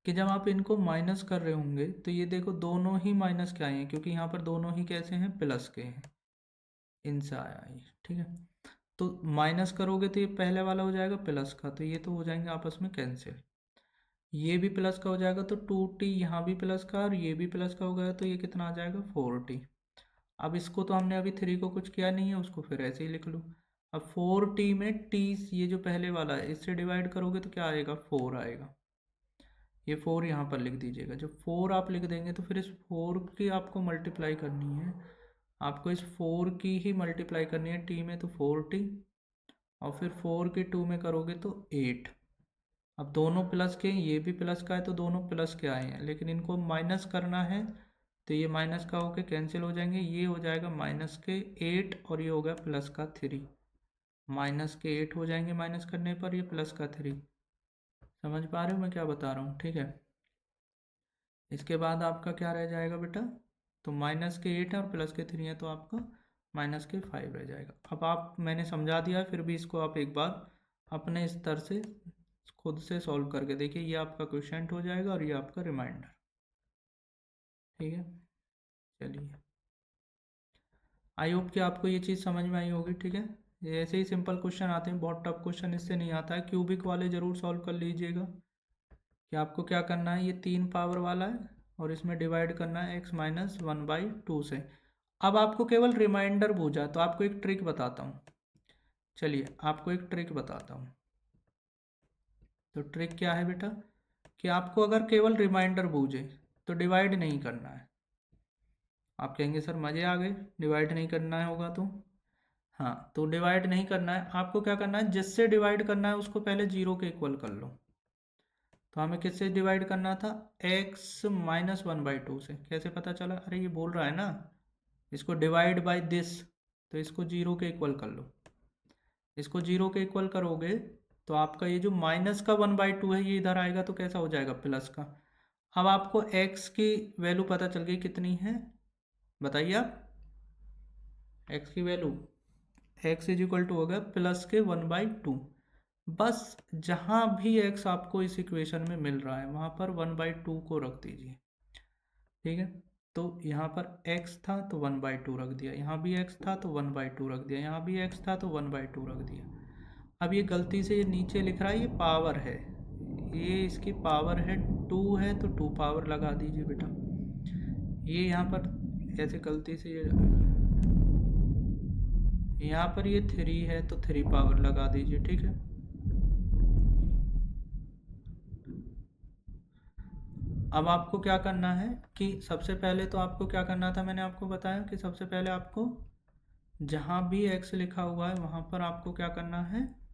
कि जब आप इनको माइनस कर रहे होंगे तो ये देखो दोनों ही माइनस के आए हैं, क्योंकि यहाँ पर दोनों ही कैसे हैं, प्लस के हैं, इनसे आया ये। ठीक है, तो माइनस करोगे तो ये पहले वाला हो जाएगा प्लस का, तो ये तो हो जाएंगे आपस में कैंसिल, ये भी प्लस का हो जाएगा तो 2t, यहाँ भी प्लस का और ये भी प्लस का हो गया, तो ये कितना आ जाएगा, 4t। अब इसको तो हमने अभी 3 को कुछ किया नहीं है, उसको फिर ऐसे ही लिख लो। अब 4t में t, ये जो पहले वाला है इससे डिवाइड करोगे तो क्या आएगा, 4 आएगा। ये 4 यहाँ पर लिख दीजिएगा। जब 4 आप लिख देंगे तो फिर इस 4 की आपको मल्टीप्लाई करनी है, आपको इस 4 की ही मल्टीप्लाई करनी है t में, तो 4t, और फिर 4 की 2 में करोगे तो 8। अब दोनों प्लस के, ये भी प्लस का है तो दोनों प्लस के आए हैं, लेकिन इनको माइनस करना है तो ये माइनस का होके कैंसिल हो जाएंगे, ये हो जाएगा माइनस के 8 और ये हो गया प्लस का 3। माइनस के 8 हो जाएंगे माइनस करने पर, ये प्लस का 3। समझ पा रहे हो मैं क्या बता रहा हूँ? ठीक है। इसके बाद आपका क्या रह जाएगा बेटा? तो माइनस के 8 है और प्लस के 3 है, तो आपका माइनस के 5 रह जाएगा। अब आप, मैंने समझा दिया है, फिर भी इसको आप एक बार अपने स्तर से खुद से सॉल्व करके देखिए। ये आपका क्वेश्चन हो जाएगा और ये आपका रिमाइंडर। ठीक है, चलिए, आई होप कि आपको ये चीज़ समझ में आई होगी। ठीक है, ये ऐसे ही सिंपल क्वेश्चन आते हैं, बहुत टफ क्वेश्चन इससे नहीं आता है। क्यूबिक वाले ज़रूर सॉल्व कर लीजिएगा। कि आपको क्या करना है, ये 3 पावर वाला है और इसमें डिवाइड करना है x-1/2 से। अब आपको केवल रिमाइंडर बूझा, तो आपको एक ट्रिक बताता हूँ। चलिए, आपको एक ट्रिक बताता हूँ। तो ट्रिक क्या है बेटा? कि आपको अगर केवल रिमाइंडर बूझे तो डिवाइड नहीं करना है। आप कहेंगे सर मज़े आ गए, डिवाइड नहीं करना है होगा तो। हाँ, तो डिवाइड नहीं करना है, आपको क्या करना है, जिससे डिवाइड करना है उसको पहले 0 के इक्वल कर लो। तो हमें किससे डिवाइड करना था? x-1/2 से। कैसे पता चला? अरे ये बोल रहा है ना, इसको डिवाइड बाय दिस, तो इसको 0 के इक्वल कर लो। इसको 0 के इक्वल करोगे तो आपका ये जो माइनस का 1/2 है ये इधर आएगा, तो कैसा हो जाएगा? प्लस का। अब आपको x की वैल्यू पता चल गई कितनी है, बताइए आप। x की value, x is equal to हो गया प्लस के 1/2। बस जहाँ भी x आपको इस इक्वेशन में मिल रहा है वहाँ पर 1/2 को रख दीजिए। ठीक है, तो यहाँ पर x था तो 1/2 रख दिया, यहाँ भी x था तो 1/2 रख दिया, यहाँ भी x था तो 1/2 रख दिया। अब ये गलती से ये नीचे लिख रहा है, ये पावर है, ये इसकी पावर है 2 है तो 2 पावर लगा दीजिए बेटा। ये यहाँ पर ऐसे गलती से यहाँ पर ये 3 है तो 3 पावर लगा दीजिए। ठीक है, अब आपको क्या करना है कि सबसे पहले तो आपको क्या करना था, मैंने आपको बताया कि सबसे पहले आपको जहाँ भी x लिखा हुआ है वहाँ पर आपको क्या करना है,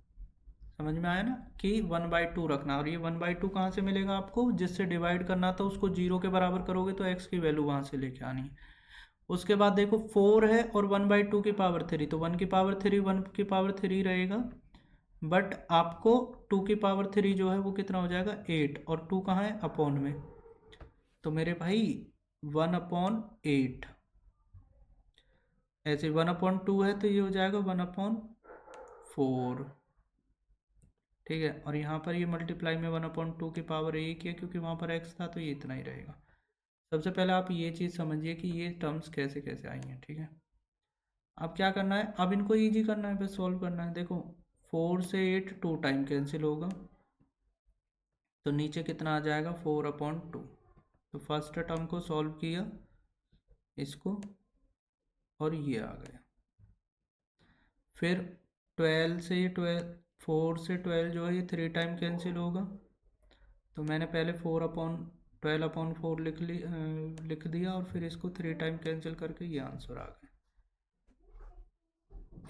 समझ में आया ना, कि 1/2 रखना। और ये 1/2 कहाँ से मिलेगा आपको? जिससे डिवाइड करना था उसको 0 के बराबर करोगे तो x की वैल्यू वहाँ से लेके आनी है। उसके बाद देखो 4 है और 1/2 की पावर 3, तो 1 की पावर 3 1 की पावर 3 रहेगा, बट आपको 2 की पावर 3 जो है वो कितना हो जाएगा? 8, और 2 कहाँ है? अपॉन में। तो मेरे भाई 1/8, ऐसे 1/2 है तो ये हो जाएगा 1/4। ठीक है, और यहाँ पर ये मल्टीप्लाई में 1/2 की पावर 1 है क्योंकि वहाँ पर x था तो ये इतना ही रहेगा। सबसे पहले आप ये चीज़ समझिए कि ये टर्म्स कैसे कैसे आई हैं। ठीक है, अब क्या करना है, अब इनको ईजी करना है, बस सॉल्व करना है। देखो 4 से 8 2 टाइम कैंसिल होगा, तो नीचे कितना आ जाएगा? 4/2। तो फर्स्ट टर्म को सॉल्व किया इसको, और ये आ गया। फिर 4 से 12 जो है ये 3 टाइम कैंसिल होगा, तो मैंने पहले 4/12/4 लिख दिया और फिर इसको 3 टाइम कैंसिल करके ये आंसर आ गया।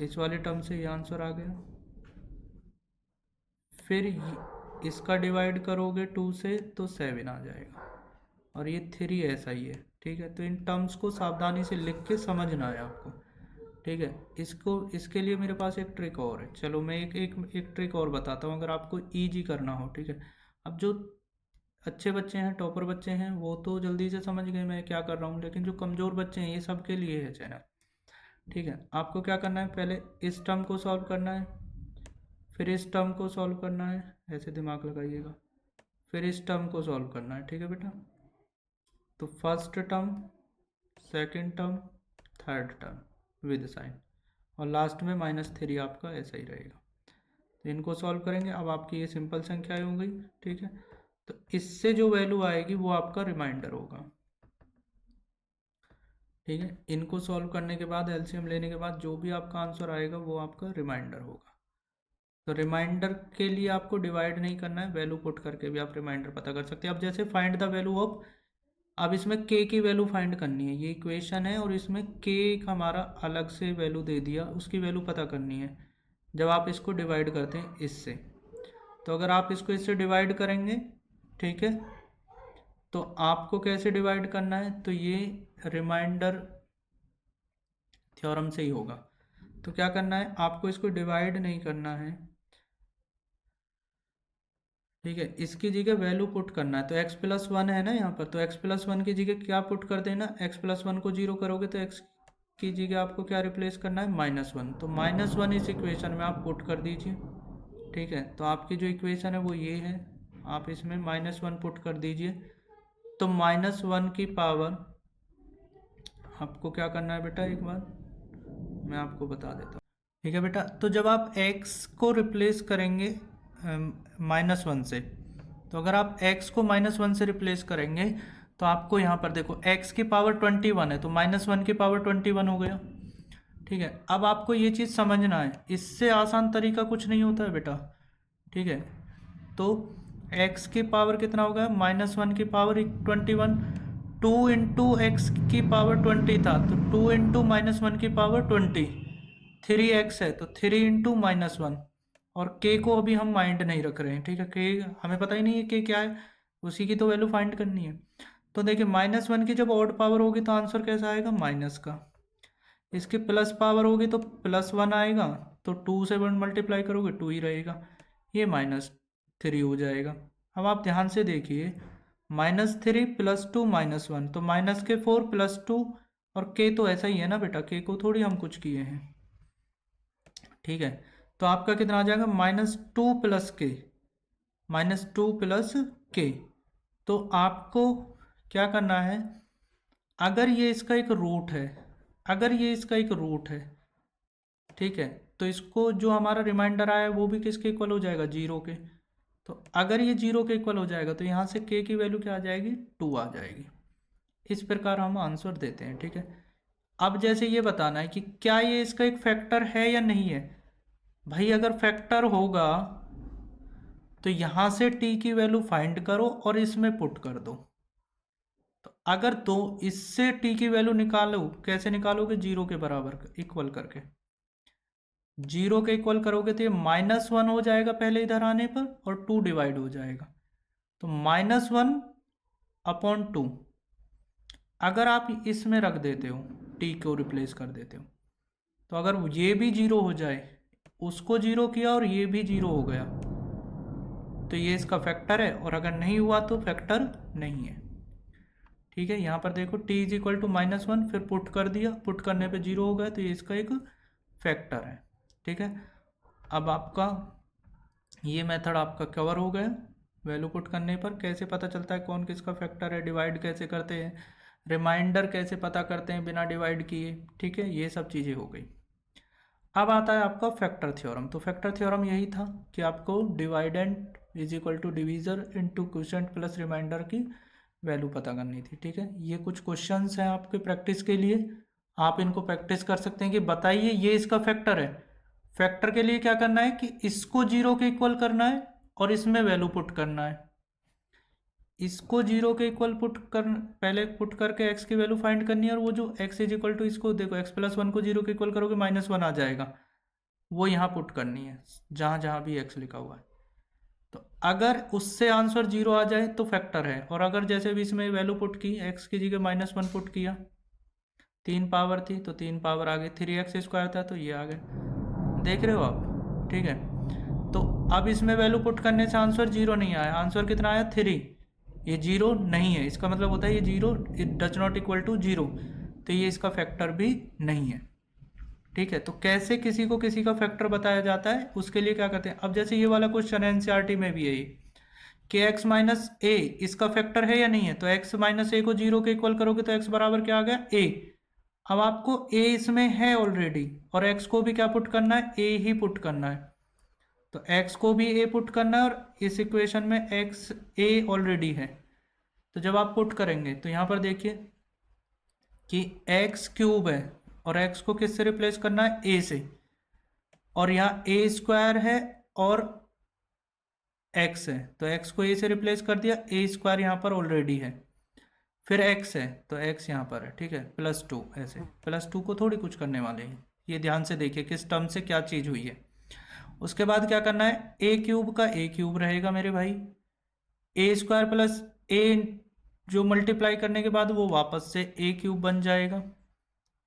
इस वाले टर्म से ये आंसर आ गया। फिर इसका डिवाइड करोगे 2 से तो 7 आ जाएगा, और ये 3 ऐसा ही है। ठीक है, तो इन टर्म्स को सावधानी से लिख के समझना है आपको। ठीक है, इसके लिए मेरे पास एक ट्रिक और है। चलो मैं एक ट्रिक और बताता हूँ अगर आपको ईजी करना हो। ठीक है, अब जो अच्छे बच्चे हैं, टॉपर बच्चे हैं, वो तो जल्दी से समझ गए मैं क्या कर रहा हूँ, लेकिन जो कमज़ोर बच्चे हैं ये सब के लिए है चैनल। ठीक है, आपको क्या करना है, पहले इस टर्म को सॉल्व करना है, फिर इस टर्म को सॉल्व करना है, ऐसे दिमाग लगाइएगा, फिर इस टर्म को सॉल्व करना है। ठीक है बेटा, तो first term, second term, third term with sign, और लास्ट में -3 आपका ऐसा ही रहेगा। तो इनको सॉल्व करेंगे, अब आपकी ये सिंपल संख्याएं हो गई। ठीक है, तो इससे जो वैल्यू आएगी वो आपका रिमाइंडर होगा। ठीक है, इनको सॉल्व करने के बाद एलसीएम लेने के बाद जो भी आपका आंसर आएगा वो आपका रिमाइंडर होगा। तो रिमाइंडर के लिए आपको डिवाइड नहीं करना है, वैल्यू पुट करके भी आप रिमाइंडर पता कर सकते हैं। अब जैसे फाइंड द वैल्यू ऑफ, अब इसमें k की वैल्यू फाइंड करनी है, ये इक्वेशन है और इसमें k हमारा अलग से वैल्यू दे दिया, उसकी वैल्यू पता करनी है जब आप इसको डिवाइड करते हैं इससे। तो अगर आप इसको इससे डिवाइड करेंगे, ठीक है, तो आपको कैसे डिवाइड करना है, तो ये रिमाइंडर थ्योरम से ही होगा। तो क्या करना है, आपको इसको डिवाइड नहीं करना है, ठीक है, इसकी जगह वैल्यू पुट करना है। तो x+1 है ना यहाँ पर, तो x+1 की जगह क्या पुट कर देना, x+1 को 0 करोगे तो x की जगह आपको क्या रिप्लेस करना है, -1। तो -1 इस इक्वेशन में आप पुट कर दीजिए, ठीक है। तो आपकी जो इक्वेशन है वो ये है, आप इसमें -1 पुट कर दीजिए। तो -1 की पावर आपको क्या करना है बेटा, एक बार मैं आपको बता देता हूँ, ठीक है बेटा। तो जब आप x को रिप्लेस करेंगे -1 से, तो अगर आप x को -1 से रिप्लेस करेंगे तो आपको यहाँ पर देखो x की पावर 21 है, तो -1 की पावर 21 हो गया, ठीक है। अब आपको ये चीज़ समझना है, इससे आसान तरीका कुछ नहीं होता है बेटा, ठीक है। तो x की पावर कितना होगा, -1 की पावर 21, 2 इंटू एक्स की पावर 20 था, तो 2 इंटू -1 की पावर 20, 3x है, तो 3 इंटू -1, और k को अभी हम माइंड नहीं रख रहे हैं, ठीक है। k हमें पता ही नहीं है k क्या है, उसी की तो वैल्यू फाइंड करनी है। तो देखिए -1 की जब ऑड पावर होगी तो आंसर कैसा आएगा, माइनस का। इसकी प्लस पावर होगी तो +1 आएगा, तो 2 से 1 मल्टीप्लाई करोगे 2 ही रहेगा, ये -3 हो जाएगा। अब आप ध्यान से देखिए, -3 + 2 -1, तो -4 + 2, और k तो ऐसा ही है ना बेटा, k को थोड़ी हम कुछ किए हैं, ठीक है। तो आपका कितना आ जाएगा, -2 + k, -2 + k। तो आपको क्या करना है, अगर ये इसका एक रूट है, अगर ये इसका एक रूट है, ठीक है, तो इसको जो हमारा रिमाइंडर आया है वो भी किसके इक्वल हो जाएगा, 0 के। तो अगर ये 0 के इक्वल हो जाएगा तो यहाँ से k की वैल्यू क्या आ जाएगी, 2 आ जाएगी। इस प्रकार हम आंसर देते हैं, ठीक है। अब जैसे ये बताना है कि क्या ये इसका एक फैक्टर है या नहीं है। भाई अगर फैक्टर होगा तो यहाँ से t की वैल्यू फाइंड करो और इसमें पुट कर दो। तो अगर तो इससे t की वैल्यू निकालो, कैसे निकालोगे, 0 के बराबर इक्वल करके, 0 के इक्वल करोगे तो ये -1 हो जाएगा पहले इधर आने पर, और 2 डिवाइड हो जाएगा, तो -1/2। अगर आप इसमें रख देते हो, t को रिप्लेस कर देते हो, तो अगर ये भी 0 हो जाए, उसको 0 किया और ये भी 0 हो गया, तो ये इसका फैक्टर है, और अगर नहीं हुआ तो फैक्टर नहीं है, ठीक है। यहाँ पर देखो t = -1, फिर पुट कर दिया, पुट करने पे 0 हो गया, तो ये इसका एक फैक्टर है, ठीक है। अब आपका ये मेथड आपका कवर हो गया। वैल्यू पुट करने पर कैसे पता चलता है कौन किसका फैक्टर है, डिवाइड कैसे करते हैं, रिमाइंडर कैसे पता करते हैं बिना डिवाइड किए, ठीक है, ये सब चीज़ें हो गई। अब आता है आपका फैक्टर थ्योरम। तो फैक्टर थ्योरम यही था कि आपको dividend = divisor into quotient plus remainder की वैल्यू पता करनी थी, ठीक है। ये कुछ क्वेश्चंस हैं आपके प्रैक्टिस के लिए, आप इनको प्रैक्टिस कर सकते हैं कि बताइए ये इसका फैक्टर है। फैक्टर के लिए क्या करना है कि इसको 0 के इक्वल करना है और इसमें वैल्यू पुट करना है। इसको 0 के इक्वल पहले पुट करके x की वैल्यू फाइंड करनी है, और वो जो x = इसको देखो x+1 को 0 के इक्वल करोगे -1 आ जाएगा, वो यहाँ पुट करनी है जहाँ जहाँ भी x लिखा हुआ है। तो अगर उससे आंसर 0 आ जाए तो फैक्टर है, और अगर जैसे भी इसमें वैल्यू पुट की, x की जगह -1 पुट किया, 3 पावर थी तो 3 पावर आ गई, 3x² था तो ये आ गए, देख रहे हो आप, ठीक है। तो अब इसमें वैल्यू पुट करने से आंसर 0 नहीं आया, आंसर कितना आया, 3। ये 0 नहीं है, इसका मतलब होता है ये 0 it does not equal to 0, तो ये इसका फैक्टर भी नहीं है, ठीक है। तो कैसे किसी को किसी का फैक्टर बताया जाता है, उसके लिए क्या करते हैं। अब जैसे ये वाला क्वेश्चन एनसीईआरटी में भी है ये कि x - a इसका फैक्टर है या नहीं है, तो x - a को 0 के इक्वल करोगे तो x बराबर क्या आ गया, a। अब आपको a इसमें है ऑलरेडी, और x को भी क्या पुट करना है, a ही पुट करना है, तो x को भी a पुट करना है, और इस इक्वेशन में x a ऑलरेडी है। तो जब आप पुट करेंगे तो यहाँ पर देखिए कि x³ है, और x को किससे रिप्लेस करना है, a से, और यहाँ a² है और x है, तो x को a से रिप्लेस कर दिया, a² यहाँ पर ऑलरेडी है, फिर x है तो x यहाँ पर है, ठीक है, +2, ऐसे +2 को थोड़ी कुछ करने वाले हैं, ये ध्यान से देखिए किस टर्म से क्या चीज़ हुई है। उसके बाद क्या करना है, a³ का a³ रहेगा मेरे भाई, a² + a जो मल्टीप्लाई करने के बाद वो वापस से ए क्यूब बन जाएगा।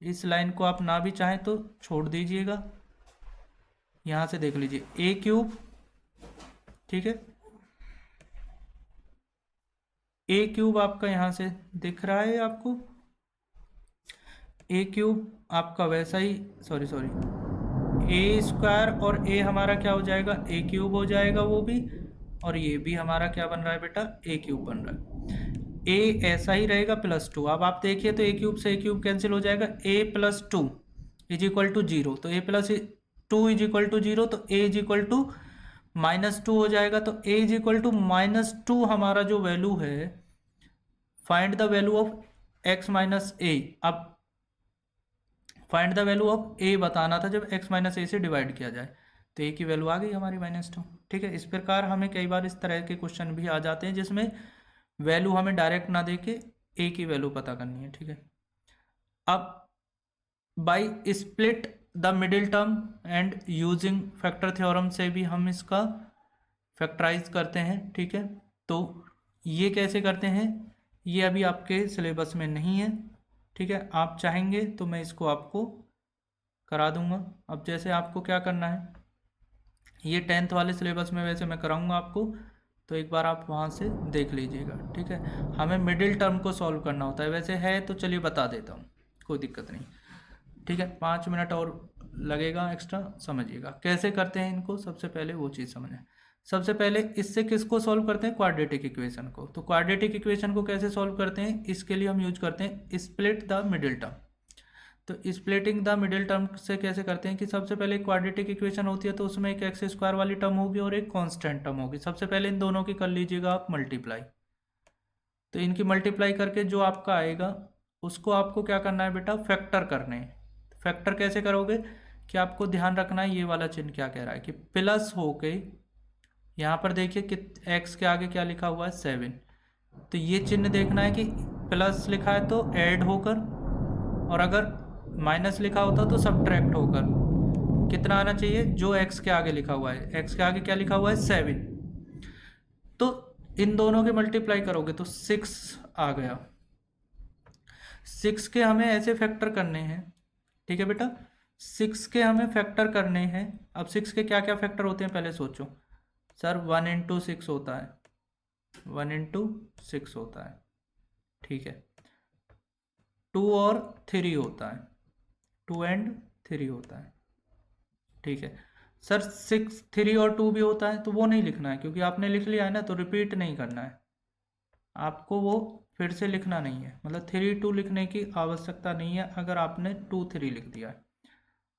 इस लाइन को आप ना भी चाहें तो छोड़ दीजिएगा, यहाँ से देख लीजिए ए क्यूब, ठीक है, ए क्यूब आपका यहाँ से दिख रहा है आपको, ए क्यूब आपका वैसा ही, सॉरी ए स्क्वायर और ए हमारा क्या हो जाएगा, ए क्यूब हो जाएगा वो भी, और ये भी हमारा क्या बन रहा है बेटा, ए क्यूब बन रहा है। ए ऐसा ही रहेगा +2। अब आप देखिए तो ए क्यूब से ए क्यूब कैंसिल हो जाएगा, ए +2 इज इक्वल टू 0, तो a+2 इज इक्वल टू 0, तो a इज इक्वल टू -2 हो जाएगा। तो a इज इक्वल टू -2 हमारा जो वैल्यू है, find the value of x minus a. अब find the value of a बताना था जब x माइनस ए से डिवाइड किया जाए, तो a की वैल्यू आ गई हमारी -2, ठीक है। इस प्रकार हमें कई बार इस तरह के क्वेश्चन भी आ जाते हैं जिसमें वैल्यू हमें डायरेक्ट ना देके a की वैल्यू पता करनी है, ठीक है। अब by split the middle term and using factor theorem से भी हम इसका फैक्टराइज करते हैं, ठीक है। तो ये कैसे करते हैं, ये अभी आपके सिलेबस में नहीं है, ठीक है। आप चाहेंगे तो मैं इसको आपको करा दूंगा। अब जैसे आपको क्या करना है, ये 10th वाले सिलेबस में वैसे मैं कराऊंगा आपको, तो एक बार आप वहाँ से देख लीजिएगा, ठीक है। हमें मिडिल टर्म को सॉल्व करना होता है, वैसे है तो चलिए बता देता हूँ, कोई दिक्कत नहीं, ठीक है। 5 मिनट और लगेगा एक्स्ट्रा, समझिएगा कैसे करते हैं इनको। सबसे पहले वो चीज़ समझें, सबसे पहले इससे किसको सॉल्व करते हैं, क्वाड्रेटिक इक्वेशन को। तो क्वाड्रेटिक इक्वेशन को कैसे सॉल्व करते हैं, इसके लिए हम यूज करते हैं स्प्लिट द मिडिल टर्म। तो स्प्लिटिंग द मिडिल टर्म से कैसे करते हैं कि सबसे पहले क्वाड्रेटिक इक्वेशन होती है तो उसमें एक एक्स स्क्वायर वाली टर्म होगी और एक कांस्टेंट टर्म होगी। सबसे पहले इन दोनों की कर लीजिएगा आप मल्टीप्लाई। तो इनकी मल्टीप्लाई करके जो आपका आएगा उसको आपको क्या करना है बेटा, फैक्टर करने हैं। फैक्टर कैसे करोगे कि आपको ध्यान रखना है ये वाला चिन्ह क्या कह रहा है कि प्लस होके, यहाँ पर देखिए कि एक्स के आगे क्या लिखा हुआ है 7, तो ये चिन्ह देखना है कि प्लस लिखा है तो ऐड होकर, और अगर माइनस लिखा होता तो सब्ट्रैक्ट होकर कितना आना चाहिए, जो एक्स के आगे लिखा हुआ है, एक्स के आगे क्या लिखा हुआ है 7, तो इन दोनों के मल्टीप्लाई करोगे तो 6 आ गया। 6 के हमें ऐसे फैक्टर करने हैं, ठीक है बेटा, 6 के हमें फैक्टर करने हैं। अब 6 के क्या क्या फैक्टर होते हैं पहले सोचो। सर 1 × 6 होता है, 1 × 6 होता है, ठीक है। 2 और 3 होता है, 2 and 3 होता है, ठीक है। सर 6, 3 और 2 भी होता है, तो वो नहीं लिखना है क्योंकि आपने लिख लिया है ना, तो रिपीट नहीं करना है आपको, वो फिर से लिखना नहीं है, मतलब 3, 2 लिखने की आवश्यकता नहीं है अगर आपने 2, 3 लिख दिया है।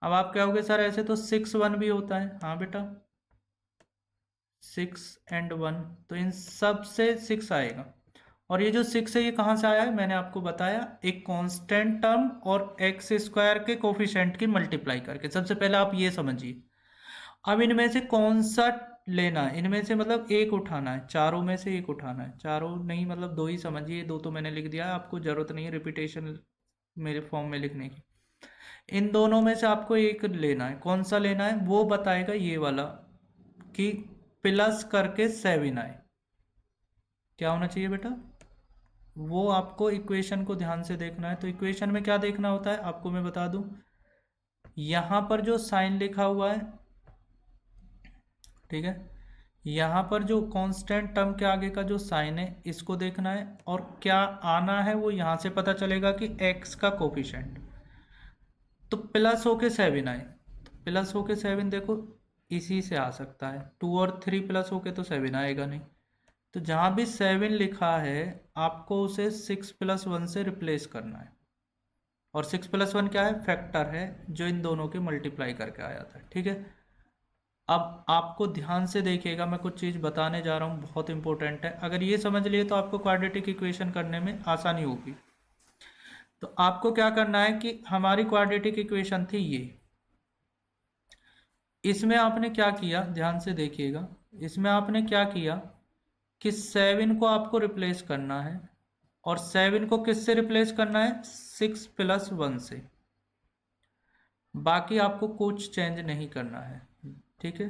अब आप क्या होगे सर ऐसे तो 6, 1 भी होता है, हाँ बेटा 6 and 1, तो इन सब से 6 आएगा। और ये जो 6 है ये कहाँ से आया है, मैंने आपको बताया एक कांस्टेंट टर्म और एक्स स्क्वायर के कोफिशिएंट की मल्टीप्लाई करके। सबसे पहले आप ये समझिए। अब इनमें से कौन सा लेना है, इनमें से मतलब एक उठाना है, चारों में से एक उठाना है, चारों नहीं मतलब 2 ही समझिए, 2 तो मैंने लिख दिया है, आपको ज़रूरत नहीं है रिपीटेशन मेरे फॉर्म में लिखने की। इन दोनों में से आपको एक लेना है, कौन सा लेना है वो बताएगा ये वाला कि प्लस करके 7 आए, क्या होना चाहिए बेटा, वो आपको इक्वेशन को ध्यान से देखना है। तो इक्वेशन में क्या देखना होता है आपको मैं बता दूं, यहाँ पर जो साइन लिखा हुआ है, ठीक है, यहाँ पर जो कांस्टेंट टर्म के आगे का जो साइन है इसको देखना है, और क्या आना है वो यहाँ से पता चलेगा कि x का कोफिशिएंट। तो प्लस होके 7 आए, तो प्लस होके 7 देखो इसी से आ सकता है, 2 और 3 प्लस होके तो 7 आएगा नहीं, तो जहाँ भी 7 लिखा है आपको उसे 6 + 1 से रिप्लेस करना है, और 6 + 1 क्या है, फैक्टर है जो इन दोनों के मल्टीप्लाई करके आया था, ठीक है। अब आपको ध्यान से देखिएगा, मैं कुछ चीज़ बताने जा रहा हूँ बहुत इंपॉर्टेंट है, अगर ये समझ लिए तो आपको क्वाड्रेटिक इक्वेशन करने में आसानी होगी। तो आपको क्या करना है कि हमारी क्वाड्रेटिक इक्वेशन थी ये, इसमें आपने क्या किया ध्यान से देखिएगा, इसमें आपने क्या किया कि 7 को आपको रिप्लेस करना है, और 7 को किससे रिप्लेस करना है, 6 + 1 से, बाकी आपको कुछ चेंज नहीं करना है, ठीक है।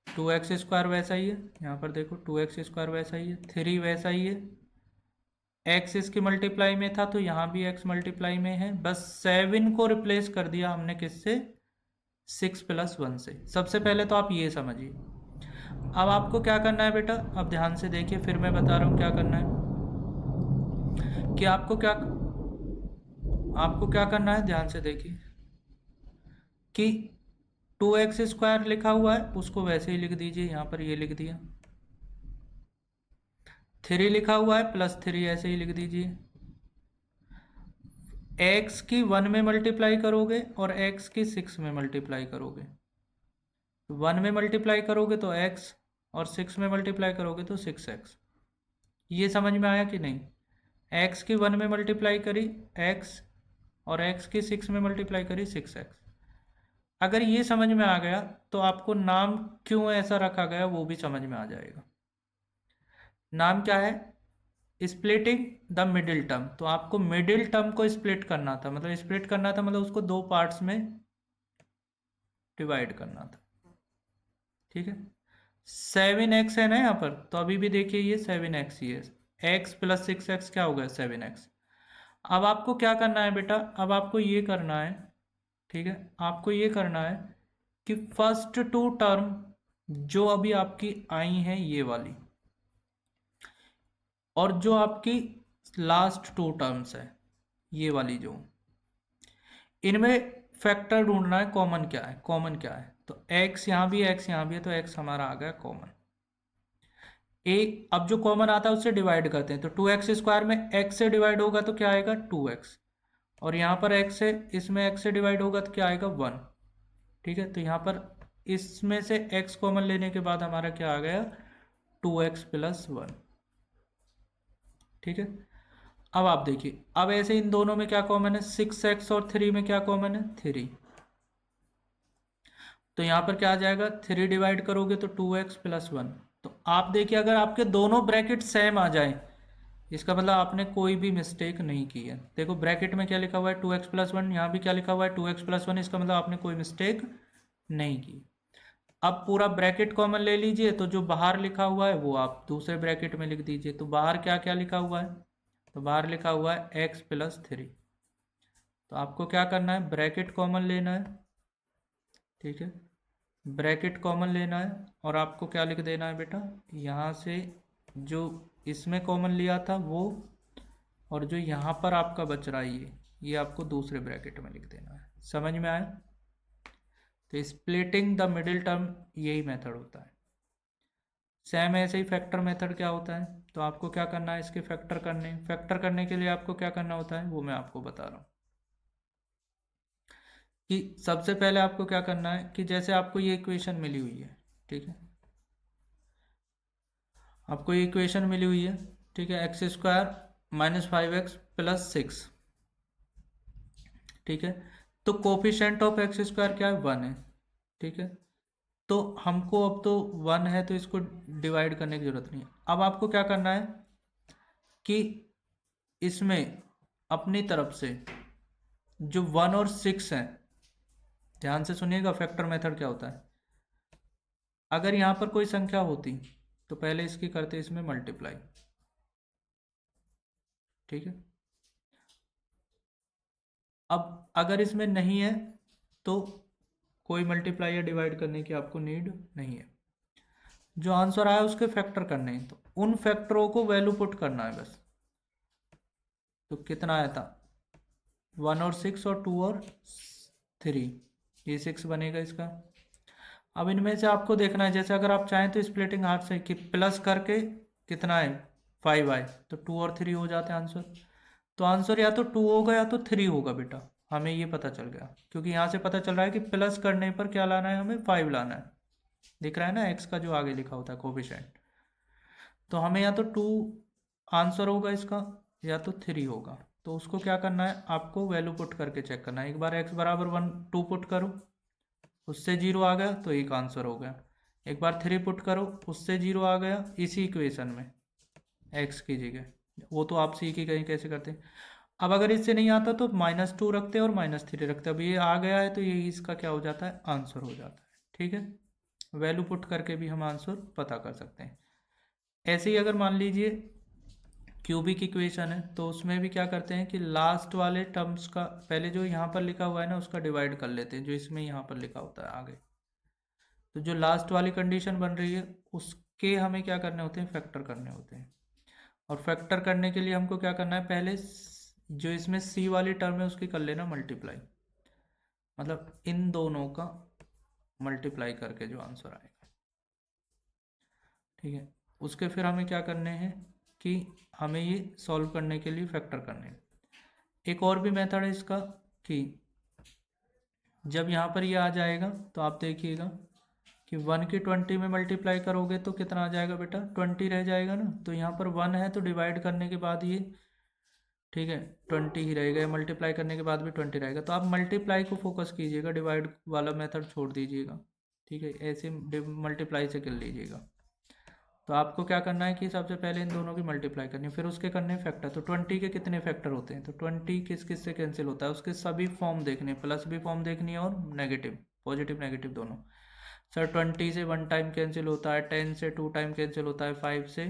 2x² वैसा ही है, यहाँ पर देखो 2x² वैसा ही है, 3 वैसा ही है, एक्स इसकी मल्टीप्लाई में था तो यहाँ भी एक्स मल्टीप्लाई में है, बस 7 को रिप्लेस कर दिया हमने किससे, 6 + 1 से। सबसे पहले तो आप ये समझिए। अब आपको क्या करना है बेटा, अब ध्यान से देखिए, फिर मैं बता रहा हूँ क्या करना है, कि आपको क्या करना है, ध्यान से देखिए कि 2x² लिखा हुआ है उसको वैसे ही लिख दीजिए, यहाँ पर ये लिख दिया। 3 लिखा हुआ है +3 ऐसे ही लिख दीजिए। x की 1 में मल्टीप्लाई करोगे और x की 6 में मल्टीप्लाई करोगे। 1 में मल्टीप्लाई करोगे तो x, और 6 में मल्टीप्लाई करोगे तो 6x। ये समझ में आया कि नहीं? x की 1 में मल्टीप्लाई करी x, और x की 6 में मल्टीप्लाई करी 6x। अगर ये समझ में आ गया तो आपको नाम क्यों ऐसा रखा गया वो भी समझ में आ जाएगा। नाम क्या है, स्प्लिटिंग द मिडिल टर्म। तो आपको मिडिल टर्म को स्प्लिट करना था, मतलब उसको 2 पार्ट्स में डिवाइड करना था। ठीक है, 7x है ना यहाँ पर, तो अभी भी देखिए ये 7x ही है। x + 6x क्या हो गया, 7x। अब आपको क्या करना है बेटा, अब आपको ये करना है, ठीक है, आपको ये करना है कि फर्स्ट 2 टर्म जो अभी आपकी आई हैं ये वाली, और जो आपकी लास्ट 2 टर्म्स है ये वाली, जो इनमें फैक्टर ढूंढना है, कॉमन क्या है, कॉमन क्या है। तो x यहाँ भी है, x यहाँ भी है, तो x हमारा आ गया कॉमन। अब जो कॉमन आता है उससे डिवाइड करते हैं, तो 2x² में x से डिवाइड होगा तो क्या आएगा, 2x, और यहाँ पर x से, इसमें x से डिवाइड होगा तो क्या आएगा, 1। ठीक है, तो यहाँ पर इसमें से x कॉमन लेने के बाद हमारा क्या आ गया, 2x + 1। ठीक है, अब आप देखिए, अब ऐसे इन दोनों में क्या कॉमन है, 6x, और 3 में क्या कॉमन है, 3। तो यहाँ पर क्या आ जाएगा, 3 डिवाइड करोगे तो 2x + 1। तो आप देखिए, अगर आपके दोनों ब्रैकेट सेम आ जाए, इसका मतलब आपने कोई भी मिस्टेक नहीं की है। देखो ब्रैकेट में क्या लिखा हुआ है, 2x + 1, यहाँ भी क्या लिखा हुआ है, 2x + 1, इसका मतलब आपने कोई मिस्टेक नहीं की। अब पूरा ब्रैकेट कॉमन ले लीजिए, तो जो बाहर लिखा हुआ है वो आप दूसरे ब्रैकेट में लिख दीजिए। तो बाहर क्या क्या लिखा हुआ है, तो बाहर लिखा हुआ है x + 3। तो आपको क्या करना है, ब्रैकेट कॉमन लेना है। ठीक है, ब्रैकेट कॉमन लेना है, और आपको क्या लिख देना है बेटा, यहाँ से जो इसमें कॉमन लिया था वो, और जो यहाँ पर आपका बच रहा है ये आपको दूसरे ब्रैकेट में लिख देना है। समझ में आया? तो स्प्लिटिंग द मिडिल टर्म यही मेथड होता है। सेम ऐसे ही फैक्टर मेथड क्या होता है, तो आपको क्या करना है, इसके फैक्टर करने के लिए आपको क्या करना होता है वो मैं आपको बता रहा हूँ। कि सबसे पहले आपको क्या करना है, कि जैसे आपको ये इक्वेशन मिली हुई है, ठीक है, आपको ये इक्वेशन मिली हुई है, ठीक है, x² - 5x + 6। ठीक है, तो कोफिशिएंट ऑफ x² क्या है, 1 है। ठीक है, तो हमको अब तो 1 है तो इसको डिवाइड करने की जरूरत नहीं है। अब आपको क्या करना है कि इसमें अपनी तरफ से जो 1 और 6 हैं, ध्यान से सुनिएगा फैक्टर मेथड क्या होता है। अगर यहाँ पर कोई संख्या होती तो पहले इसकी करते इसमें मल्टीप्लाई। ठीक है, अब अगर इसमें नहीं है तो कोई मल्टीप्लाई या डिवाइड करने की आपको नीड नहीं है। जो आंसर आया उसके फैक्टर करने हैं, तो उन फैक्टरों को वैल्यू पुट करना है बस। तो कितना आया था, 1 और 6 और 2 और 3, ये 6 बनेगा इसका। अब इनमें से आपको देखना है, जैसे अगर आप चाहें तो स्प्लिटिंग हाफ से कि प्लस करके कितना है 5 आए तो 2 और 3 हो जाते हैं आंसर। तो आंसर या तो 2 होगा या तो 3 होगा बेटा, हमें ये पता चल गया, क्योंकि यहाँ से पता चल रहा है कि प्लस करने पर क्या लाना है, हमें 5 लाना है। दिख रहा है ना एक्स का जो आगे लिखा होता है कोफिशिएंट। तो हमें या तो 2 आंसर होगा इसका, या तो 3 होगा। तो उसको क्या करना है, आपको वैल्यू पुट करके चेक करना है। एक बार x = 1 2 पुट करो, उससे 0 आ गया तो एक आंसर हो गया। एक बार 3 पुट करो, उससे 0 आ गया, इसी इक्वेशन में x की जगह, वो तो आप सीख ही कहीं कैसे करते हैं। अब अगर इससे नहीं आता तो -2 रखते और -3 रखते। अब ये आ गया है तो ये इसका क्या हो जाता है, आंसर हो जाता है। ठीक है, वैल्यू पुट करके भी हम आंसर पता कर सकते हैं। ऐसे ही अगर मान लीजिए क्यूबिक इक्वेशन है, तो उसमें भी क्या करते हैं कि लास्ट वाले टर्म्स का पहले जो यहाँ पर लिखा हुआ है ना उसका डिवाइड कर लेते हैं, जो इसमें यहाँ पर लिखा होता है आगे। तो जो लास्ट वाली कंडीशन बन रही है उसके हमें क्या करने होते हैं, फैक्टर करने होते हैं। और फैक्टर करने के लिए हमको क्या करना है, पहले जो इसमें सी वाली टर्म है उसकी कर लेना मल्टीप्लाई, मतलब इन दोनों का मल्टीप्लाई करके जो आंसर आएगा। ठीक है, उसके फिर हमें क्या करने हैं कि हमें ये सॉल्व करने के लिए फैक्टर करने हैं। एक और भी मेथड है इसका कि जब यहाँ पर ये आ जाएगा तो आप देखिएगा कि 1 की 20 में मल्टीप्लाई करोगे तो कितना आ जाएगा बेटा, 20 रह जाएगा ना। तो यहाँ पर 1 है तो डिवाइड करने के बाद ये, ठीक है, 20 ही रहेगा, मल्टीप्लाई करने के बाद भी 20 रहेगा। तो आप मल्टीप्लाई को फोकस कीजिएगा, डिवाइड वाला मेथड छोड़ दीजिएगा। ठीक है, ऐसे मल्टीप्लाई से कर लीजिएगा। तो आपको क्या करना है कि सबसे पहले इन दोनों की मल्टीप्लाई करनी है, फिर उसके करने फैक्टर। तो 20 के कितने फैक्टर होते हैं, तो 20 किस किस से कैंसिल होता है, उसके सभी फॉर्म देखने, प्लस भी फॉर्म देखनी है और नेगेटिव, पॉजिटिव नेगेटिव दोनों। सर 20 से 1 टाइम कैंसिल होता है, 10 से 2 टाइम कैंसिल होता है, 5 से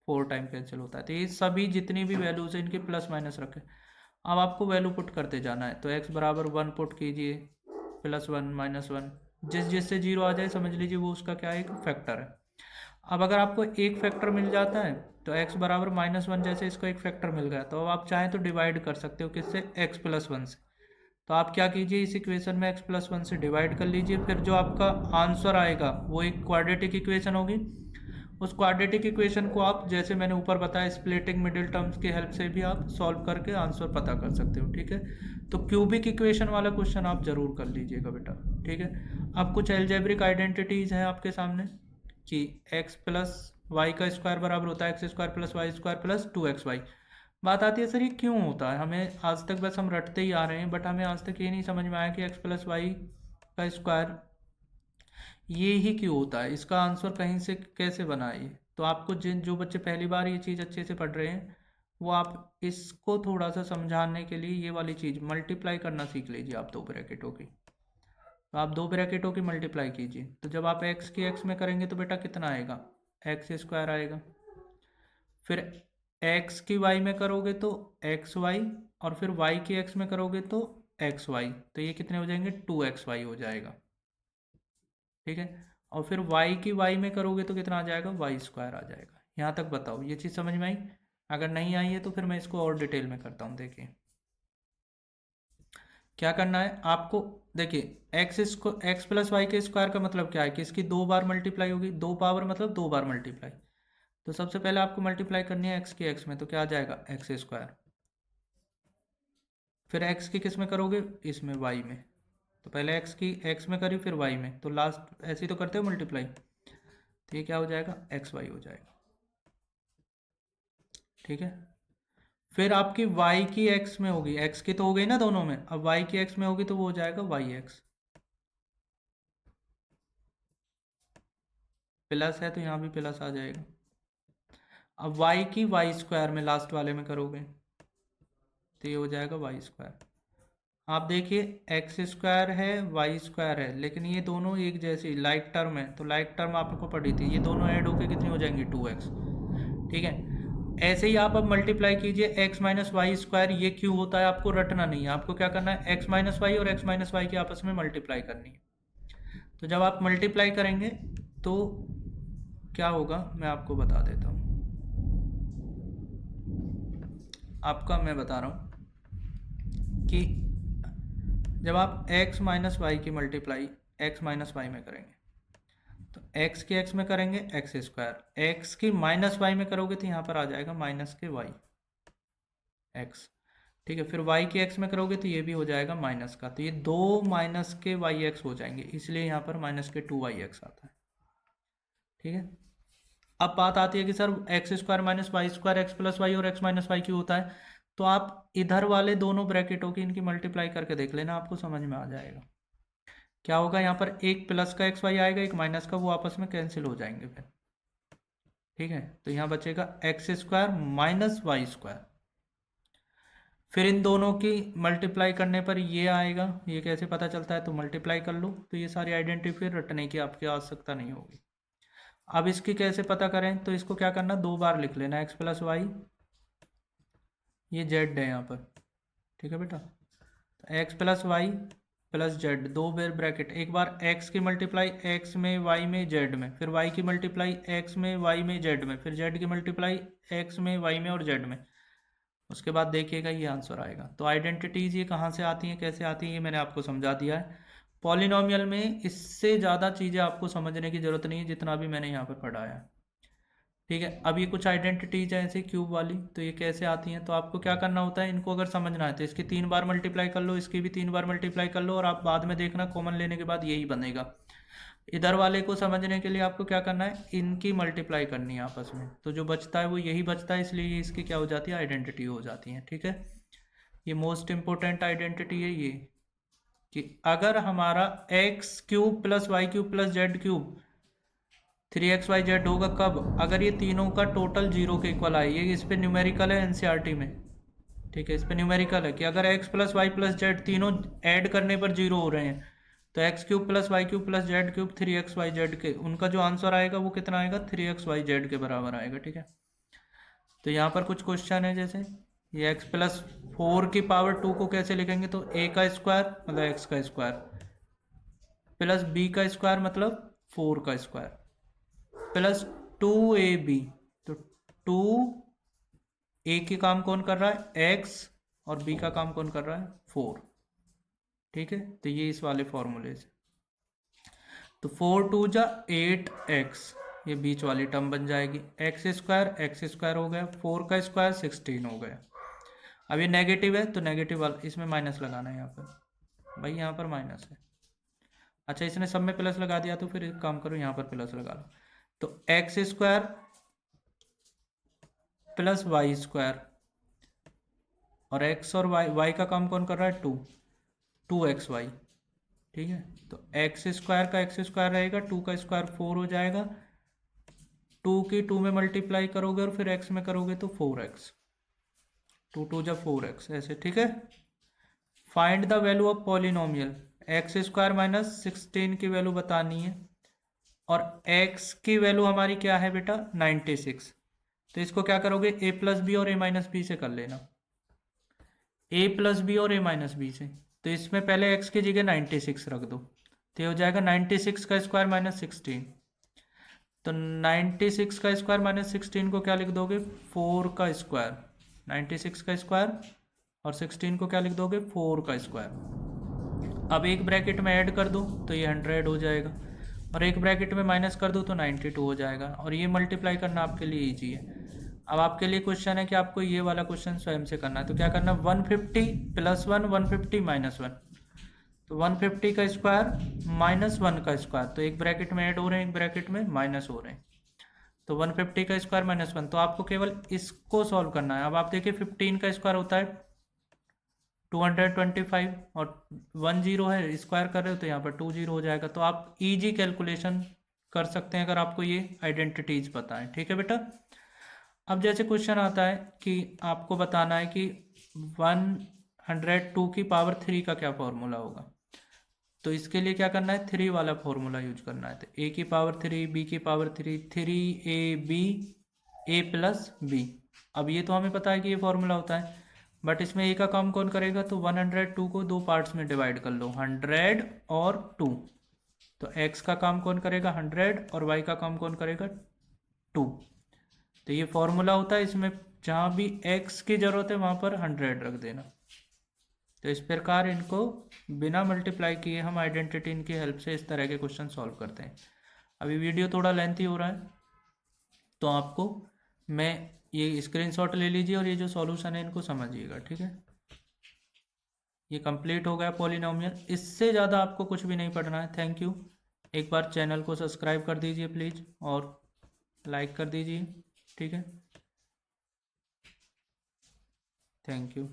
4 टाइम कैंसिल होता है। तो ये सभी जितनी भी वैल्यूज है इनके प्लस माइनस रखें। अब आपको वैल्यू पुट करते जाना है, तो x बराबर 1 पुट कीजिए, +1 -1, जिससे 0 आ जाए समझ लीजिए वो उसका क्या है, एक फैक्टर है। अब अगर आपको एक फैक्टर मिल जाता है तो x बराबर -1, जैसे इसको एक फैक्टर मिल गया तो अब आप चाहें तो डिवाइड कर सकते हो, किससे, x + 1 से। तो आप क्या कीजिए, इस इक्वेशन में x + 1 से डिवाइड कर लीजिए, फिर जो आपका आंसर आएगा वो एक क्वाड्रेटिक इक्वेशन होगी। उस क्वाड्रेटिक इक्वेशन को आप, जैसे मैंने ऊपर बताया, स्प्लिटिंग मिडिल टर्म्स की हेल्प से भी आप सॉल्व करके आंसर पता कर सकते हो। ठीक है, तो क्यूबिक इक्वेशन वाला क्वेश्चन आप जरूर कर लीजिएगा बेटा। ठीक है, अब कुछ एल्जेब्रिक आइडेंटिटीज हैं आपके सामने कि x + y का स्क्वायर बराबर होता है x² + y² + 2xy। बात आती है सर ये क्यों होता है, हमें आज तक बस हम रटते ही आ रहे हैं, बट हमें आज तक ये नहीं समझ में आया कि x + y का स्क्वायर ये ही क्यों होता है, इसका आंसर कहीं से कैसे बनाए। तो आपको जो बच्चे पहली बार ये चीज़ अच्छे से पढ़ रहे हैं वो आप इसको थोड़ा सा समझाने के लिए ये वाली चीज़ मल्टीप्लाई करना सीख लीजिए आप दो ब्रैकेटों की। तो आप दो ब्रैकेटों की मल्टीप्लाई कीजिए, तो जब आप x की x में करेंगे तो बेटा कितना आएगा, x² आएगा। फिर x की y में करोगे तो xy, और फिर y की x में करोगे तो xy, तो ये कितने हो जाएंगे, 2xy हो जाएगा। ठीक है, और फिर y की y में करोगे तो कितना आ जाएगा, y² आ जाएगा। यहाँ तक बताओ ये चीज़ समझ में आई। अगर नहीं आई है तो फिर मैं इसको और डिटेल में करता हूँ। देखिए क्या करना है आपको, देखिए x + y के स्क्वायर का मतलब क्या है कि इसकी 2 बार मल्टीप्लाई होगी, 2 पावर मतलब 2 बार मल्टीप्लाई। तो सबसे पहले आपको मल्टीप्लाई करनी है x की x में, तो क्या आ जाएगा, x²। फिर x की किस में करोगे, इसमें y में। तो पहले x की x में करी फिर y में, तो लास्ट ऐसे ही तो करते हो मल्टीप्लाई। तो ये क्या हो जाएगा, xy हो जाएगा। ठीक है, फिर आपकी y की x में होगी, x की तो हो गई ना दोनों में, अब y की x में होगी तो वो हो जाएगा yx। प्लस है तो यहाँ भी प्लस आ जाएगा। अब y की y² में लास्ट वाले में करोगे तो ये हो जाएगा y²। आप देखिए x² है y² है, लेकिन ये दोनों एक जैसी लाइक टर्म है, तो लाइक टर्म आपको पढ़ी थी, ये दोनों ऐड होकर कितनी हो जाएंगी, 2x। ठीक है, ऐसे ही आप अब मल्टीप्लाई कीजिए x - y²। ये क्यों होता है आपको रटना नहीं है, आपको क्या करना है, x - y और x - y की आपस में मल्टीप्लाई करनी है। तो जब आप मल्टीप्लाई करेंगे तो क्या होगा मैं आपको बता देता हूँ, आपका मैं बता रहा हूँ कि जब आप x - y की मल्टीप्लाई x - y में करेंगे तो x की x में करेंगे x², x की -y में करोगे तो यहाँ पर आ जाएगा -y x। ठीक है, फिर y की x में करोगे तो ये भी हो जाएगा माइनस का, तो ये दो -yx हो जाएंगे, इसलिए यहाँ पर -2yx आता है। ठीक है, अब बात आती है कि sir x² - y² x + y और x - y क्यों होता है। तो आप इधर वाले दोनों ब्रैकेटों की इनकी मल्टीप्लाई करके देख लेना, आपको समझ में आ जाएगा क्या होगा। यहाँ पर एक प्लस का xy आएगा, एक माइनस का, वो आपस में कैंसिल हो जाएंगे फिर। ठीक है, तो यहाँ बचेगा x² - y²। फिर इन दोनों की मल्टीप्लाई करने पर ये आएगा, ये कैसे पता चलता है, तो मल्टीप्लाई कर लो, तो ये सारी आइडेंटिटी फिर रटने की आपकी आवश्यकता नहीं होगी। अब इसकी कैसे पता करें, तो इसको क्या करना, 2 बार लिख लेना x + y ये जेड है यहाँ पर, ठीक है बेटा। तो x plus y plus z, दो बार ब्रैकेट, एक बार एक्स की मल्टीप्लाई एक्स में वाई में जेड में, फिर वाई की मल्टीप्लाई एक्स में वाई में जेड में, फिर जेड की मल्टीप्लाई एक्स में वाई में और जेड में। उसके बाद देखिएगा ये आंसर आएगा। तो आइडेंटिटीज़ ये कहाँ से आती हैं, कैसे आती हैं, ये मैंने आपको समझा दिया है। पॉलिनॉमियल में इससे ज़्यादा चीज़ें आपको समझने की ज़रूरत नहीं है जितना भी मैंने यहाँ पर पढ़ाया है, ठीक है। अब ये कुछ आइडेंटिटीज हैं ऐसे क्यूब वाली, तो ये कैसे आती हैं, तो आपको क्या करना होता है, इनको अगर समझना है तो इसकी 3 बार मल्टीप्लाई कर लो, इसकी भी 3 बार मल्टीप्लाई कर लो, और आप बाद में देखना कॉमन लेने के बाद यही बनेगा। इधर वाले को समझने के लिए आपको क्या करना है, इनकी मल्टीप्लाई करनी है आपस में, तो जो बचता है वो यही बचता है, इसलिए इसकी क्या हो जाती है, आइडेंटिटी हो जाती है, ठीक है। ये मोस्ट इंपॉर्टेंट आइडेंटिटी है ये, कि अगर हमारा x cube plus y cube plus z cube 3xyz होगा कब, अगर ये तीनों का टोटल 0 के इक्वल आए। ये इस पे न्यूमेरिकल है एनसीईआरटी में, ठीक है, इस पे न्यूमेरिकल है कि अगर x plus y plus z तीनों ऐड करने पर 0 हो रहे हैं, तो x cube plus y cube plus z cube 3xyz के, उनका जो आंसर आएगा वो कितना आएगा, 3xyz के बराबर आएगा, ठीक है। तो यहाँ पर कुछ क्वेश्चन है, जैसे ये x प्लस 4 की पावर 2 को कैसे लिखेंगे, तो a का स्क्वायर मतलब x का स्क्वायर प्लस b का स्क्वायर मतलब 4 का स्क्वायर प्लस 2ab, तो 2a की काम कौन कर रहा है, x, और b का काम कौन कर रहा है, 4, ठीक है। तो ये इस वाले फॉर्मूले से, तो 4 2 जा 8x, ये बीच वाली टर्म बन जाएगी, x स्क्वायर हो गया, 4 का स्क्वायर 16 हो गया। अब ये नेगेटिव है तो नेगेटिव वाला इसमें माइनस लगाना है, यहाँ पर भाई यहाँ पर माइनस है। अच्छा, इसने सब में प्लस लगा दिया, तो फिर एक काम करो यहाँ पर प्लस लगा लो, तो x square plus y square, और एक्स और वाई का काम कौन कर रहा है, 2x y, ठीक है। तो एक्स स्क्वायर रहेगा, 2 का स्क्वायर 4 हो जाएगा, 2 की 2 में मल्टीप्लाई करोगे और फिर x में करोगे तो 4x, 2 2 जा 4x, ऐसे, ठीक है। Find the value of polynomial, x square minus 16 की वैल्यू बतानी है, और x की वैल्यू हमारी क्या है बेटा, 96। तो इसको क्या करोगे, a प्लस बी और a माइनस बी से कर लेना, a प्लस बी और a माइनस बी से। तो इसमें पहले x की जगह 96 रख दो, तो हो जाएगा 96 का स्क्वायर माइनस 16। तो 96 का स्क्वायर माइनस 16 को क्या लिख दोगे, 4 का स्क्वायर, 96 का स्क्वायर और 16 को क्या लिख दोगे, 4 का स्क्वायर। अब एक ब्रैकेट में ऐड कर दो तो ये 100 हो जाएगा, और एक ब्रैकेट में माइनस कर दो तो 92 हो जाएगा, और ये मल्टीप्लाई करना आपके लिए ईजी है। अब आपके लिए क्वेश्चन है कि आपको ये वाला क्वेश्चन स्वयं से करना है, तो क्या करना, 150 प्लस 1 150 माइनस 1, तो 150 का स्क्वायर माइनस 1 का स्क्वायर, तो एक ब्रैकेट में ऐड हो रहे हैं, एक ब्रैकेट में माइनस हो रहे हैं, तो 150 का स्क्वायर माइनस 1, तो आपको केवल इसको सॉल्व करना है। अब आप देखिए 15 का स्क्वायर होता है 225, और 1 0 है, स्क्वायर कर रहे हो तो यहाँ पर 2 0 हो जाएगा। तो आप इजी कैलकुलेशन कर सकते हैं अगर आपको ये आइडेंटिटीज पता है, ठीक है बेटा। अब जैसे क्वेश्चन आता है कि आपको बताना है कि 102 की पावर 3 का क्या फॉर्मूला होगा, तो इसके लिए क्या करना है, 3 वाला फॉर्मूला यूज करना है। तो a की पावर 3, b की power 3, 3ab a plus b। अब ये तो हमें पता है कि ये फॉर्मूला होता है, बट इसमें a का काम कौन करेगा, तो 102 को दो पार्ट्स में डिवाइड कर लो, 100 और 2। तो x का काम कौन करेगा, 100, और y का काम कौन करेगा, 2। तो ये फॉर्मूला होता है, इसमें जहाँ भी x की ज़रूरत है वहाँ पर 100 रख देना। तो इस प्रकार इनको बिना मल्टीप्लाई किए हम आइडेंटिटी इनकी हेल्प से इस तरह के क्वेश्चन सॉल्व करते हैं। अभी वीडियो थोड़ा लेंथी हो रहा है, तो आपको मैं ये स्क्रीनशॉट ले लीजिए और ये जो सॉल्यूशन है इनको समझिएगा, ठीक है। ये कंप्लीट हो गया पॉलिनोमियल, इससे ज़्यादा आपको कुछ भी नहीं पढ़ना है। Thank you. एक बार चैनल को सब्सक्राइब कर दीजिए प्लीज़, और लाइक कर दीजिए, ठीक है। Thank you.